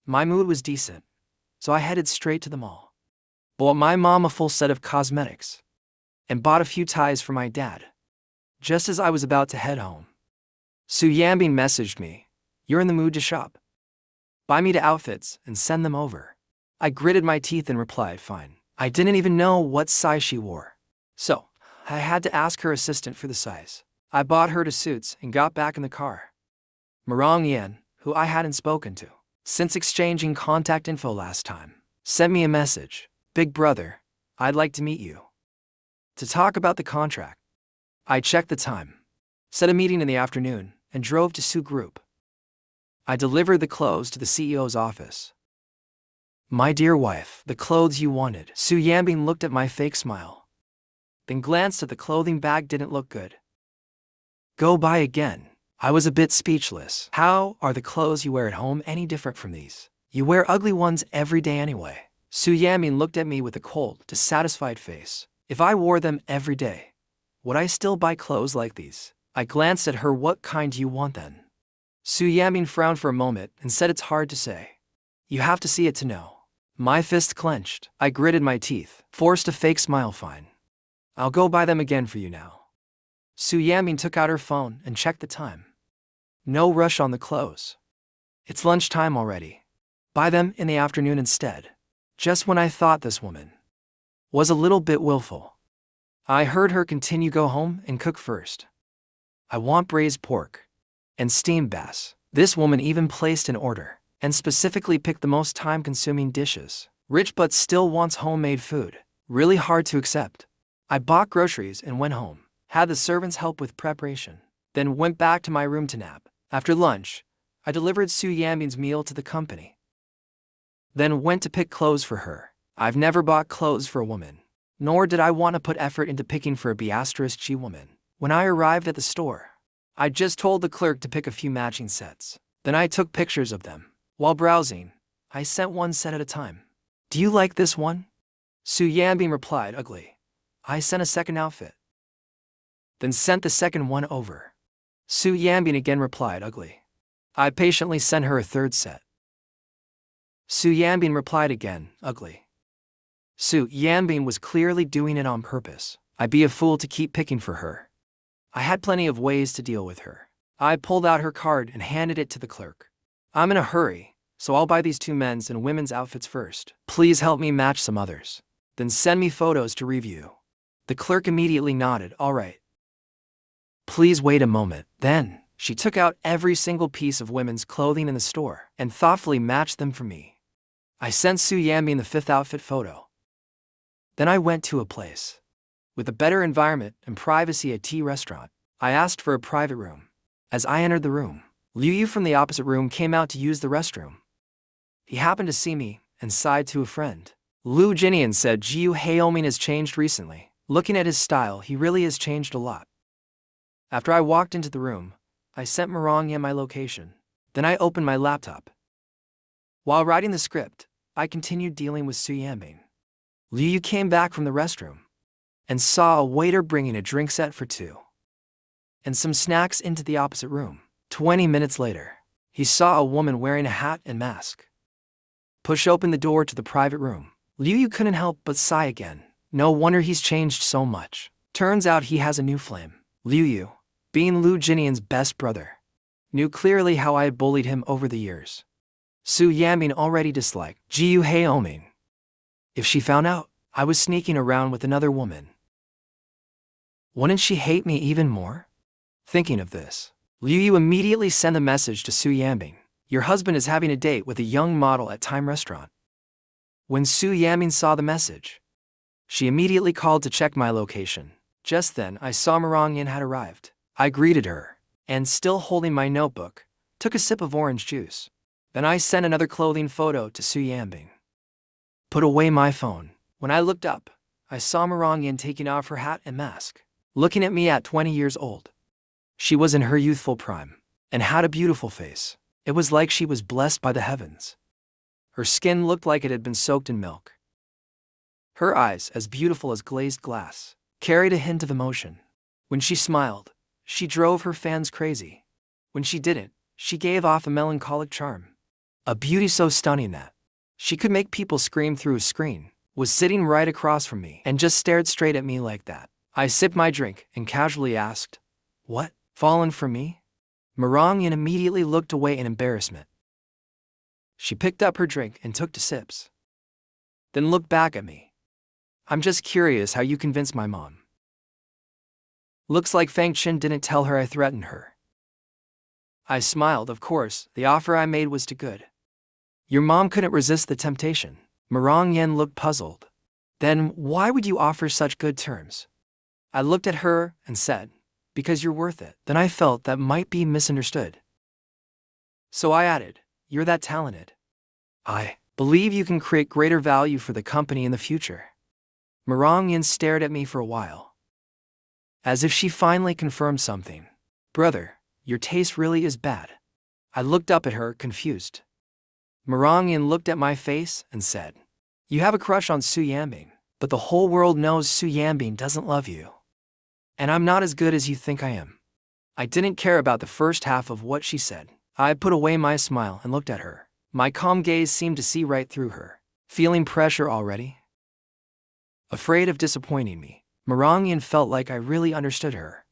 My mood was decent, so I headed straight to the mall. Bought my mom a full set of cosmetics and bought a few ties for my dad. Just as I was about to head home, Su Yaming messaged me, you're in the mood to shop. Buy me the outfits and send them over. I gritted my teeth and replied, fine. I didn't even know what size she wore, so I had to ask her assistant for the size. I bought her the suits and got back in the car. Marong Yan, who I hadn't spoken to since exchanging contact info last time, sent me a message. Big brother, I'd like to meet you to talk about the contract. I checked the time, set a meeting in the afternoon, and drove to Su Group. I delivered the clothes to the CEO's office. My dear wife, the clothes you wanted. Su Yaming looked at my fake smile, then glanced at the clothing bag. Didn't look good. Go buy again. I was a bit speechless. How are the clothes you wear at home any different from these? You wear ugly ones every day anyway. Su Yaming looked at me with a cold, dissatisfied face. If I wore them every day, would I still buy clothes like these? I glanced at her. What kind do you want then? Su Yaming frowned for a moment and said, it's hard to say. You have to see it to know. My fist clenched. I gritted my teeth, forced a fake smile. Fine. I'll go buy them again for you now. Su Yaming took out her phone and checked the time. No rush on the clothes. It's lunchtime already. Buy them in the afternoon instead. Just when I thought this woman was a little bit willful, I heard her continue, go home and cook first. I want braised pork and steamed bass. This woman even placed an order and specifically picked the most time-consuming dishes. Rich but still wants homemade food. Really hard to accept. I bought groceries and went home, had the servants help with preparation, then went back to my room to nap. After lunch, I delivered Su Yaming's meal to the company, then went to pick clothes for her. I've never bought clothes for a woman, nor did I want to put effort into picking for a B*G woman. When I arrived at the store, I just told the clerk to pick a few matching sets. Then I took pictures of them. While browsing, I sent one set at a time. Do you like this one? Su Yaming replied, ugly. I sent a second outfit, then sent the second one over. Su Yaming again replied, ugly. I patiently sent her a third set. Su Yaming replied again, ugly. Su Yaming was clearly doing it on purpose. I'd be a fool to keep picking for her. I had plenty of ways to deal with her. I pulled out her card and handed it to the clerk. I'm in a hurry, so I'll buy these two men's and women's outfits first. Please help me match some others. Then send me photos to review. The clerk immediately nodded, all right. Please wait a moment. Then, she took out every single piece of women's clothing in the store and thoughtfully matched them for me. I sent Su Yaming the fifth outfit photo. Then I went to a place with a better environment and privacy, a tea restaurant. I asked for a private room. As I entered the room, Liu Yu from the opposite room came out to use the restroom. He happened to see me and sighed to a friend. Lu Jinian said, Jiu Haoming has changed recently. Looking at his style, he really has changed a lot. After I walked into the room, I sent Marongyan my location. Then I opened my laptop. While writing the script, I continued dealing with Su Yaming. Liu Yu came back from the restroom and saw a waiter bringing a drink set for two and some snacks into the opposite room. 20 minutes later, he saw a woman wearing a hat and mask push open the door to the private room. Liu Yu couldn't help but sigh again. No wonder he's changed so much. Turns out he has a new flame. Liu Yu, being Lu Jinian's best brother, knew clearly how I had bullied him over the years. Su Yaming already disliked Jiu Haoming. If she found out I was sneaking around with another woman, wouldn't she hate me even more? Thinking of this, Liu Yu immediately sent a message to Su Yaming. Your husband is having a date with a young model at Time Restaurant. When Su Yaming saw the message, she immediately called to check my location. Just then, I saw Marongyan had arrived. I greeted her, and still holding my notebook, took a sip of orange juice. Then I sent another clothing photo to Su Yaming. Put away my phone. When I looked up, I saw Marongyan taking off her hat and mask, looking at me at 20 years old. She was in her youthful prime, and had a beautiful face. It was like she was blessed by the heavens. Her skin looked like it had been soaked in milk. Her eyes, as beautiful as glazed glass, carried a hint of emotion. When she smiled, she drove her fans crazy. When she didn't, she gave off a melancholic charm. A beauty so stunning that she could make people scream through a screen, was sitting right across from me and just stared straight at me like that. I sipped my drink and casually asked, what? Fallen for me? Marongyan immediately looked away in embarrassment. She picked up her drink and took 2 sips, then looked back at me. I'm just curious how you convinced my mom. Looks like Fang Chen didn't tell her I threatened her. I smiled. Of course, the offer I made was too good. Your mom couldn't resist the temptation. Marongyan looked puzzled. Then why would you offer such good terms? I looked at her and said, because you're worth it. Then I felt that might be misunderstood. So I added, you're that talented. I believe you can create greater value for the company in the future. Marongyan stared at me for a while, as if she finally confirmed something. Brother, your taste really is bad. I looked up at her, confused. Marangyan looked at my face and said, you have a crush on Su Yaming, but the whole world knows Su Yaming doesn't love you. And I'm not as good as you think I am. I didn't care about the first half of what she said. I put away my smile and looked at her. My calm gaze seemed to see right through her. Feeling pressure already? Afraid of disappointing me, Marangyan felt like I really understood her.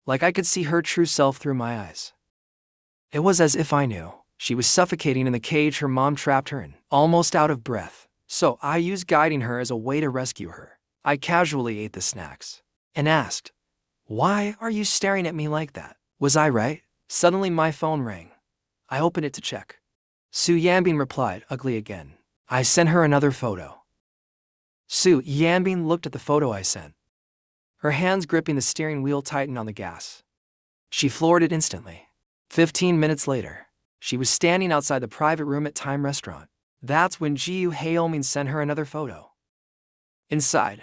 Like I could see her true self through my eyes. It was as if I knew. She was suffocating in the cage her mom trapped her in, almost out of breath. So I used guiding her as a way to rescue her. I casually ate the snacks and asked, why are you staring at me like that? Was I right? Suddenly my phone rang. I opened it to check. Su Yaming replied, ugly again. I sent her another photo. Su Yaming looked at the photo I sent. Her hands gripping the steering wheel tightened on the gas. She floored it instantly. 15 minutes later, she was standing outside the private room at Time Restaurant. That's when HEIRESS sent her another photo. Inside,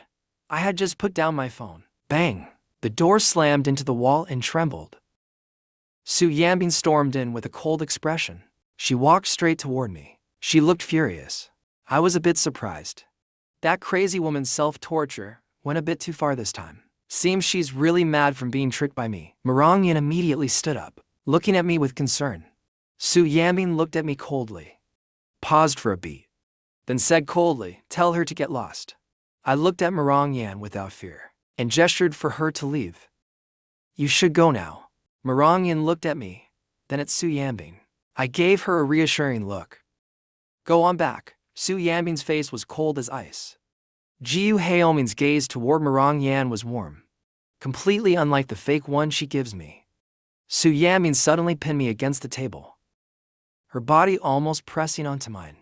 I had just put down my phone. Bang! The door slammed into the wall and trembled. Su Yaming stormed in with a cold expression. She walked straight toward me. She looked furious. I was a bit surprised. That crazy woman's self-torture went a bit too far this time. Seems she's really mad from being tricked by me. Marangyan immediately stood up, looking at me with concern. Su Yaming looked at me coldly, paused for a beat, then said coldly, tell her to get lost. I looked at Marangyan without fear and gestured for her to leave. You should go now. Marangyan looked at me, then at Su Yaming. I gave her a reassuring look. Go on back. Su Yaming's face was cold as ice. HEIRESS' gaze toward Marangyan was warm, completely unlike the fake one she gives me. Su Yaming suddenly pinned me against the table, her body almost pressing onto mine.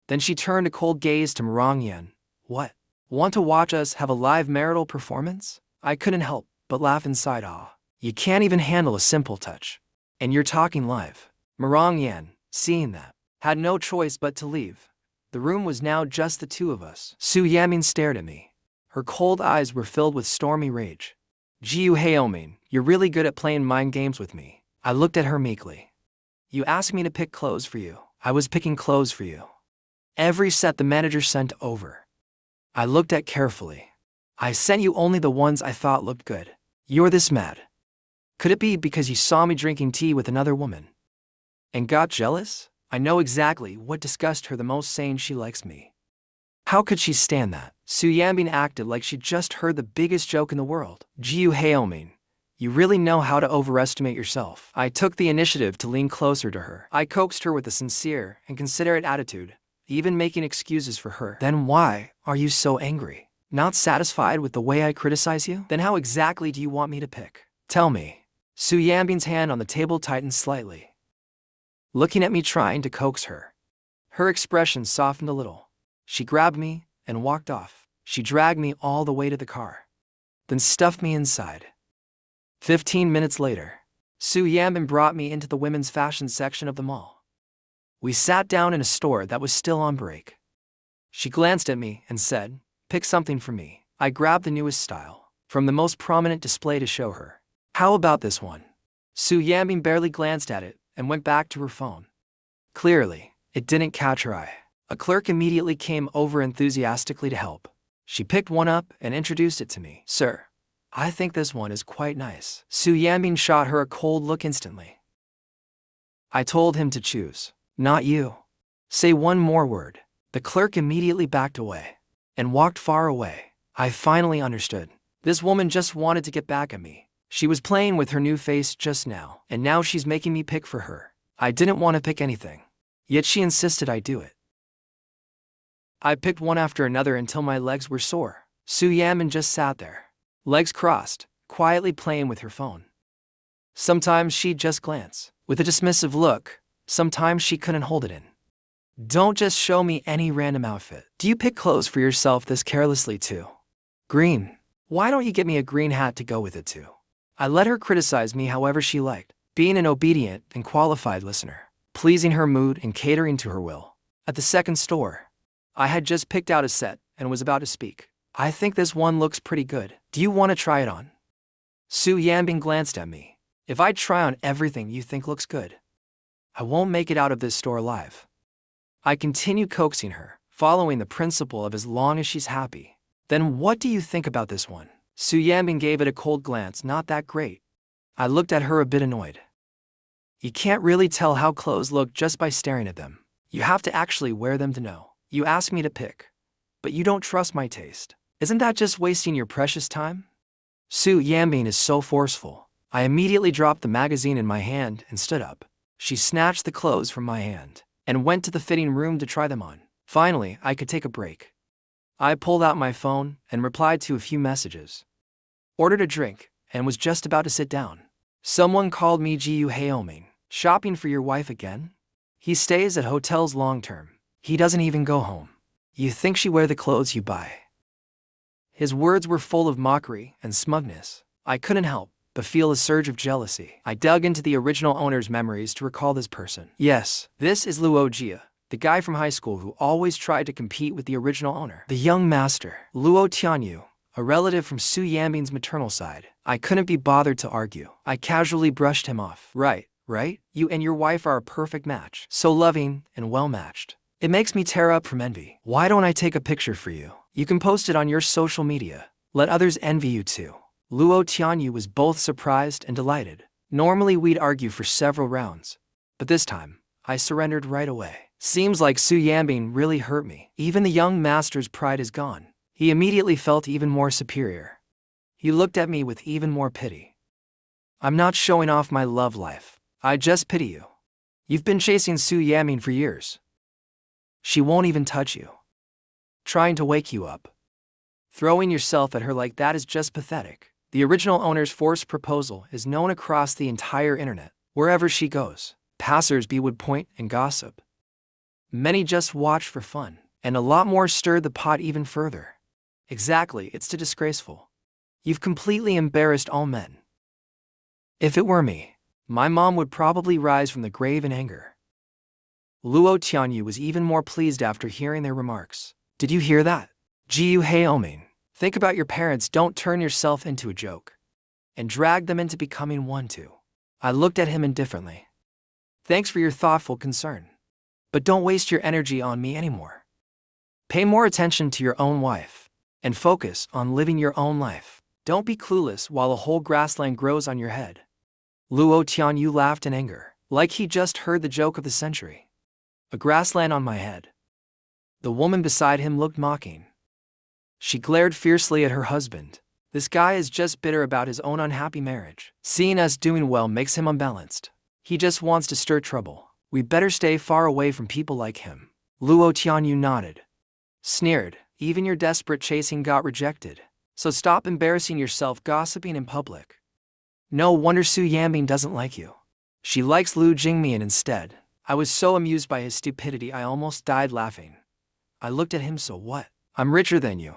Then she turned a cold gaze to Marangyan. What? Want to watch us have a live marital performance? I couldn't help but laugh inside. Ah, you can't even handle a simple touch. And you're talking live. Marangyan, seeing that, had no choice but to leave. The room was now just the two of us. Su Yaming stared at me. Her cold eyes were filled with stormy rage. HEIRESS, you're really good at playing mind games with me. I looked at her meekly. You asked me to pick clothes for you. I was picking clothes for you. Every set the manager sent over, I looked at carefully. I sent you only the ones I thought looked good. You're this mad. Could it be because you saw me drinking tea with another woman and got jealous? I know exactly what disgusted her the most, saying she likes me. How could she stand that? Su Yaming acted like she'd just heard the biggest joke in the world. HEIRESS, you really know how to overestimate yourself. I took the initiative to lean closer to her. I coaxed her with a sincere and considerate attitude, even making excuses for her. Then why are you so angry? Not satisfied with the way I criticize you? Then how exactly do you want me to pick? Tell me. Su Yaming's hand on the table tightened slightly, looking at me, trying to coax her. Her expression softened a little. She grabbed me and walked off. She dragged me all the way to the car, then stuffed me inside. 15 minutes later, Su Yaming brought me into the women's fashion section of the mall. We sat down in a store that was still on break. She glanced at me and said, pick something for me. I grabbed the newest style from the most prominent display to show her. How about this one? Su Yaming barely glanced at it and went back to her phone. Clearly, it didn't catch her eye. A clerk immediately came over enthusiastically to help. She picked one up and introduced it to me. Sir, I think this one is quite nice. Su Yaming shot her a cold look instantly. I told him to choose, not you. Say one more word. The clerk immediately backed away and walked far away. I finally understood. This woman just wanted to get back at me. She was playing with her new face just now, and now she's making me pick for her. I didn't want to pick anything, yet she insisted I do it. I picked one after another until my legs were sore. Su Yaming just sat there, legs crossed, quietly playing with her phone. Sometimes she'd just glance, with a dismissive look. Sometimes she couldn't hold it in. Don't just show me any random outfit. Do you pick clothes for yourself this carelessly too? Green. Why don't you get me a green hat to go with it too? I let her criticize me however she liked, being an obedient and qualified listener, pleasing her mood and catering to her will. At the second store, I had just picked out a set and was about to speak. I think this one looks pretty good. Do you want to try it on? Su Yaming glanced at me, If I try on everything you think looks good, I won't make it out of this store alive. I continue coaxing her, following the principle of as long as she's happy. Then what do you think about this one? Su Yaming gave it a cold glance. Not that great. I looked at her a bit annoyed. You can't really tell how clothes look just by staring at them. You have to actually wear them to know. You ask me to pick, but you don't trust my taste. Isn't that just wasting your precious time? Su Yaming is so forceful. I immediately dropped the magazine in my hand and stood up. She snatched the clothes from my hand and went to the fitting room to try them on. Finally, I could take a break. I pulled out my phone and replied to a few messages. Ordered a drink and was just about to sit down. Someone called me. Su Yaming, shopping for your wife again? He stays at hotels long term. He doesn't even go home. You think she wear the clothes you buy? His words were full of mockery and smugness. I couldn't help but feel a surge of jealousy. I dug into the original owner's memories to recall this person. Yes, this is Luo Jia, the guy from high school who always tried to compete with the original owner. The young master, Luo Tianyu, a relative from Su Yaming's maternal side. I couldn't be bothered to argue. I casually brushed him off. Right? You and your wife are a perfect match. So loving and well-matched. It makes me tear up from envy. Why don't I take a picture for you? You can post it on your social media. Let others envy you too. Luo Tianyu was both surprised and delighted. Normally we'd argue for several rounds, but this time, I surrendered right away. Seems like Su Yaming really hurt me. Even the young master's pride is gone. He immediately felt even more superior. He looked at me with even more pity. I'm not showing off my love life. I just pity you. You've been chasing Su Yaming for years. She won't even touch you. Trying to wake you up. Throwing yourself at her like that is just pathetic. The original owner's forced proposal is known across the entire internet. Wherever she goes, passers-by would point and gossip. Many just watched for fun, and a lot more stirred the pot even further. Exactly, it's too disgraceful. You've completely embarrassed all men. If it were me, my mom would probably rise from the grave in anger. Luo Tianyu was even more pleased after hearing their remarks. Did you hear that? Su Yaming, think about your parents. Don't turn yourself into a joke and drag them into becoming one too. I looked at him indifferently. Thanks for your thoughtful concern, but don't waste your energy on me anymore. Pay more attention to your own wife and focus on living your own life. Don't be clueless while a whole grassland grows on your head. Luo Tianyu laughed in anger, like he just heard the joke of the century. A grassland on my head. The woman beside him looked mocking. She glared fiercely at her husband. This guy is just bitter about his own unhappy marriage. Seeing us doing well makes him unbalanced. He just wants to stir trouble. We better stay far away from people like him. Luo Tianyu nodded. Sneered, even your desperate chasing got rejected. So stop embarrassing yourself gossiping in public. No wonder Su Yaming doesn't like you. She likes Lu Jingmian instead. I was so amused by his stupidity I almost died laughing. I looked at him. So what? I'm richer than you,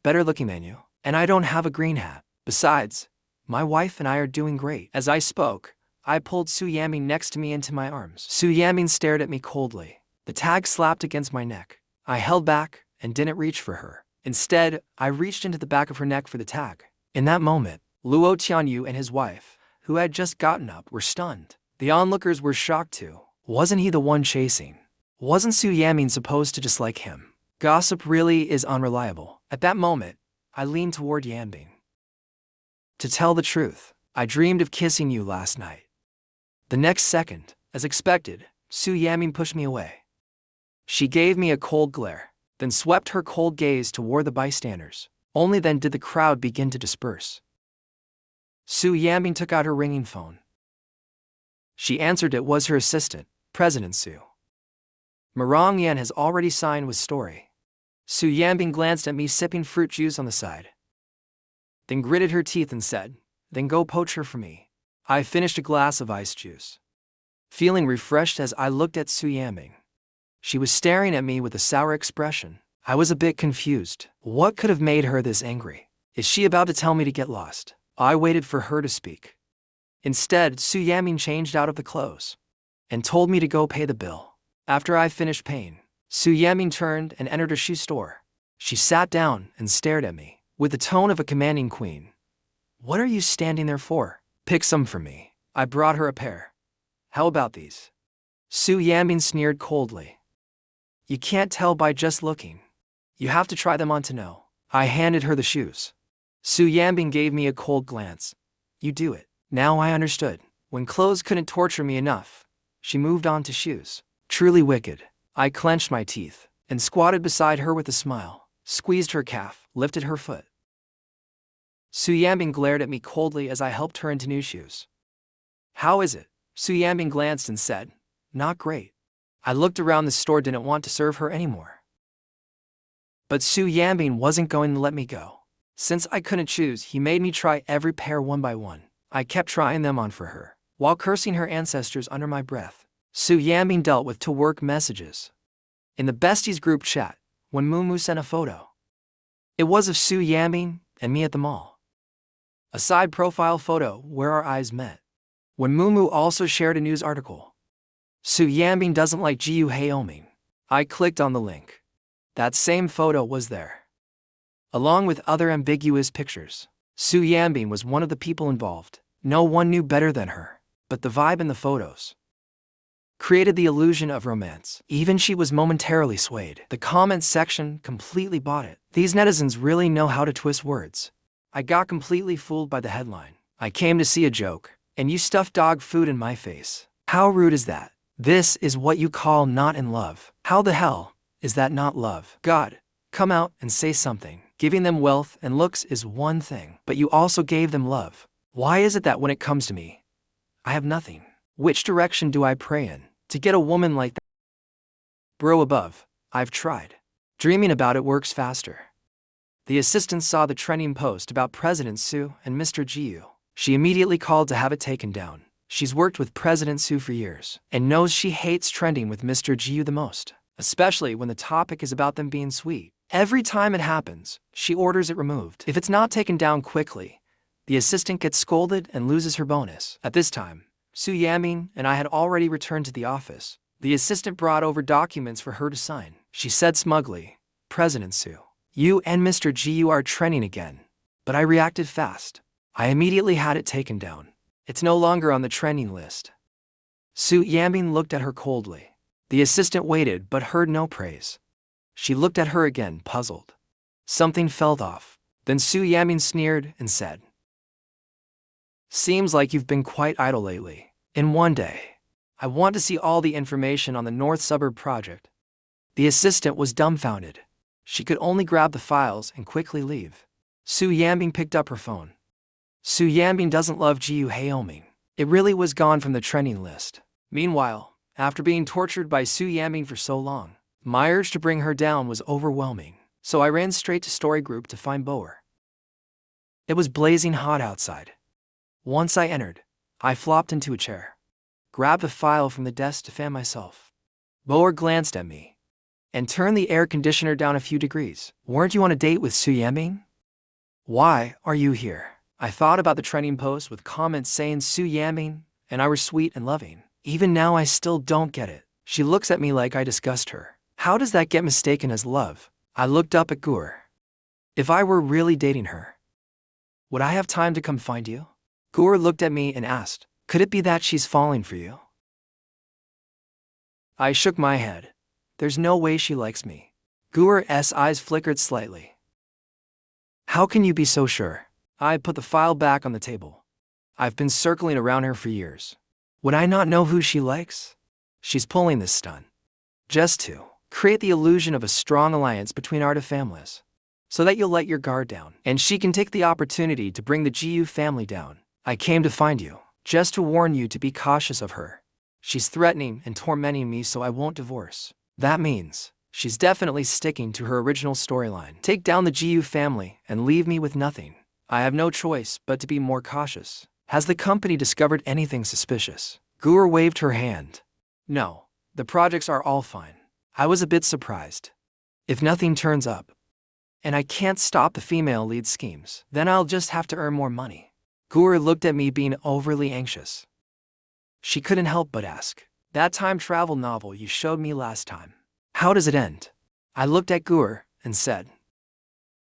better looking than you, and I don't have a green hat. Besides, my wife and I are doing great. As I spoke, I pulled Su Yaming next to me into my arms. Su Yaming stared at me coldly. The tag slapped against my neck. I held back and didn't reach for her. Instead, I reached into the back of her neck for the tag. In that moment, Luo Tianyu and his wife, who had just gotten up, were stunned. The onlookers were shocked too. Wasn't he the one chasing? Wasn't Su Yaming supposed to dislike him? Gossip really is unreliable. At that moment, I leaned toward Yaming. To tell the truth, I dreamed of kissing you last night. The next second, as expected, Su Yaming pushed me away. She gave me a cold glare, then swept her cold gaze toward the bystanders. Only then did the crowd begin to disperse. Su Yaming took out her ringing phone. She answered. It was her assistant, President Su. Marong Yan has already signed with Story. Su Yaming glanced at me sipping fruit juice on the side. Then gritted her teeth and said, then go poach her for me. I finished a glass of ice juice, feeling refreshed as I looked at Su Yaming. She was staring at me with a sour expression. I was a bit confused. What could have made her this angry? Is she about to tell me to get lost? I waited for her to speak. Instead, Su Yaming changed out of the clothes and told me to go pay the bill. After I finished paying, Su Yaming turned and entered a shoe store. She sat down and stared at me with the tone of a commanding queen. What are you standing there for? Pick some for me. I brought her a pair. How about these? Su Yaming sneered coldly. You can't tell by just looking. You have to try them on to know. I handed her the shoes. Su Yaming gave me a cold glance. You do it. Now I understood. When clothes couldn't torture me enough, she moved on to shoes. Truly wicked. I clenched my teeth and squatted beside her with a smile, squeezed her calf, lifted her foot. Su Yaming glared at me coldly as I helped her into new shoes. How is it? Su Yaming glanced and said, Not great. I looked around the store, didn't want to serve her anymore. But Su Yaming wasn't going to let me go. Since I couldn't choose, he made me try every pair one by one. I kept trying them on for her, while cursing her ancestors under my breath. Su Yaming dealt with to-work messages. In the besties group chat, when Mumu sent a photo, it was of Su Yaming and me at the mall. A side profile photo where our eyes met. When Mumu also shared a news article. Su Yaming doesn't like HEIRESS. I clicked on the link. That same photo was there, along with other ambiguous pictures. Su Yaming was one of the people involved. No one knew better than her, but the vibe in the photos created the illusion of romance. Even she was momentarily swayed. The comments section completely bought it. These netizens really know how to twist words. I got completely fooled by the headline. I came to see a joke, and you stuffed dog food in my face. How rude is that? This is what you call not in love. How the hell is that not love? God, come out and say something. Giving them wealth and looks is one thing, but you also gave them love. Why is it that when it comes to me, I have nothing? Which direction do I pray in to get a woman like that? Bro above, I've tried. Dreaming about it works faster. The assistant saw the trending post about President Su and Mr. Jiu. She immediately called to have it taken down. She's worked with President Su for years and knows she hates trending with Mr. Jiu the most, especially when the topic is about them being sweet. Every time it happens, she orders it removed. If it's not taken down quickly, the assistant gets scolded and loses her bonus. At this time, Su Yaming and I had already returned to the office. The assistant brought over documents for her to sign. She said smugly, President Su, you and Mr. Jiu are trending again. But I reacted fast. I immediately had it taken down. It's no longer on the trending list. Su Yaming looked at her coldly. The assistant waited but heard no praise. She looked at her again, puzzled. Something felt off. Then Su Yaming sneered and said, Seems like you've been quite idle lately. In one day, I want to see all the information on the North Suburb project. The assistant was dumbfounded. She could only grab the files and quickly leave. Su Yaming picked up her phone. Su Yaming doesn't love HEIRESS. It really was gone from the trending list. Meanwhile, after being tortured by Su Yaming for so long, my urge to bring her down was overwhelming, so I ran straight to Story Group to find Boer. It was blazing hot outside. Once I entered, I flopped into a chair, grabbed a file from the desk to fan myself. Boer glanced at me and turned the air conditioner down a few degrees. Weren't you on a date with Su Yaming? Why are you here? I thought about the trending post with comments saying Su Yaming and I were sweet and loving. Even now I still don't get it. She looks at me like I disgust her. How does that get mistaken as love? I looked up at Gur. If I were really dating her, would I have time to come find you? Gur looked at me and asked, could it be that she's falling for you? I shook my head. There's no way she likes me. Gur's eyes flickered slightly. How can you be so sure? I put the file back on the table. I've been circling around her for years. Would I not know who she likes? She's pulling this stunt just to create the illusion of a strong alliance between our two families, so that you'll let your guard down, and she can take the opportunity to bring the Jiu family down. I came to find you, just to warn you to be cautious of her. She's threatening and tormenting me so I won't divorce. That means she's definitely sticking to her original storyline. Take down the Jiu family and leave me with nothing. I have no choice but to be more cautious. Has the company discovered anything suspicious? Gur waved her hand. No, the projects are all fine. I was a bit surprised. If nothing turns up, and I can't stop the female lead schemes, then I'll just have to earn more money. Gur looked at me being overly anxious. She couldn't help but ask, that time travel novel you showed me last time, how does it end? I looked at Gur and said,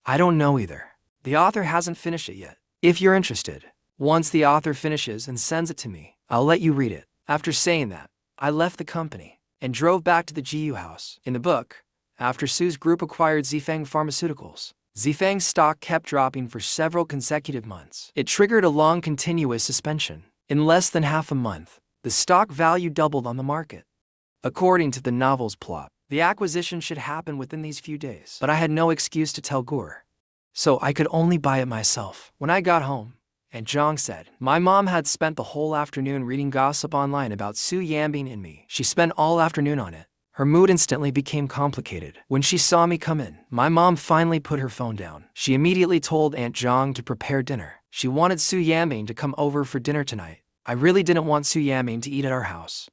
I don't know either. The author hasn't finished it yet. If you're interested, once the author finishes and sends it to me, I'll let you read it. After saying that, I left the company and drove back to the GU house. In the book, after Su's group acquired Zifeng Pharmaceuticals, Zifeng's stock kept dropping for several consecutive months. It triggered a long continuous suspension. In less than half a month, the stock value doubled on the market. According to the novel's plot, the acquisition should happen within these few days. But I had no excuse to tell Gur, so I could only buy it myself. When I got home, and Zhang said, my mom had spent the whole afternoon reading gossip online about Su Yaming and me. She spent all afternoon on it. Her mood instantly became complicated. When she saw me come in, my mom finally put her phone down. She immediately told Aunt Zhang to prepare dinner. She wanted Su Yaming to come over for dinner tonight. I really didn't want Su Yaming to eat at our house.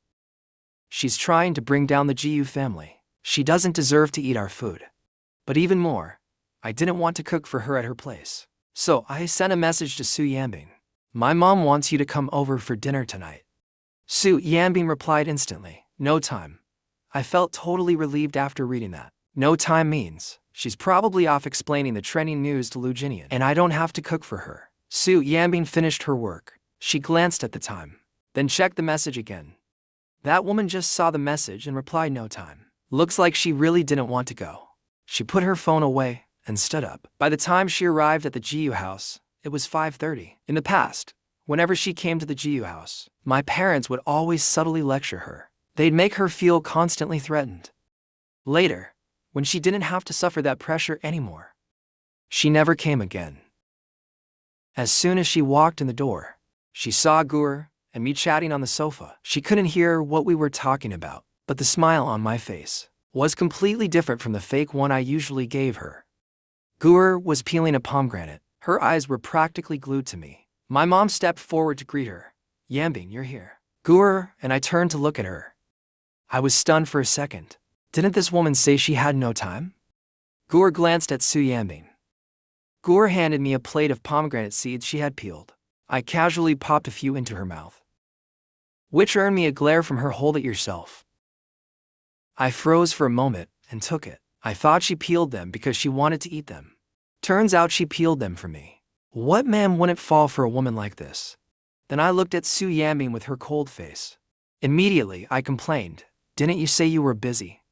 She's trying to bring down the GU family. She doesn't deserve to eat our food. But even more, I didn't want to cook for her at her place. So I sent a message to Su Yaming. My mom wants you to come over for dinner tonight. Su Yaming replied instantly, no time. I felt totally relieved after reading that. No time means she's probably off explaining the trending news to Lu Jinian, and I don't have to cook for her. Su Yaming finished her work. She glanced at the time, then checked the message again. That woman just saw the message and replied no time. Looks like she really didn't want to go. She put her phone away and stood up. By the time she arrived at the GU house, it was 5:30. In the past, whenever she came to the GU house, my parents would always subtly lecture her. They'd make her feel constantly threatened. Later, when she didn't have to suffer that pressure anymore, she never came again. As soon as she walked in the door, she saw Gur and me chatting on the sofa. She couldn't hear what we were talking about, but the smile on my face was completely different from the fake one I usually gave her. Gur was peeling a pomegranate. Her eyes were practically glued to me. My mom stepped forward to greet her. Yambing, you're here. Gur and I turned to look at her. I was stunned for a second. Didn't this woman say she had no time? Gur glanced at Su Yaming. Gur handed me a plate of pomegranate seeds she had peeled. I casually popped a few into her mouth, which earned me a glare from her. Hold it yourself. I froze for a moment and took it. I thought she peeled them because she wanted to eat them. Turns out she peeled them for me. What man wouldn't fall for a woman like this? Then I looked at Su Yaming with her cold face. Immediately, I complained, didn't you say you were busy?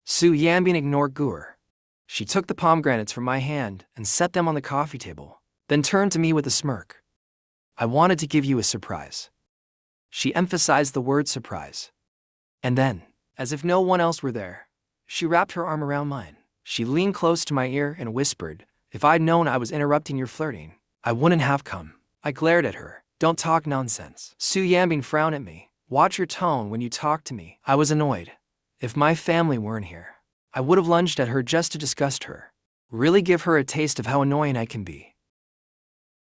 Su Yaming ignored Gur. She took the pomegranates from my hand and set them on the coffee table, then turned to me with a smirk. I wanted to give you a surprise. She emphasized the word surprise. And then, as if no one else were there, she wrapped her arm around mine. She leaned close to my ear and whispered, if I'd known I was interrupting your flirting, I wouldn't have come. I glared at her. Don't talk nonsense. Su Yaming frowned at me. Watch your tone when you talk to me. I was annoyed. If my family weren't here, I would have lunged at her just to disgust her. Really give her a taste of how annoying I can be.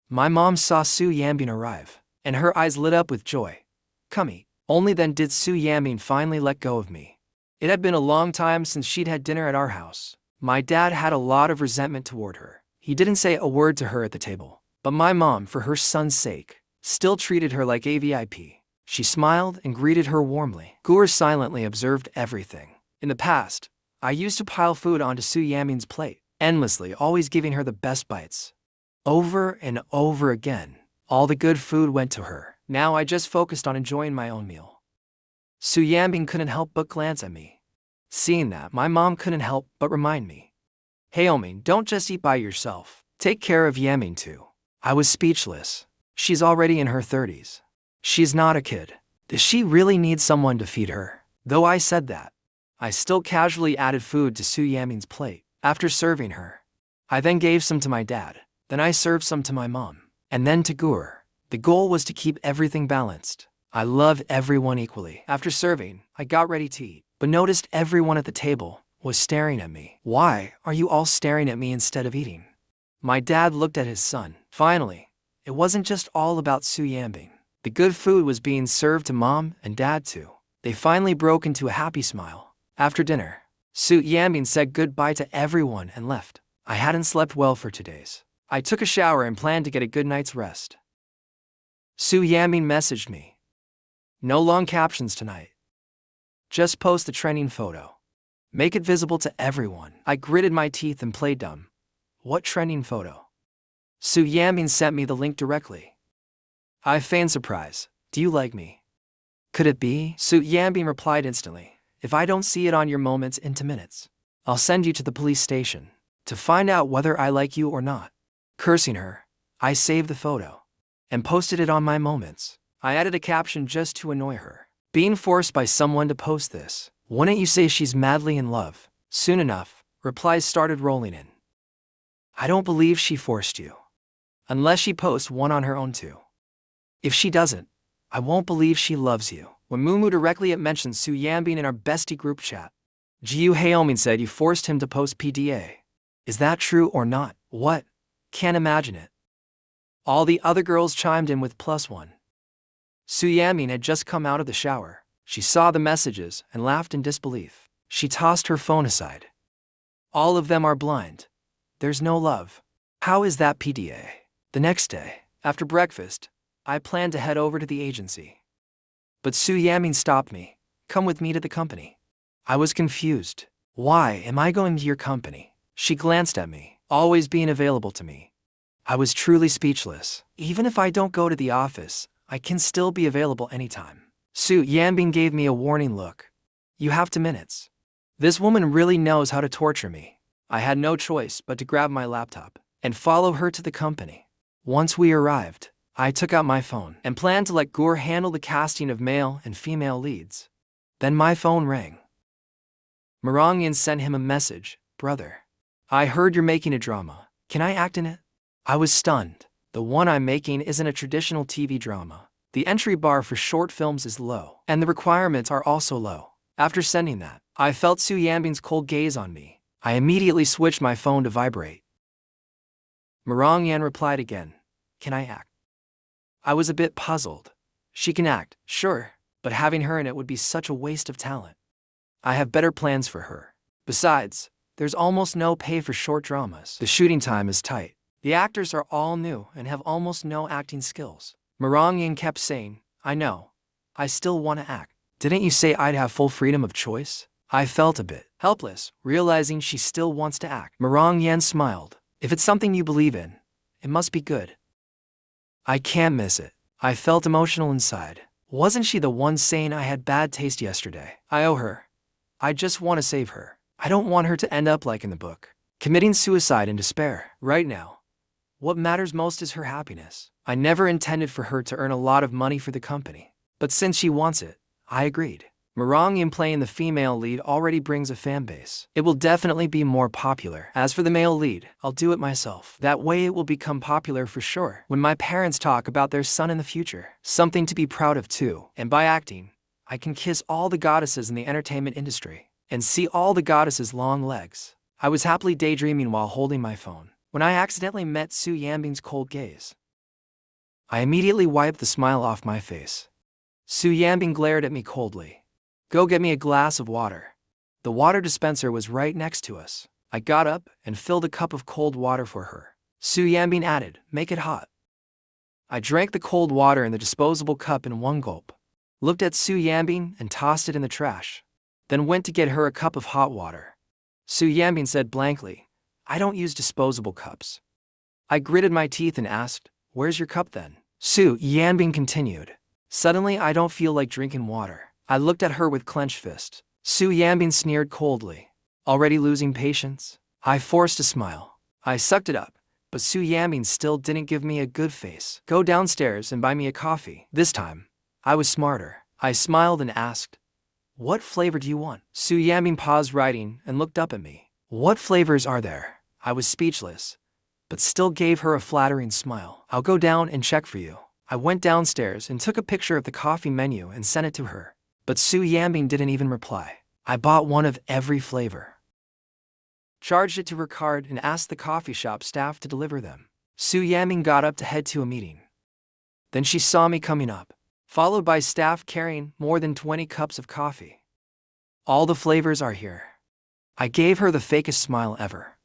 My mom saw Su Yaming arrive, and her eyes lit up with joy. Come eat. Only then did Su Yaming finally let go of me. It had been a long time since she'd had dinner at our house. My dad had a lot of resentment toward her. He didn't say a word to her at the table. But my mom, for her son's sake, still treated her like a VIP. She smiled and greeted her warmly. Gur silently observed everything. In the past, I used to pile food onto Su Yaming's plate, endlessly, always giving her the best bites. Over and over again, all the good food went to her. Now I just focused on enjoying my own meal. Su Yaming couldn't help but glance at me. Seeing that, my mom couldn't help but remind me. Hey Yaming, don't just eat by yourself. Take care of Yaming too. I was speechless. She's already in her 30s. She's not a kid. Does she really need someone to feed her? Though I said that, I still casually added food to Su Yaming's plate. After serving her, I then gave some to my dad. Then I served some to my mom, and then to Gur. The goal was to keep everything balanced. I love everyone equally. After serving, I got ready to eat, but noticed everyone at the table was staring at me. Why are you all staring at me instead of eating? My dad looked at his son. Finally, it wasn't just all about Su Yaming. The good food was being served to mom and dad too. They finally broke into a happy smile. After dinner, Su Yaming said goodbye to everyone and left. I hadn't slept well for 2 days. I took a shower and planned to get a good night's rest. Su Yaming messaged me. No long captions tonight. Just post the trending photo. Make it visible to everyone. I gritted my teeth and played dumb. What trending photo? Su Yaming sent me the link directly. I feigned surprise. Do you like me? could it be? Su Yaming replied instantly. If I don't see it on your moments into minutes, I'll send you to the police station to find out whether I like you or not. Cursing her, I saved the photo and posted it on my moments. I added a caption just to annoy her. Being forced by someone to post this. Wouldn't you say she's madly in love? Soon enough, replies started rolling in. I don't believe she forced you. Unless she posts one on her own too. If she doesn't, I won't believe she loves you. When Mumu directly mentioned Su Yaming in our bestie group chat, HEIRESS said you forced him to post PDA. Is that true or not? What? Can't imagine it. All the other girls chimed in with +1. Su Yaming had just come out of the shower. She saw the messages and laughed in disbelief. She tossed her phone aside. All of them are blind. There's no love. How is that PDA? The next day, after breakfast, I planned to head over to the agency. But Su Yaming stopped me. Come with me to the company. I was confused. Why am I going to your company? She glanced at me, always being available to me. I was truly speechless. Even if I don't go to the office, I can still be available anytime. Su Yaming gave me a warning look. You have 2 minutes. This woman really knows how to torture me. I had no choice but to grab my laptop and follow her to the company. Once we arrived, I took out my phone and planned to let Gur handle the casting of male and female leads. Then my phone rang. Marongyan sent him a message. Brother, I heard you're making a drama. Can I act in it? I was stunned. The one I'm making isn't a traditional TV drama. The entry bar for short films is low, and the requirements are also low. After sending that, I felt Su Yaming's cold gaze on me. I immediately switched my phone to vibrate. Marongyan replied again. Can I act? I was a bit puzzled. She can act, sure, but having her in it would be such a waste of talent. I have better plans for her. Besides, there's almost no pay for short dramas. The shooting time is tight. The actors are all new and have almost no acting skills. Marongyan kept saying, I know. I still want to act. Didn't you say I'd have full freedom of choice? I felt a bit helpless, realizing she still wants to act. Marongyan smiled. If it's something you believe in, it must be good. I can't miss it. I felt emotional inside. Wasn't she the one saying I had bad taste yesterday? I owe her. I just want to save her. I don't want her to end up like in the book, committing suicide in despair. Right now, what matters most is her happiness. I never intended for her to earn a lot of money for the company, but since she wants it, I agreed. Marongyan playing the female lead already brings a fan base. It will definitely be more popular. As for the male lead, I'll do it myself. That way it will become popular for sure when my parents talk about their son in the future. Something to be proud of too. And by acting, I can kiss all the goddesses in the entertainment industry and see all the goddesses' long legs. I was happily daydreaming while holding my phone when I accidentally met Su Yaming's cold gaze. I immediately wiped the smile off my face. Su Yaming glared at me coldly. Go get me a glass of water. The water dispenser was right next to us. I got up and filled a cup of cold water for her. Su Yaming added, make it hot. I drank the cold water in the disposable cup in one gulp, looked at Su Yaming and tossed it in the trash, then went to get her a cup of hot water. Su Yaming said blankly, I don't use disposable cups. I gritted my teeth and asked, where's your cup then? Su Yaming continued, suddenly I don't feel like drinking water. I looked at her with clenched fists. Su Yaming sneered coldly. Already losing patience? I forced a smile. I sucked it up, but Su Yaming still didn't give me a good face. Go downstairs and buy me a coffee. This time, I was smarter. I smiled and asked, what flavor do you want? Su Yaming paused writing and looked up at me. What flavors are there? I was speechless, but still gave her a flattering smile. I'll go down and check for you. I went downstairs and took a picture of the coffee menu and sent it to her. But Su Yaming didn't even reply. I bought one of every flavor, charged it to her card and asked the coffee shop staff to deliver them. Su Yaming got up to head to a meeting. Then she saw me coming up, followed by staff carrying more than 20 cups of coffee. All the flavors are here. I gave her the fakest smile ever.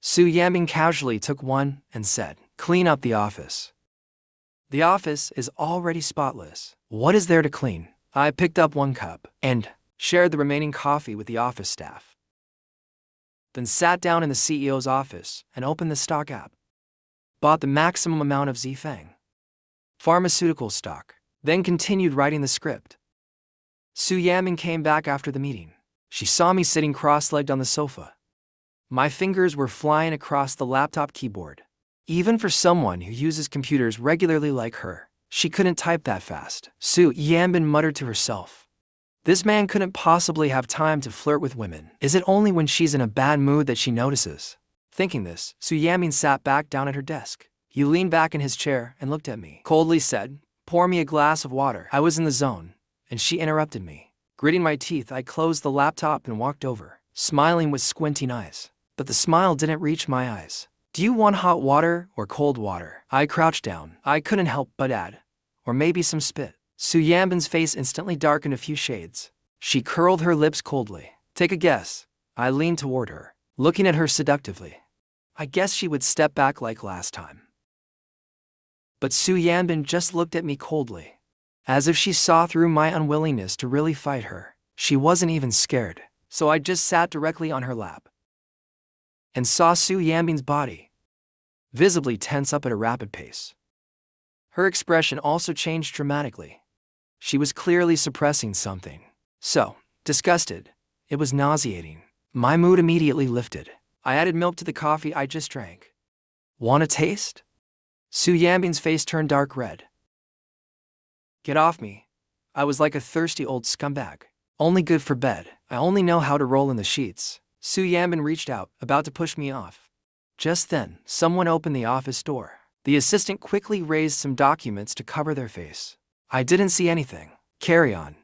Su Yaming casually took one and said, clean up the office. The office is already spotless. What is there to clean? I picked up one cup and shared the remaining coffee with the office staff. Then sat down in the CEO's office and opened the stock app. Bought the maximum amount of Zfang pharmaceutical stock. Then continued writing the script. Su Yaming came back after the meeting. She saw me sitting cross-legged on the sofa. My fingers were flying across the laptop keyboard. Even for someone who uses computers regularly like her, she couldn't type that fast. Su Yaming muttered to herself. This man couldn't possibly have time to flirt with women. Is it only when she's in a bad mood that she notices? Thinking this, Su Yaming sat back down at her desk. He leaned back in his chair and looked at me. Coldly said, "Pour me a glass of water." I was in the zone, and she interrupted me. Gritting my teeth, I closed the laptop and walked over, smiling with squinting eyes. But the smile didn't reach my eyes. "Do you want hot water or cold water?" I crouched down. I couldn't help but add, "Or maybe some spit." Su Yaming's face instantly darkened a few shades. She curled her lips coldly. "Take a guess." I leaned toward her, looking at her seductively. I guess she would step back like last time. But Su Yaming just looked at me coldly, as if she saw through my unwillingness to really fight her. She wasn't even scared, so I just sat directly on her lap and saw Su Yaming's body visibly tense up at a rapid pace. Her expression also changed dramatically. She was clearly suppressing something. So, disgusted, it was nauseating. My mood immediately lifted. I added milk to the coffee I just drank. "Want a taste?" Su Yaming's face turned dark red. "Get off me." I was like a thirsty old scumbag. Only good for bed. I only know how to roll in the sheets. Su Yaming reached out, about to push me off. Just then, someone opened the office door. The assistant quickly raised some documents to cover their face. I didn't see anything. "Carry on.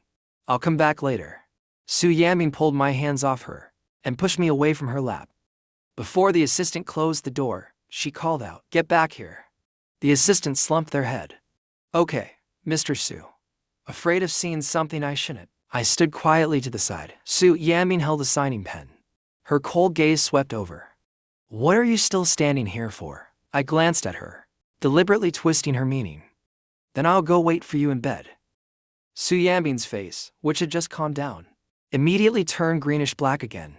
I'll come back later." Su Yaming pulled my hands off her and pushed me away from her lap. Before the assistant closed the door, she called out, "Get back here." The assistant slumped their head. "Okay, Mr. Su." Afraid of seeing something I shouldn't, I stood quietly to the side. Su Yaming held a signing pen. Her cold gaze swept over. "What are you still standing here for?" I glanced at her, deliberately twisting her meaning. "Then I'll go wait for you in bed." Su Yaming's face, which had just calmed down, immediately turned greenish-black again.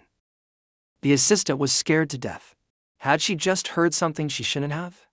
The assistant was scared to death. Had she just heard something she shouldn't have?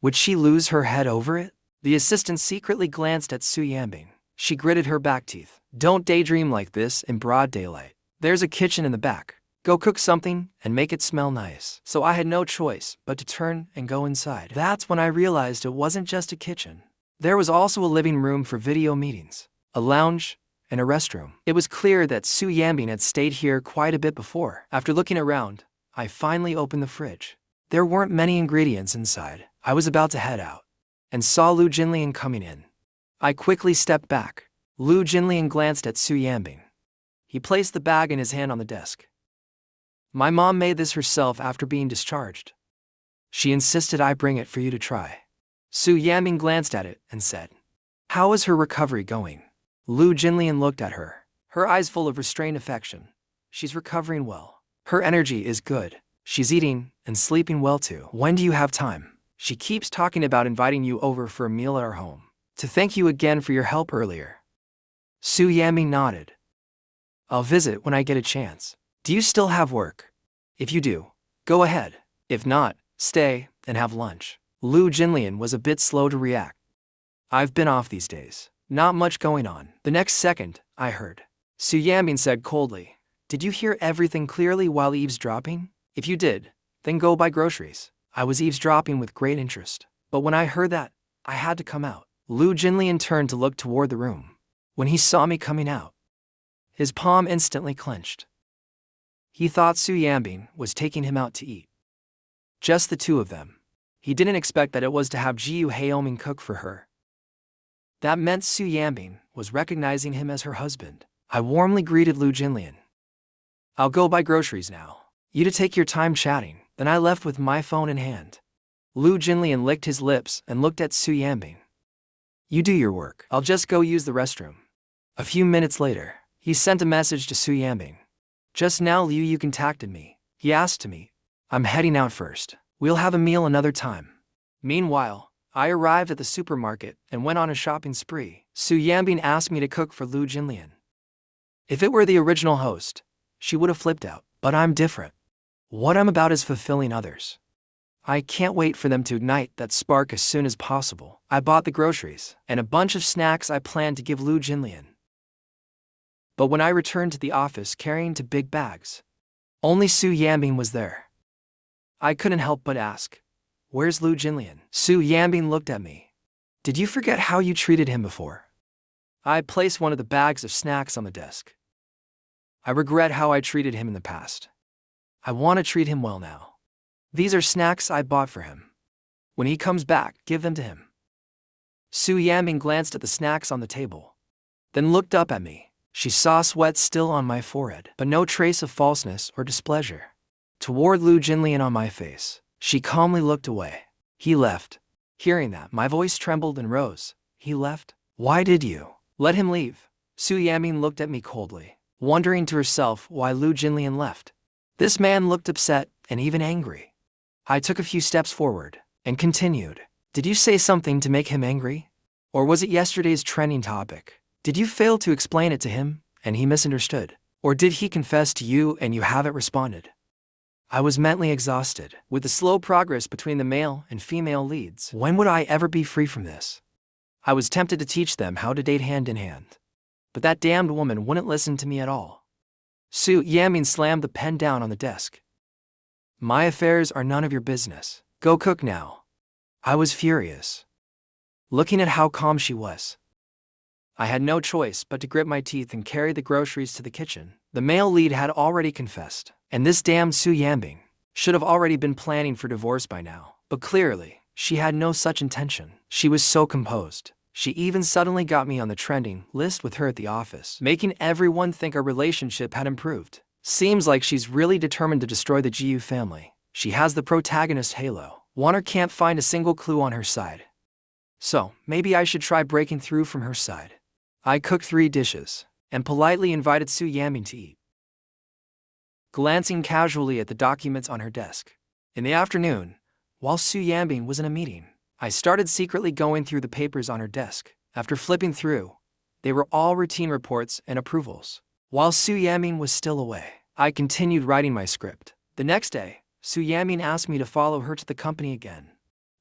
Would she lose her head over it? The assistant secretly glanced at Su Yaming. She gritted her back teeth. "Don't daydream like this in broad daylight. There's a kitchen in the back. Go cook something and make it smell nice." So I had no choice but to turn and go inside. That's when I realized it wasn't just a kitchen. There was also a living room for video meetings, a lounge, and a restroom. It was clear that Su Yaming had stayed here quite a bit before. After looking around, I finally opened the fridge. There weren't many ingredients inside. I was about to head out, and saw Lu Jinlian coming in. I quickly stepped back. Lu Jinlian glanced at Su Yaming. He placed the bag in his hand on the desk. "My mom made this herself after being discharged. She insisted I bring it for you to try." Su Yaming glanced at it and said, "How is her recovery going?" Lu Jinlian looked at her, her eyes full of restrained affection. "She's recovering well. Her energy is good. She's eating and sleeping well too. When do you have time? She keeps talking about inviting you over for a meal at our home, to thank you again for your help earlier." Su Yaming nodded. "I'll visit when I get a chance. Do you still have work? If you do, go ahead. If not, stay and have lunch." Lu Jinlian was a bit slow to react. "I've been off these days. Not much going on." The next second, I heard Su Yaming said coldly, "Did you hear everything clearly while eavesdropping? If you did, then go buy groceries." I was eavesdropping with great interest, but when I heard that, I had to come out. Lu Jinlian turned to look toward the room. When he saw me coming out, his palm instantly clenched. He thought Su Yaming was taking him out to eat. Just the two of them. He didn't expect that it was to have Jiu Haoming cook for her. That meant Su Yaming was recognizing him as her husband. I warmly greeted Lu Jinlian. "I'll go buy groceries now. You to take your time chatting." Then I left with my phone in hand. Lu Jinlian licked his lips and looked at Su Yaming. "You do your work. I'll just go use the restroom." A few minutes later, he sent a message to Su Yaming. "Just now Liu contacted me. He asked to meet. I'm heading out first. We'll have a meal another time." Meanwhile, I arrived at the supermarket and went on a shopping spree. Su Yaming asked me to cook for Lu Jinlian. If it were the original host, she would have flipped out. But I'm different. What I'm about is fulfilling others. I can't wait for them to ignite that spark as soon as possible. I bought the groceries and a bunch of snacks I planned to give Lu Jinlian. But when I returned to the office carrying 2 big bags, only Su Yaming was there. I couldn't help but ask, "Where's Lu Jinlian?" Su Yaming looked at me. "Did you forget how you treated him before?" I placed one of the bags of snacks on the desk. "I regret how I treated him in the past. I want to treat him well now. These are snacks I bought for him. When he comes back, give them to him." Su Yaming glanced at the snacks on the table, then looked up at me. She saw sweat still on my forehead, but no trace of falseness or displeasure. Toward Lu Jinlian on my face, she calmly looked away. "He left." Hearing that, my voice trembled and rose. "He left? Why did you let him leave?" Su Yaming looked at me coldly, wondering to herself why Lu Jinlian left. This man looked upset and even angry. I took a few steps forward and continued. "Did you say something to make him angry? Or was it yesterday's trending topic? Did you fail to explain it to him and he misunderstood? Or did he confess to you and you haven't responded?" I was mentally exhausted. With the slow progress between the male and female leads, when would I ever be free from this? I was tempted to teach them how to date hand in hand. But that damned woman wouldn't listen to me at all. Su Yaming slammed the pen down on the desk. "My affairs are none of your business. Go cook now." I was furious, looking at how calm she was. I had no choice but to grit my teeth and carry the groceries to the kitchen. The male lead had already confessed, and this damned Su Yaming should have already been planning for divorce by now. But clearly, she had no such intention. She was so composed. She even suddenly got me on the trending list with her at the office, making everyone think our relationship had improved. Seems like she's really determined to destroy the Jiu family. She has the protagonist halo. Warner can't find a single clue on her side. So, maybe I should try breaking through from her side. I cooked 3 dishes and politely invited Su Yaming to eat, glancing casually at the documents on her desk. In the afternoon, while Su Yaming was in a meeting, I started secretly going through the papers on her desk. After flipping through, they were all routine reports and approvals. While Su Yaming was still away, I continued writing my script. The next day, Su Yaming asked me to follow her to the company again.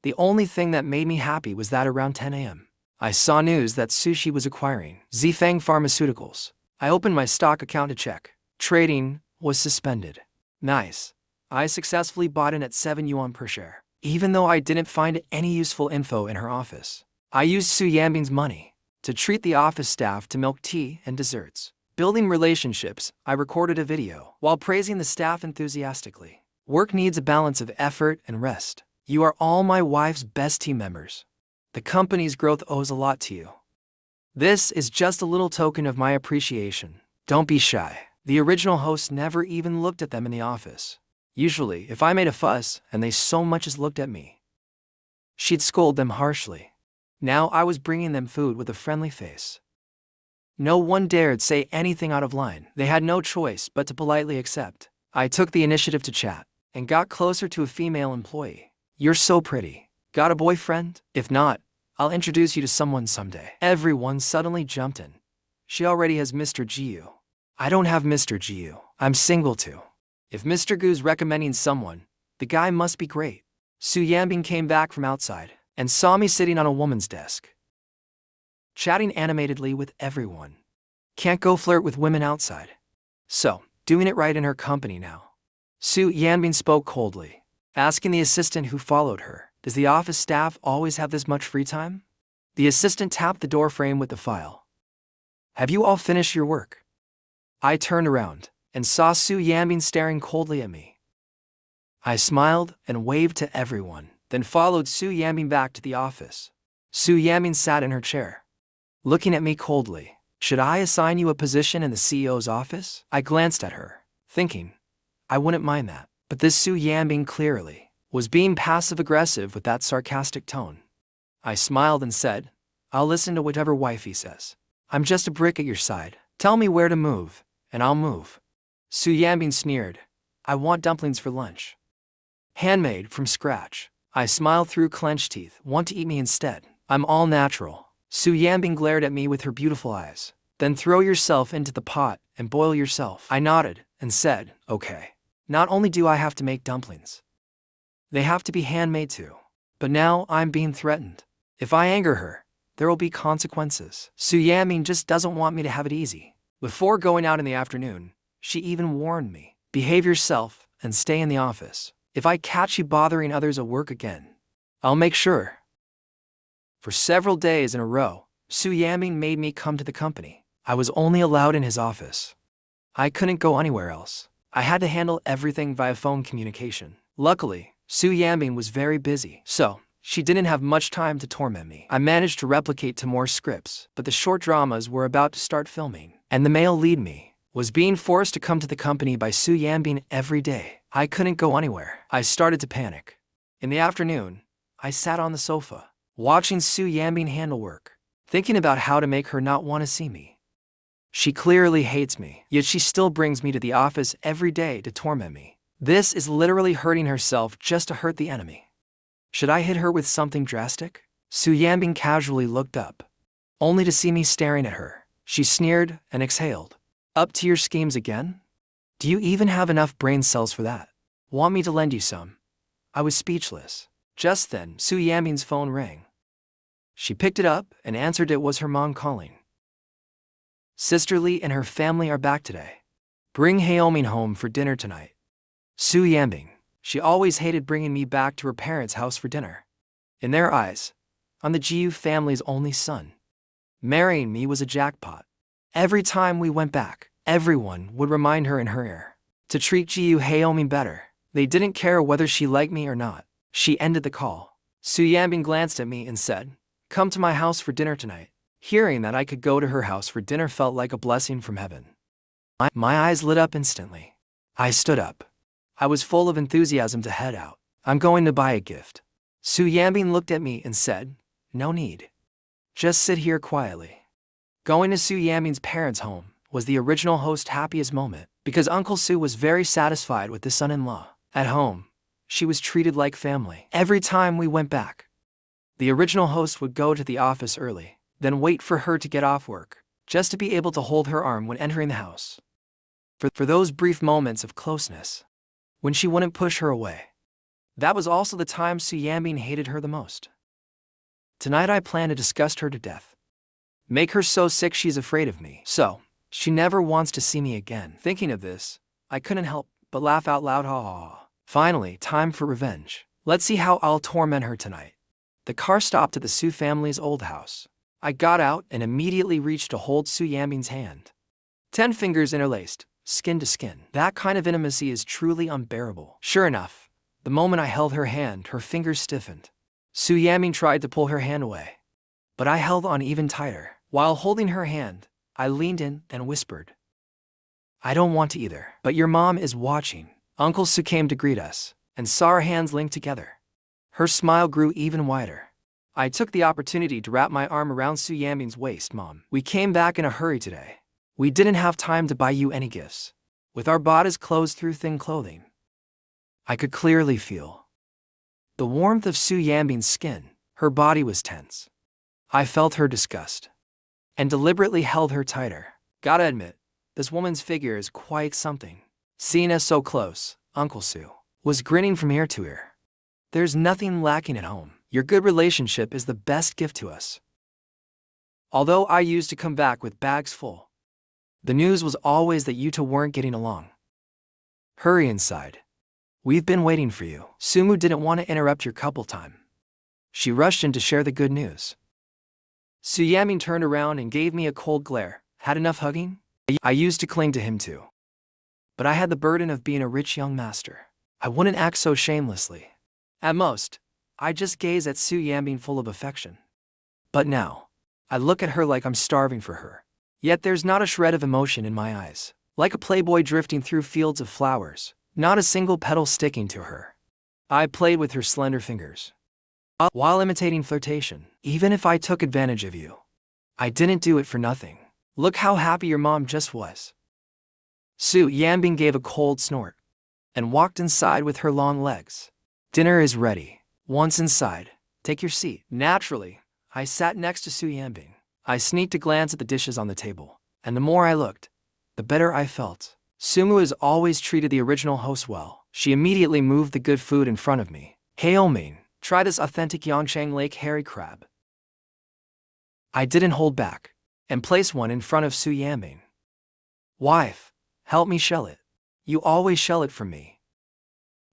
The only thing that made me happy was that around 10 a.m., I saw news that Sushi was acquiring Zifeng Pharmaceuticals. I opened my stock account to check. Trading was suspended. Nice. I successfully bought in at 7 yuan per share. Even though I didn't find any useful info in her office, I used Su Yaming's money to treat the office staff to milk tea and desserts. Building relationships, I recorded a video while praising the staff enthusiastically. Work needs a balance of effort and rest. You are all my wife's best team members. The company's growth owes a lot to you. This is just a little token of my appreciation. Don't be shy. The original host never even looked at them in the office. Usually, if I made a fuss and they so much as looked at me, she'd scold them harshly. Now I was bringing them food with a friendly face. No one dared say anything out of line. They had no choice but to politely accept. I took the initiative to chat and got closer to a female employee. "You're so pretty. Got a boyfriend? If not, I'll introduce you to someone someday." Everyone suddenly jumped in. "She already has Mr. Jiu." "I don't have Mr. Jiu. I'm single too." If Mr. Gu's recommending someone, the guy must be great. Su Yaming came back from outside and saw me sitting on a woman's desk, chatting animatedly with everyone. Can't go flirt with women outside. So, doing it right in her company now. Su Yaming spoke coldly, asking the assistant who followed her, "Does the office staff always have this much free time?" The assistant tapped the door frame with the file. "Have you all finished your work?" I turned around and saw Su Yaming staring coldly at me. I smiled and waved to everyone, then followed Su Yaming back to the office. Su Yaming sat in her chair, looking at me coldly. "Should I assign you a position in the CEO's office?" I glanced at her, thinking, I wouldn't mind that. But this Su Yaming clearly was being passive-aggressive with that sarcastic tone. I smiled and said, "I'll listen to whatever wifey says. I'm just a brick at your side. Tell me where to move, and I'll move." Su Yaming sneered, "I want dumplings for lunch. Handmade from scratch." I smiled through clenched teeth. "Want to eat me instead? I'm all natural." Su Yaming glared at me with her beautiful eyes. "Then throw yourself into the pot and boil yourself." I nodded and said, "Okay. Not only do I have to make dumplings, they have to be handmade too. But now I'm being threatened. If I anger her, there will be consequences. Su Yaming just doesn't want me to have it easy. Before going out in the afternoon, she even warned me, behave yourself and stay in the office. If I catch you bothering others at work again, I'll make sure. For several days in a row, Su Yaming made me come to the company. I was only allowed in his office. I couldn't go anywhere else. I had to handle everything via phone communication. Luckily, Su Yaming was very busy, so she didn't have much time to torment me. I managed to replicate to more scripts, but the short dramas were about to start filming, and the male lead me was being forced to come to the company by Su Yaming every day. I couldn't go anywhere. I started to panic. In the afternoon, I sat on the sofa, watching Su Yaming handle work, thinking about how to make her not want to see me. She clearly hates me, yet she still brings me to the office every day to torment me. This is literally hurting herself just to hurt the enemy. Should I hit her with something drastic? Su Yaming casually looked up, only to see me staring at her. She sneered and exhaled. Up to your schemes again? Do you even have enough brain cells for that? Want me to lend you some? I was speechless. Just then, Su Yaming's phone rang. She picked it up and answered. It was her mom calling. Sister Lee and her family are back today. Bring HEIRESS home for dinner tonight. Su Yaming. She always hated bringing me back to her parents' house for dinner. In their eyes, I'm the Jiu family's only son. Marrying me was a jackpot. Every time we went back, everyone would remind her in her ear to treat Jiu HEIRESS better. They didn't care whether she liked me or not. She ended the call. Su Yaming glanced at me and said, "Come to my house for dinner tonight." Hearing that I could go to her house for dinner felt like a blessing from heaven. My eyes lit up instantly. I stood up. I was full of enthusiasm to head out. I'm going to buy a gift. Su Yaming looked at me and said, "No need. Just sit here quietly." Going to Su Yaming's parents' home was the original host's happiest moment, because Uncle Su was very satisfied with the son-in-law. At home, she was treated like family. Every time we went back, the original host would go to the office early, then wait for her to get off work, just to be able to hold her arm when entering the house. For those brief moments of closeness, when she wouldn't push her away. That was also the time Su Yaming hated her the most. Tonight I plan to disgust her to death. Make her so sick she's afraid of me, so she never wants to see me again. Thinking of this, I couldn't help but laugh out loud. Ha ha ha. Finally, time for revenge. Let's see how I'll torment her tonight. The car stopped at the Su family's old house. I got out and immediately reached to hold Su Yaming's hand. 10 fingers interlaced, skin to skin. That kind of intimacy is truly unbearable. Sure enough, the moment I held her hand, her fingers stiffened. Su Yaming tried to pull her hand away, but I held on even tighter. While holding her hand, I leaned in and whispered, "I don't want to either, but your mom is watching." Uncle Su came to greet us and saw our hands linked together. Her smile grew even wider. I took the opportunity to wrap my arm around Su Yaming's waist. "Mom, we came back in a hurry today. We didn't have time to buy you any gifts." With our bodies closed through thin clothing, I could clearly feel the warmth of Su Yaming's skin. Her body was tense. I felt her disgust and deliberately held her tighter. Gotta admit, this woman's figure is quite something. Seeing us so close, Uncle Su was grinning from ear to ear. "There's nothing lacking at home. Your good relationship is the best gift to us." Although I used to come back with bags full, the news was always that you two weren't getting along. "Hurry inside. We've been waiting for you." Sumu didn't want to interrupt your couple time. She rushed in to share the good news. Su Yaming turned around and gave me a cold glare. "Had enough hugging?" I used to cling to him too, but I had the burden of being a rich young master. I wouldn't act so shamelessly. At most, I just gaze at Su Yaming full of affection. But now, I look at her like I'm starving for her. Yet there's not a shred of emotion in my eyes. Like a playboy drifting through fields of flowers, not a single petal sticking to her. I played with her slender fingers, while imitating flirtation. "Even if I took advantage of you, I didn't do it for nothing. Look how happy your mom just was." Su Yaming gave a cold snort and walked inside with her long legs. "Dinner is ready. Once inside, take your seat." Naturally, I sat next to Su Yaming. I sneaked a glance at the dishes on the table, and the more I looked, the better I felt. Sumu has always treated the original host well. She immediately moved the good food in front of me. "HEIRESS, try this authentic Yangchang Lake herring crab." I didn't hold back and placed one in front of Su Yaming. Wife, help me shell it. You always shell it for me.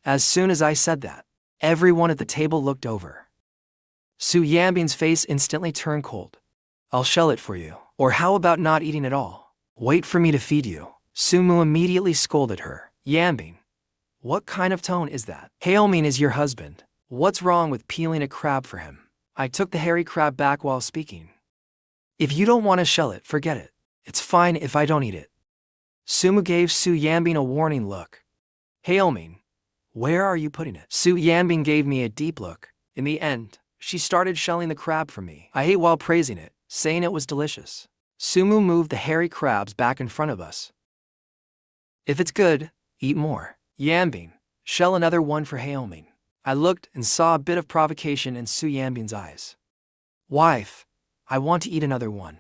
As soon as I said that, everyone at the table looked over. Su Yaming's face instantly turned cold. I'll shell it for you. Or how about not eating at all? Wait for me to feed you. Sumu immediately scolded her. Yaming, what kind of tone is that? Heilming is your husband. What's wrong with peeling a crab for him? I took the hairy crab back while speaking. If you don't want to shell it, forget it. It's fine if I don't eat it. Sumu gave Su Yaming a warning look. Heilming, where are you putting it? Su Yaming gave me a deep look. In the end, she started shelling the crab for me. I ate while praising it, saying it was delicious. Sumu moved the hairy crabs back in front of us. If it's good, eat more. Yaming, shell another one for Heilming. I looked and saw a bit of provocation in Su Yaming's eyes. Wife, I want to eat another one.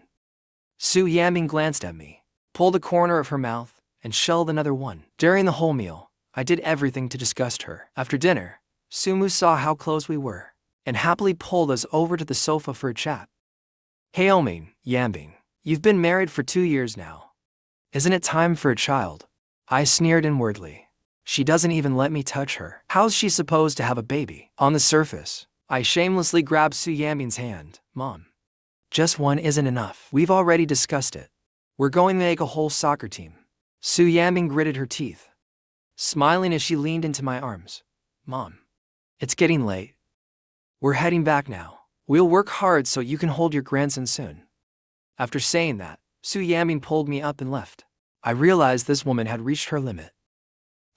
Su Yaming glanced at me, pulled a corner of her mouth, and shelled another one. During the whole meal, I did everything to disgust her. After dinner, Sumu saw how close we were, and happily pulled us over to the sofa for a chat. Heilming, Yaming, you've been married for 2 years now. Isn't it time for a child? I sneered inwardly. She doesn't even let me touch her. How's she supposed to have a baby? On the surface, I shamelessly grabbed Su Yaming's hand. Mom, just one isn't enough. We've already discussed it. We're going to make a whole soccer team. Su Yaming gritted her teeth, smiling as she leaned into my arms. Mom, it's getting late. We're heading back now. We'll work hard so you can hold your grandson soon. After saying that, Su Yaming pulled me up and left. I realized this woman had reached her limit.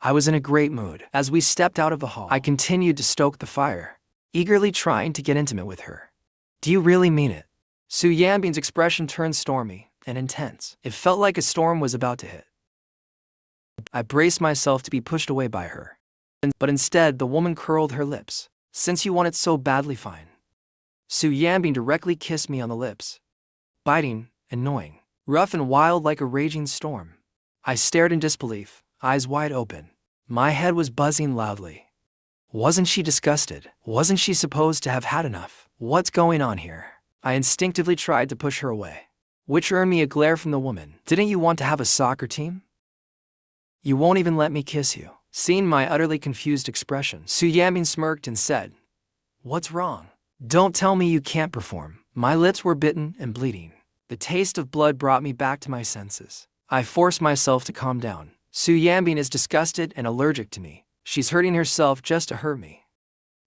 I was in a great mood. As we stepped out of the hall, I continued to stoke the fire, eagerly trying to get intimate with her. Do you really mean it? Su Yaming's expression turned stormy and intense. It felt like a storm was about to hit. I braced myself to be pushed away by her. But instead, the woman curled her lips. Since you want it so badly, fine. Su Yaming directly kissed me on the lips. Biting, annoying, rough and wild like a raging storm. I stared in disbelief, eyes wide open. My head was buzzing loudly. Wasn't she disgusted? Wasn't she supposed to have had enough? What's going on here? I instinctively tried to push her away, which earned me a glare from the woman. Didn't you want to have a soccer team? You won't even let me kiss you. Seeing my utterly confused expression, Su Yaming smirked and said, What's wrong? Don't tell me you can't perform. My lips were bitten and bleeding. The taste of blood brought me back to my senses. I forced myself to calm down. Su Yaming is disgusted and allergic to me. She's hurting herself just to hurt me.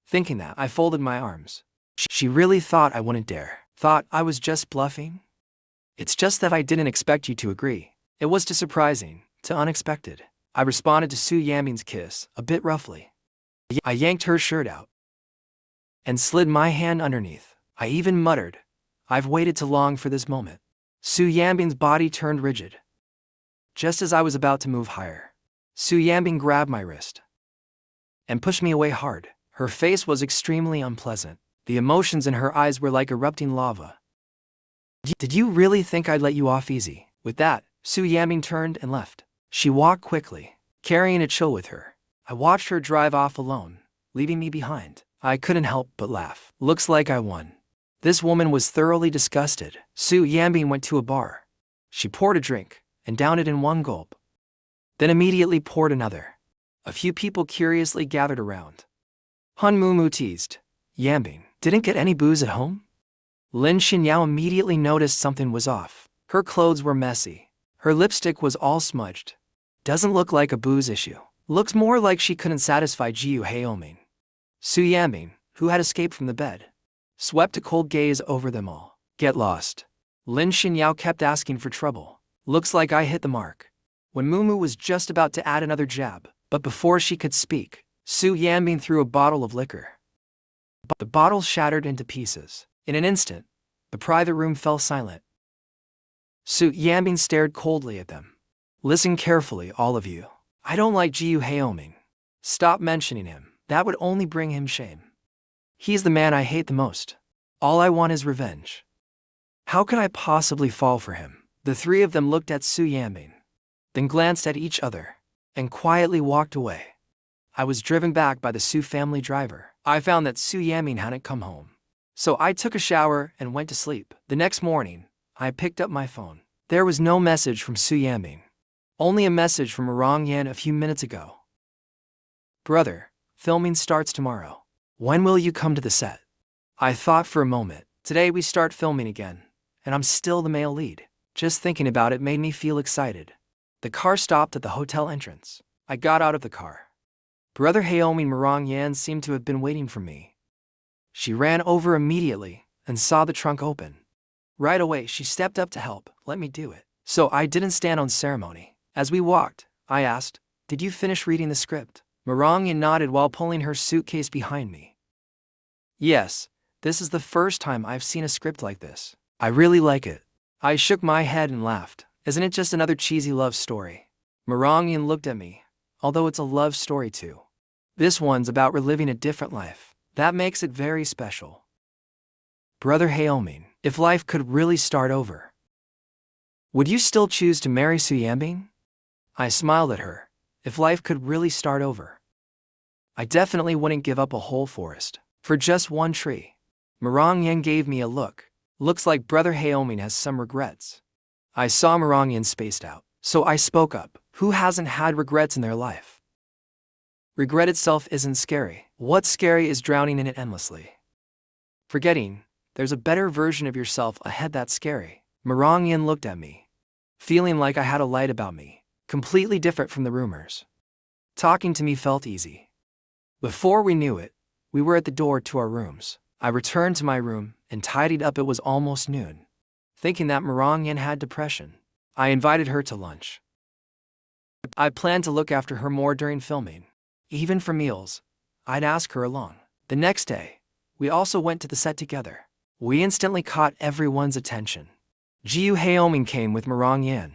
Thinking that, I folded my arms. She really thought I wouldn't dare. Thought I was just bluffing? It's just that I didn't expect you to agree. It was too surprising, too unexpected. I responded to Su Yaming's kiss, a bit roughly. I yanked her shirt out and slid my hand underneath. I even muttered, I've waited too long for this moment. Su Yaming's body turned rigid. Just as I was about to move higher, Su Yaming grabbed my wrist and pushed me away hard. Her face was extremely unpleasant. The emotions in her eyes were like erupting lava. Did you really think I'd let you off easy? With that, Su Yaming turned and left. She walked quickly, carrying a chill with her. I watched her drive off alone, leaving me behind. I couldn't help but laugh. Looks like I won. This woman was thoroughly disgusted. Su Yaming went to a bar. She poured a drink and downed it in one gulp, then immediately poured another. A few people curiously gathered around. Han Mumu teased, Yaming, didn't get any booze at home? Lin Xinyao immediately noticed something was off. Her clothes were messy. Her lipstick was all smudged. Doesn't look like a booze issue. Looks more like she couldn't satisfy Jiu Heilming. Su Yaming, who had escaped from the bed, swept a cold gaze over them all. Get lost. Lin Xinyao kept asking for trouble. Looks like I hit the mark. When Mumu was just about to add another jab, but before she could speak, Su Yaming threw a bottle of liquor. The bottle shattered into pieces. In an instant, the private room fell silent. Su Yaming stared coldly at them. Listen carefully, all of you. I don't like Jiu Heilming. Stop mentioning him. That would only bring him shame. He's the man I hate the most. All I want is revenge. How could I possibly fall for him? The three of them looked at Su Yaming, then glanced at each other, and quietly walked away. I was driven back by the Su family driver. I found that Su Yaming hadn't come home. So I took a shower and went to sleep. The next morning, I picked up my phone. There was no message from Su Yaming. Only a message from Marong Yan a few minutes ago. Brother, filming starts tomorrow. When will you come to the set? I thought for a moment. Today we start filming again, and I'm still the male lead. Just thinking about it made me feel excited. The car stopped at the hotel entrance. I got out of the car. Brother Haomi Marong Yan seemed to have been waiting for me. She ran over immediately and saw the trunk open. Right away she stepped up to help, let me do it. So I didn't stand on ceremony. As we walked, I asked, "Did you finish reading the script?" Marong Yan nodded while pulling her suitcase behind me. Yes, this is the first time I've seen a script like this. I really like it. I shook my head and laughed. Isn't it just another cheesy love story? Marong Yan looked at me. Although it's a love story too. This one's about reliving a different life. That makes it very special. Brother Haomi, if life could really start over, would you still choose to marry Su Yaming? I smiled at her. If life could really start over, I definitely wouldn't give up a whole forest for just one tree. Marong Yan gave me a look. Looks like Brother Haomi has some regrets. I saw Marong Yan spaced out, so I spoke up. Who hasn't had regrets in their life? Regret itself isn't scary. What's scary is drowning in it endlessly. Forgetting there's a better version of yourself ahead that's scary. Marong Yan looked at me, feeling like I had a light about me, completely different from the rumors. Talking to me felt easy. Before we knew it, we were at the door to our rooms. I returned to my room and tidied up. It was almost noon. Thinking that Marong Yan had depression, I invited her to lunch. I planned to look after her more during filming. Even for meals, I'd ask her along. The next day, we also went to the set together. We instantly caught everyone's attention. Jiu Haoming came with Marong Yan.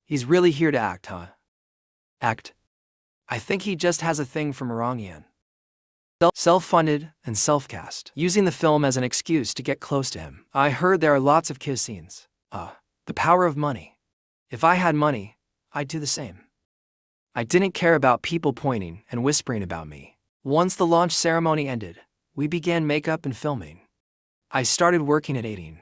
He's really here to act, huh? Act? I think he just has a thing for Marong Yan. Self-funded and self-cast, using the film as an excuse to get close to him. I heard there are lots of kiss scenes. The power of money. If I had money, I'd do the same. I didn't care about people pointing and whispering about me. Once the launch ceremony ended, we began makeup and filming. I started working at 18.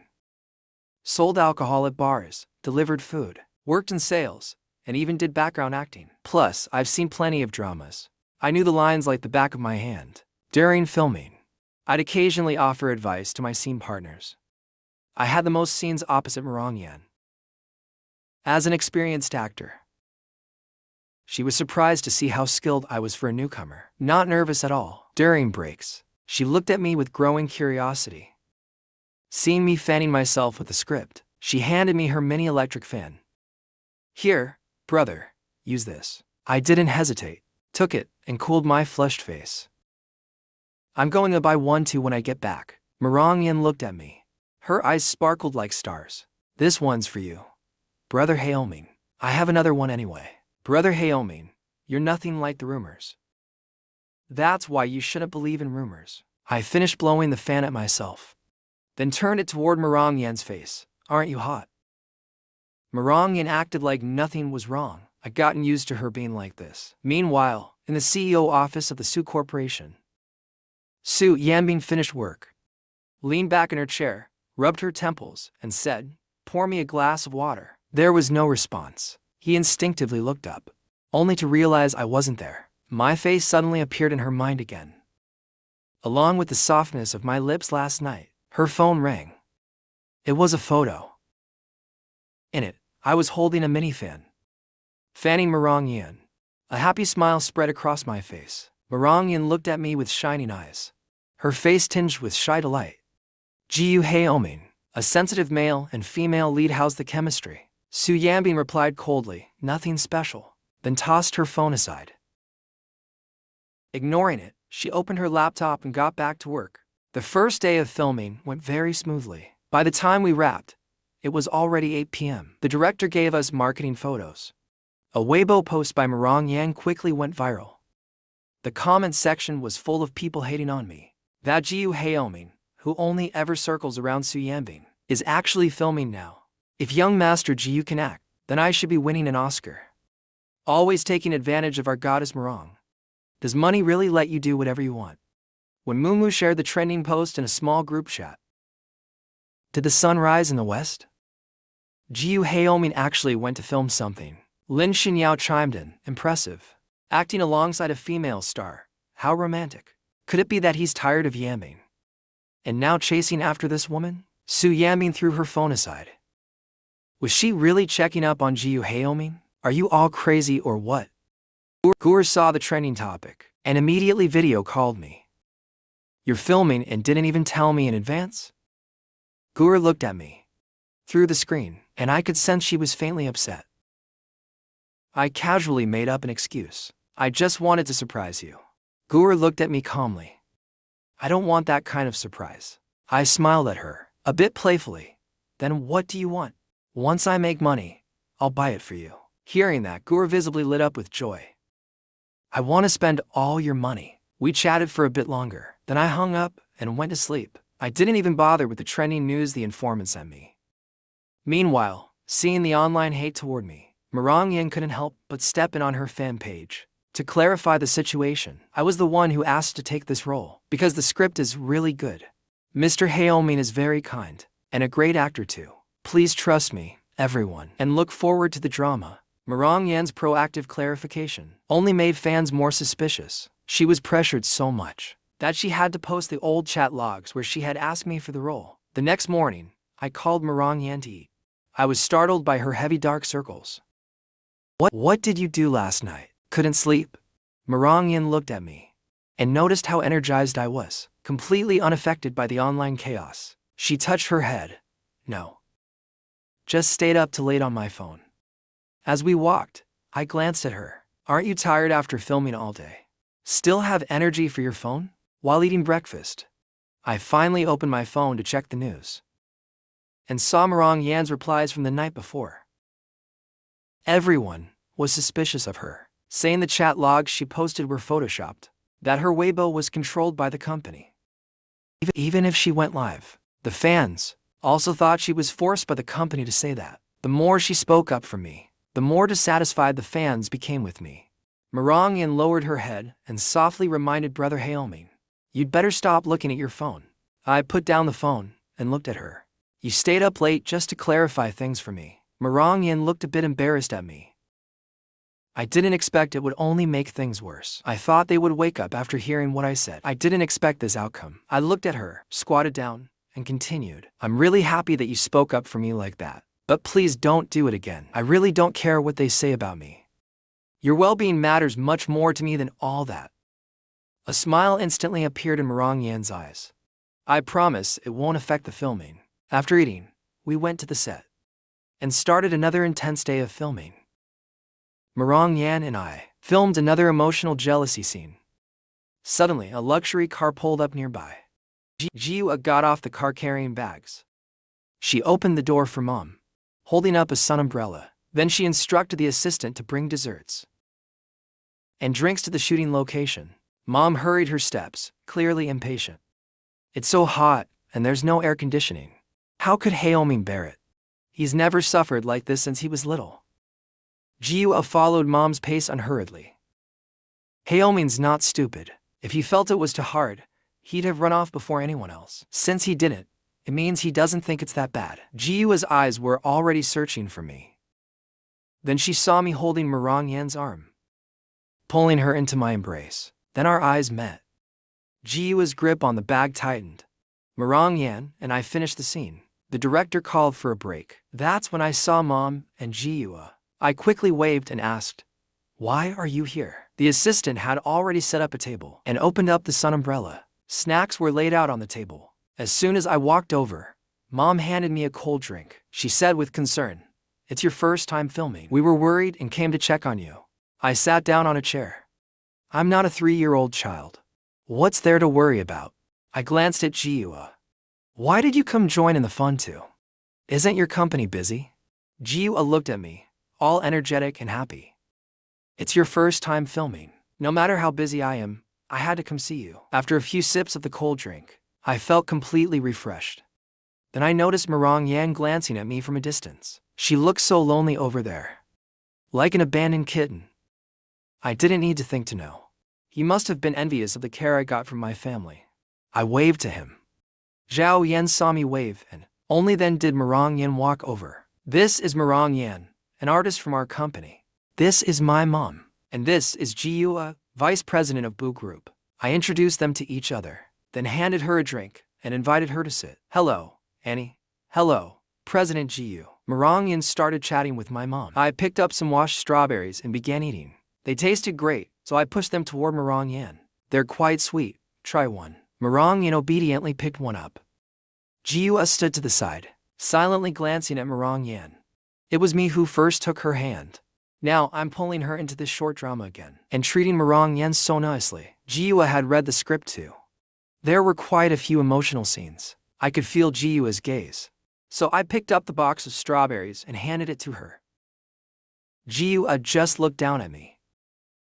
Sold alcohol at bars, delivered food, worked in sales, and even did background acting. Plus, I've seen plenty of dramas. I knew the lines like the back of my hand. During filming, I'd occasionally offer advice to my scene partners. I had the most scenes opposite Marong Yan. As an experienced actor, she was surprised to see how skilled I was for a newcomer. Not nervous at all. During breaks, she looked at me with growing curiosity. Seeing me fanning myself with the script, she handed me her mini electric fan. Here, brother, use this. I didn't hesitate, took it, and cooled my flushed face. I'm going to buy one too when I get back. Marong Yan looked at me. Her eyes sparkled like stars. This one's for you. Brother Haoming. I have another one anyway. Brother Haoming, you're nothing like the rumors. That's why you shouldn't believe in rumors. I finished blowing the fan at myself, then turned it toward Marong Yan's face. Aren't you hot? Marong Yan acted like nothing was wrong. I'd gotten used to her being like this. Meanwhile, in the CEO office of the Su Corporation, Su Yaming finished work, leaned back in her chair, rubbed her temples, and said, "Pour me a glass of water." There was no response. He instinctively looked up, only to realize I wasn't there. My face suddenly appeared in her mind again. Along with the softness of my lips last night, her phone rang. It was a photo. In it, I was holding a mini fan, fanning Marong Yan. A happy smile spread across my face. Marong Yan looked at me with shining eyes, her face tinged with shy delight. Jiu Haoming, a sensitive male and female lead. How's the chemistry? Su Yaming replied coldly, nothing special, then tossed her phone aside. Ignoring it, she opened her laptop and got back to work. The first day of filming went very smoothly. By the time we wrapped, it was already 8 p.m. The director gave us marketing photos. A Weibo post by Marong Yan quickly went viral. The comment section was full of people hating on me. That Jiu Haoming, who only ever circles around Su Yaming, is actually filming now. If young Master Jiu can act, then I should be winning an Oscar. Always taking advantage of our goddess Marong. Does money really let you do whatever you want? When Mumu shared the trending post in a small group chat. Did the sun rise in the west? Jiu Haoming actually went to film something. Lin Xinyao chimed in, impressive. Acting alongside a female star. How romantic. Could it be that he's tired of Yaming? And now chasing after this woman? Su Yaming threw her phone aside. Was she really checking up on Jiu Haoming? Are you all crazy or what? Gur saw the trending topic and immediately video called me. You're filming and didn't even tell me in advance? Gur looked at me through the screen, and I could sense she was faintly upset. I casually made up an excuse. I just wanted to surprise you. Gur looked at me calmly. I don't want that kind of surprise. I smiled at her, a bit playfully. Then what do you want? Once I make money, I'll buy it for you. Hearing that, Gur visibly lit up with joy. I want to spend all your money. We chatted for a bit longer. Then I hung up and went to sleep. I didn't even bother with the trending news the informant sent me. Meanwhile, seeing the online hate toward me, Marang Yin couldn't help but step in on her fan page. To clarify the situation, I was the one who asked to take this role, because the script is really good. Mr. Haoming is very kind, and a great actor too. Please trust me, everyone, and look forward to the drama. Marang Yan's proactive clarification only made fans more suspicious. She was pressured so much that she had to post the old chat logs where she had asked me for the role. The next morning, I called Marang Yan to eat. I was startled by her heavy dark circles. What did you do last night? Couldn't sleep? Marang Yan looked at me and noticed how energized I was, completely unaffected by the online chaos. She touched her head. No. Just stayed up too late on my phone. As we walked, I glanced at her. Aren't you tired after filming all day? Still have energy for your phone? While eating breakfast, I finally opened my phone to check the news and saw Marang Yan's replies from the night before. Everyone was suspicious of her, saying the chat logs she posted were photoshopped, that her Weibo was controlled by the company. Even if she went live, the fans also thought she was forced by the company to say that. The more she spoke up for me, the more dissatisfied the fans became with me. Marang Yan lowered her head and softly reminded Brother Haoming, "You'd better stop looking at your phone." I put down the phone and looked at her. "You stayed up late just to clarify things for me." Marang Yan looked a bit embarrassed at me. I didn't expect it would only make things worse. I thought they would wake up after hearing what I said. I didn't expect this outcome. I looked at her, squatted down, and continued. "I'm really happy that you spoke up for me like that. But please don't do it again. I really don't care what they say about me. Your well-being matters much more to me than all that." A smile instantly appeared in Marang Yan's eyes. "I promise it won't affect the filming." After eating, we went to the set and started another intense day of filming. Marang Yan and I filmed another emotional jealousy scene. Suddenly, a luxury car pulled up nearby. Jiu got off the car carrying bags. She opened the door for Mom, holding up a sun umbrella. Then she instructed the assistant to bring desserts and drinks to the shooting location. Mom hurried her steps, clearly impatient. "It's so hot, and there's no air conditioning. How could Haoming bear it? He's never suffered like this since he was little." Jiu followed Mom's pace unhurriedly. "Haoming's not stupid. If he felt it was too hard, he'd have run off before anyone else. Since he didn't, it means he doesn't think it's that bad." Jiu's eyes were already searching for me. Then she saw me holding Marang Yan's arm, pulling her into my embrace. Then our eyes met. Jiu's grip on the bag tightened. Marang Yan and I finished the scene. The director called for a break. That's when I saw Mom and Jiu. I quickly waved and asked, "Why are you here?" The assistant had already set up a table and opened up the sun umbrella. Snacks were laid out on the table. As soon as I walked over, Mom handed me a cold drink. She said with concern, "It's your first time filming. We were worried and came to check on you." I sat down on a chair. I'm not a 3-year-old child. What's there to worry about? I glanced at Jiu. "Why did you come join in the fun too? Isn't your company busy?" Jiu looked at me, all energetic and happy. "It's your first time filming. No matter how busy I am, I had to come see you." After a few sips of the cold drink, I felt completely refreshed. Then I noticed Marang Yan glancing at me from a distance. She looked so lonely over there, like an abandoned kitten. I didn't need to think to know. He must have been envious of the care I got from my family. I waved to him. Zhao Yan saw me wave, and only then did Marang Yan walk over. "This is Marang Yan, an artist from our company. This is my mom. And this is Ji-Yua, vice president of Boo Group. I introduced them to each other, then handed her a drink and invited her to sit. Hello, Annie. Hello, President Ji-Yu. Marong-yin started chatting with my mom. I picked up some washed strawberries and began eating. They tasted great, so I pushed them toward Marong-yin. They're quite sweet. Try one. Marong-yin obediently picked one up. Ji-Yua stood to the side, silently glancing at Marong-yin. It was me who first took her hand. Now I'm pulling her into this short drama again and treating Marong-yin so nicely. Ji-Yua had read the script too. There were quite a few emotional scenes. I could feel Ji-Yua's gaze. So I picked up the box of strawberries and handed it to her. Ji-Yua just looked down at me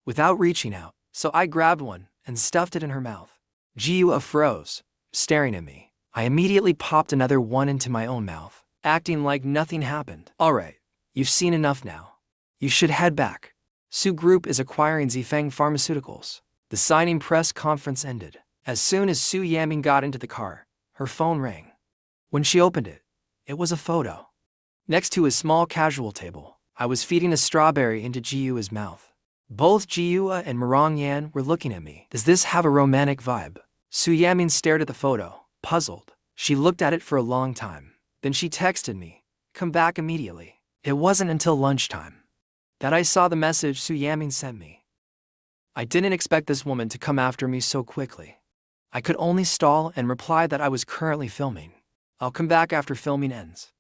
without reaching out, so I grabbed one and stuffed it in her mouth. Ji-Yua froze, staring at me. I immediately popped another one into my own mouth, acting like nothing happened. Alright, you've seen enough now. You should head back. Su Group is acquiring Zifeng Pharmaceuticals. The signing press conference ended. As soon as Su Yaming got into the car, her phone rang. When she opened it, it was a photo. Next to his small casual table, I was feeding a strawberry into Ji-Yua's mouth. Both Ji-Yua and Marong-yin were looking at me. Does this have a romantic vibe? Su Yaming stared at the photo, puzzled. She looked at it for a long time. Then she texted me, "Come back immediately." It wasn't until lunchtime that I saw the message Su Yaming sent me. I didn't expect this woman to come after me so quickly. I could only stall and reply that I was currently filming. I'll come back after filming ends.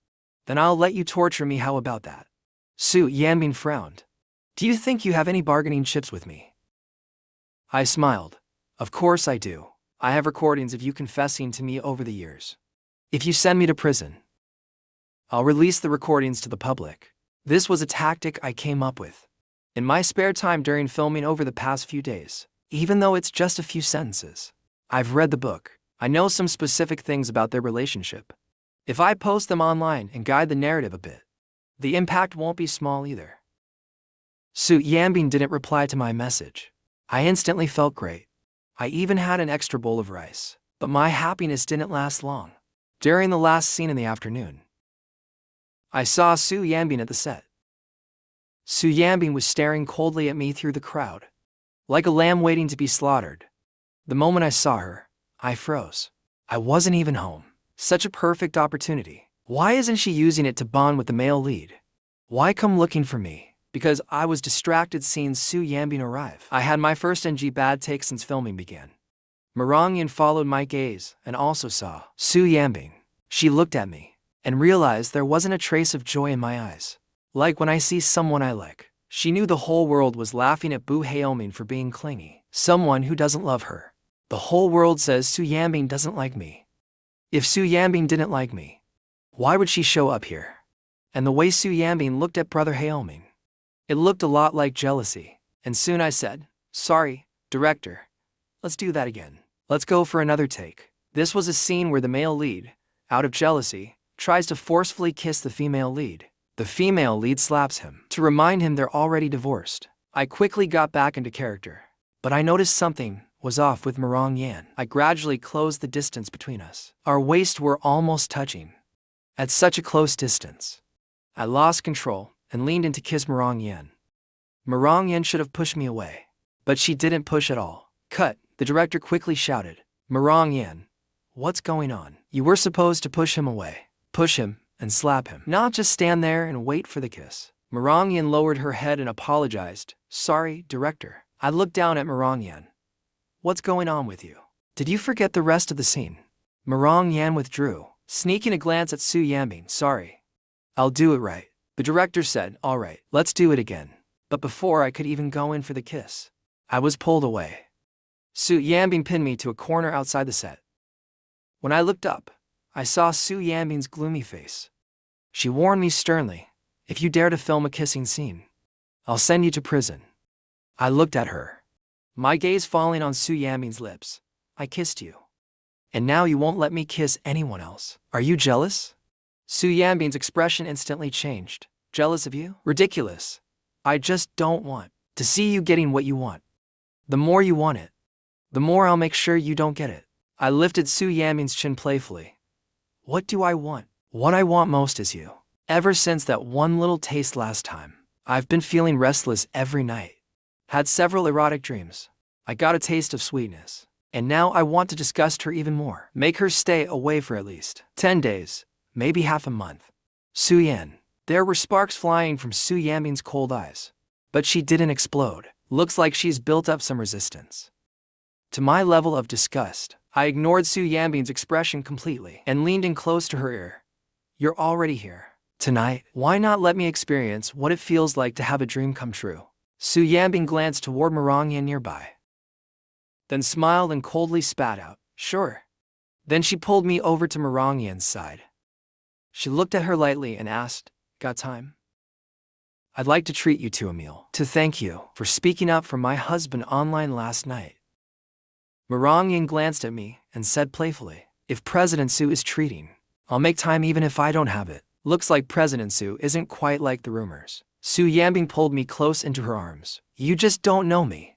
Then I'll let you torture me, how about that? Su Yaming frowned. Do you think you have any bargaining chips with me? I smiled. Of course I do. I have recordings of you confessing to me over the years. If you send me to prison, I'll release the recordings to the public. This was a tactic I came up with in my spare time during filming over the past few days. Even though it's just a few sentences, I've read the book. I know some specific things about their relationship. If I post them online and guide the narrative a bit, the impact won't be small either. Su Yaming didn't reply to my message. I instantly felt great. I even had an extra bowl of rice. But my happiness didn't last long. During the last scene in the afternoon, I saw Su Yaming at the set. Su Yaming was staring coldly at me through the crowd, like a lamb waiting to be slaughtered. The moment I saw her, I froze. I wasn't even home. Such a perfect opportunity. Why isn't she using it to bond with the male lead? Why come looking for me? Because I was distracted seeing Su Yaming arrive. I had my first NG bad take since filming began. Marong-yin followed my gaze and also saw Su Yaming. She looked at me and realized there wasn't a trace of joy in my eyes. Like when I see someone I like. She knew the whole world was laughing at Boo Haoming for being clingy. Someone who doesn't love her. The whole world says Su Yaming doesn't like me. If Su Yaming didn't like me, why would she show up here? And the way Su Yaming looked at Brother Haoming, it looked a lot like jealousy. And soon I said, "Sorry, director. Let's do that again. Let's go for another take." This was a scene where the male lead, out of jealousy, tries to forcefully kiss the female lead. The female lead slaps him to remind him they're already divorced. I quickly got back into character, but I noticed something was off with Marong-yin. I gradually closed the distance between us. Our waists were almost touching. At such a close distance, I lost control and leaned in to kiss Marong-yin. Marong-yin should have pushed me away, but she didn't push at all. Cut, the director quickly shouted. Marong-yin, what's going on? You were supposed to push him away. Push him and slap him, not just stand there and wait for the kiss. Marong-yin lowered her head and apologized. Sorry, director. I looked down at Marong-yin. What's going on with you? Did you forget the rest of the scene? Marong-yin withdrew, sneaking a glance at Su Yaming. Sorry. I'll do it right. The director said, all right, let's do it again. But before I could even go in for the kiss, I was pulled away. Su Yaming pinned me to a corner outside the set. When I looked up, I saw Su Yaming's gloomy face. She warned me sternly, if you dare to film a kissing scene, I'll send you to prison. I looked at her, my gaze falling on Su Yaming's lips. I kissed you. And now you won't let me kiss anyone else. Are you jealous? Su Yaming's expression instantly changed. Jealous of you? Ridiculous. I just don't want to see you getting what you want. The more you want it, the more I'll make sure you don't get it. I lifted Su Yaming's chin playfully. What do I want? What I want most is you. Ever since that one little taste last time, I've been feeling restless every night. Had several erotic dreams. I got a taste of sweetness. And now I want to disgust her even more. Make her stay away for at least 10 days, maybe half a month. Su Yan. There were sparks flying from Su Yaming's cold eyes. But she didn't explode. Looks like she's built up some resistance. To my level of disgust, I ignored Su Yaming's expression completely and leaned in close to her ear. You're already here. Tonight, why not let me experience what it feels like to have a dream come true? Su Yaming glanced toward Marangyan nearby, then smiled and coldly spat out, sure. Then she pulled me over to Marangyan's side. She looked at her lightly and asked, got time? I'd like to treat you to a meal, to thank you for speaking up for my husband online last night. Marangyan glanced at me and said playfully, if President Su is treating, I'll make time even if I don't have it. Looks like President Su isn't quite like the rumors. Su Yaming pulled me close into her arms. You just don't know me.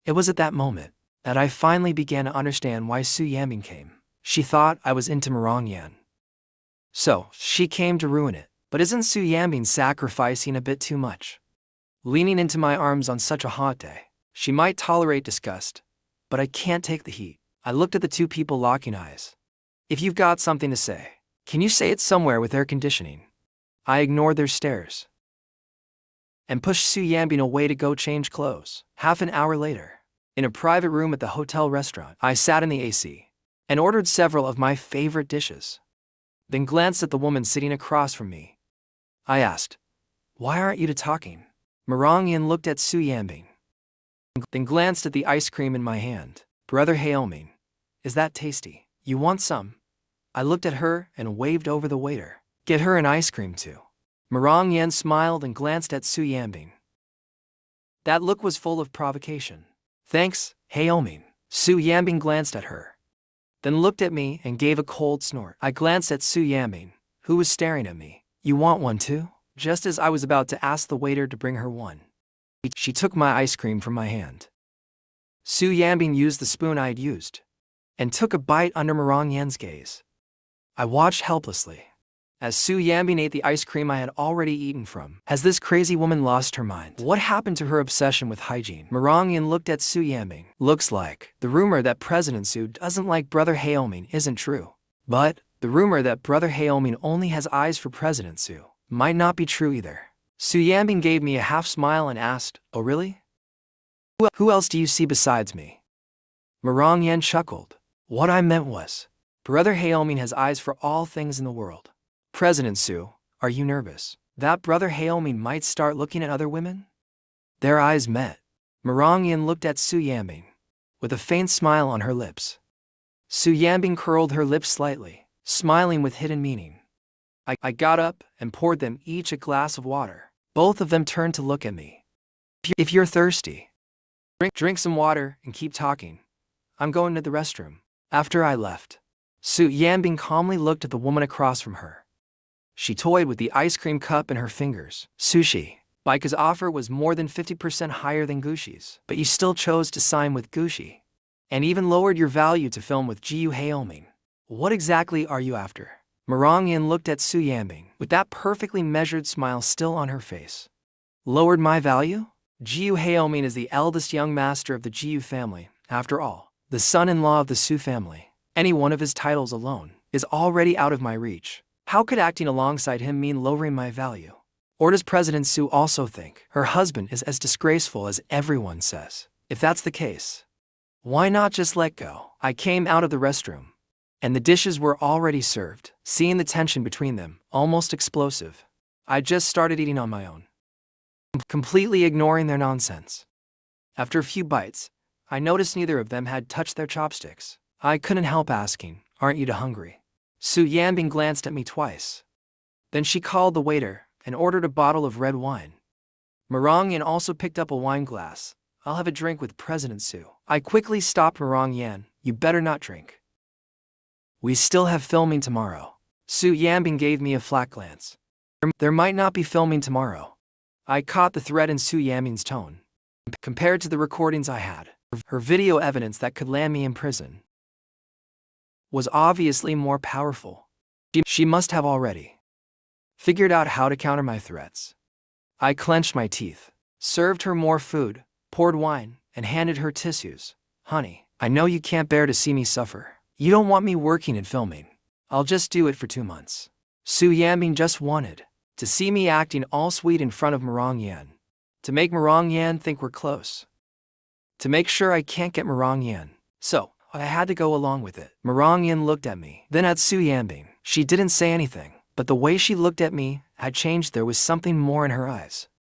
It was at that moment that I finally began to understand why Su Yaming came. She thought I was into Marangyan. So, she came to ruin it. But isn't Su Yaming sacrificing a bit too much? Leaning into my arms on such a hot day. She might tolerate disgust, but I can't take the heat. I looked at the two people locking eyes. If you've got something to say, can you say it somewhere with air conditioning? I ignored their stares and pushed Su Yaming away to go change clothes. Half an hour later, in a private room at the hotel restaurant, I sat in the AC and ordered several of my favorite dishes. Then glanced at the woman sitting across from me. I asked, why aren't you two talking? Marangyan looked at Su Yaming, then glanced at the ice cream in my hand. Brother Haoming, is that tasty? You want some? I looked at her and waved over the waiter. Get her an ice cream too. Marangyan smiled and glanced at Su Yaming. That look was full of provocation. Thanks, Haoming. Su Yaming glanced at her, then looked at me and gave a cold snort. I glanced at Su Yaming, who was staring at me. You want one too? Just as I was about to ask the waiter to bring her one, she took my ice cream from my hand. Su Yaming used the spoon I had used and took a bite under Marangyan's gaze. I watched helplessly as Su Yaming ate the ice cream I had already eaten from. Has this crazy woman lost her mind? What happened to her obsession with hygiene? Marangyan looked at Su Yaming. Looks like the rumor that President Su doesn't like Brother Haoming isn't true. But the rumor that Brother Haoming only has eyes for President Su might not be true either. Su Yaming gave me a half smile and asked, oh really? Who else do you see besides me? Marangyan chuckled. What I meant was, Brother Haoming has eyes for all things in the world. President Su, are you nervous that Brother Haoming might start looking at other women? Their eyes met. Marangyan looked at Su Yaming with a faint smile on her lips. Su Yaming curled her lips slightly, smiling with hidden meaning. I got up and poured them each a glass of water. Both of them turned to look at me. If you're thirsty, drink some water and keep talking. I'm going to the restroom. After I left, Su Yaming calmly looked at the woman across from her. She toyed with the ice cream cup in her fingers. Sushi. Baika's offer was more than 50% higher than Gushi's, but you still chose to sign with Gushi, and even lowered your value to film with Jiu Haoming. What exactly are you after? Marangyan looked at Su Yaming with that perfectly measured smile still on her face. Lowered my value? Jiu Haoming is the eldest young master of the Jiu family. After all, the son-in-law of the Su family. Any one of his titles alone is already out of my reach. How could acting alongside him mean lowering my value? Or does President Su also think her husband is as disgraceful as everyone says? If that's the case, why not just let go? I came out of the restroom, and the dishes were already served. Seeing the tension between them, almost explosive, I just started eating on my own, completely ignoring their nonsense. After a few bites, I noticed neither of them had touched their chopsticks. I couldn't help asking, aren't you too hungry? Su Yaming glanced at me twice. Then she called the waiter and ordered a bottle of red wine. Marangyan also picked up a wine glass. I'll have a drink with President Su. I quickly stopped Marangyan. You better not drink. We still have filming tomorrow. Su Yaming gave me a flat glance. There might not be filming tomorrow. I caught the threat in Su Yaming's tone. Compared to the recordings I had, her video evidence that could land me in prison was obviously more powerful. She must have already figured out how to counter my threats. I clenched my teeth, served her more food, poured wine, and handed her tissues. Honey, I know you can't bear to see me suffer. You don't want me working and filming. I'll just do it for 2 months. Su Yaming just wanted to see me acting all sweet in front of Marong Yan. To make Marong Yan think we're close. To make sure I can't get Marong Yan. So, I had to go along with it. Marong Yan looked at me, then at Su Yaming. She didn't say anything, but the way she looked at me had changed. There was something more in her eyes.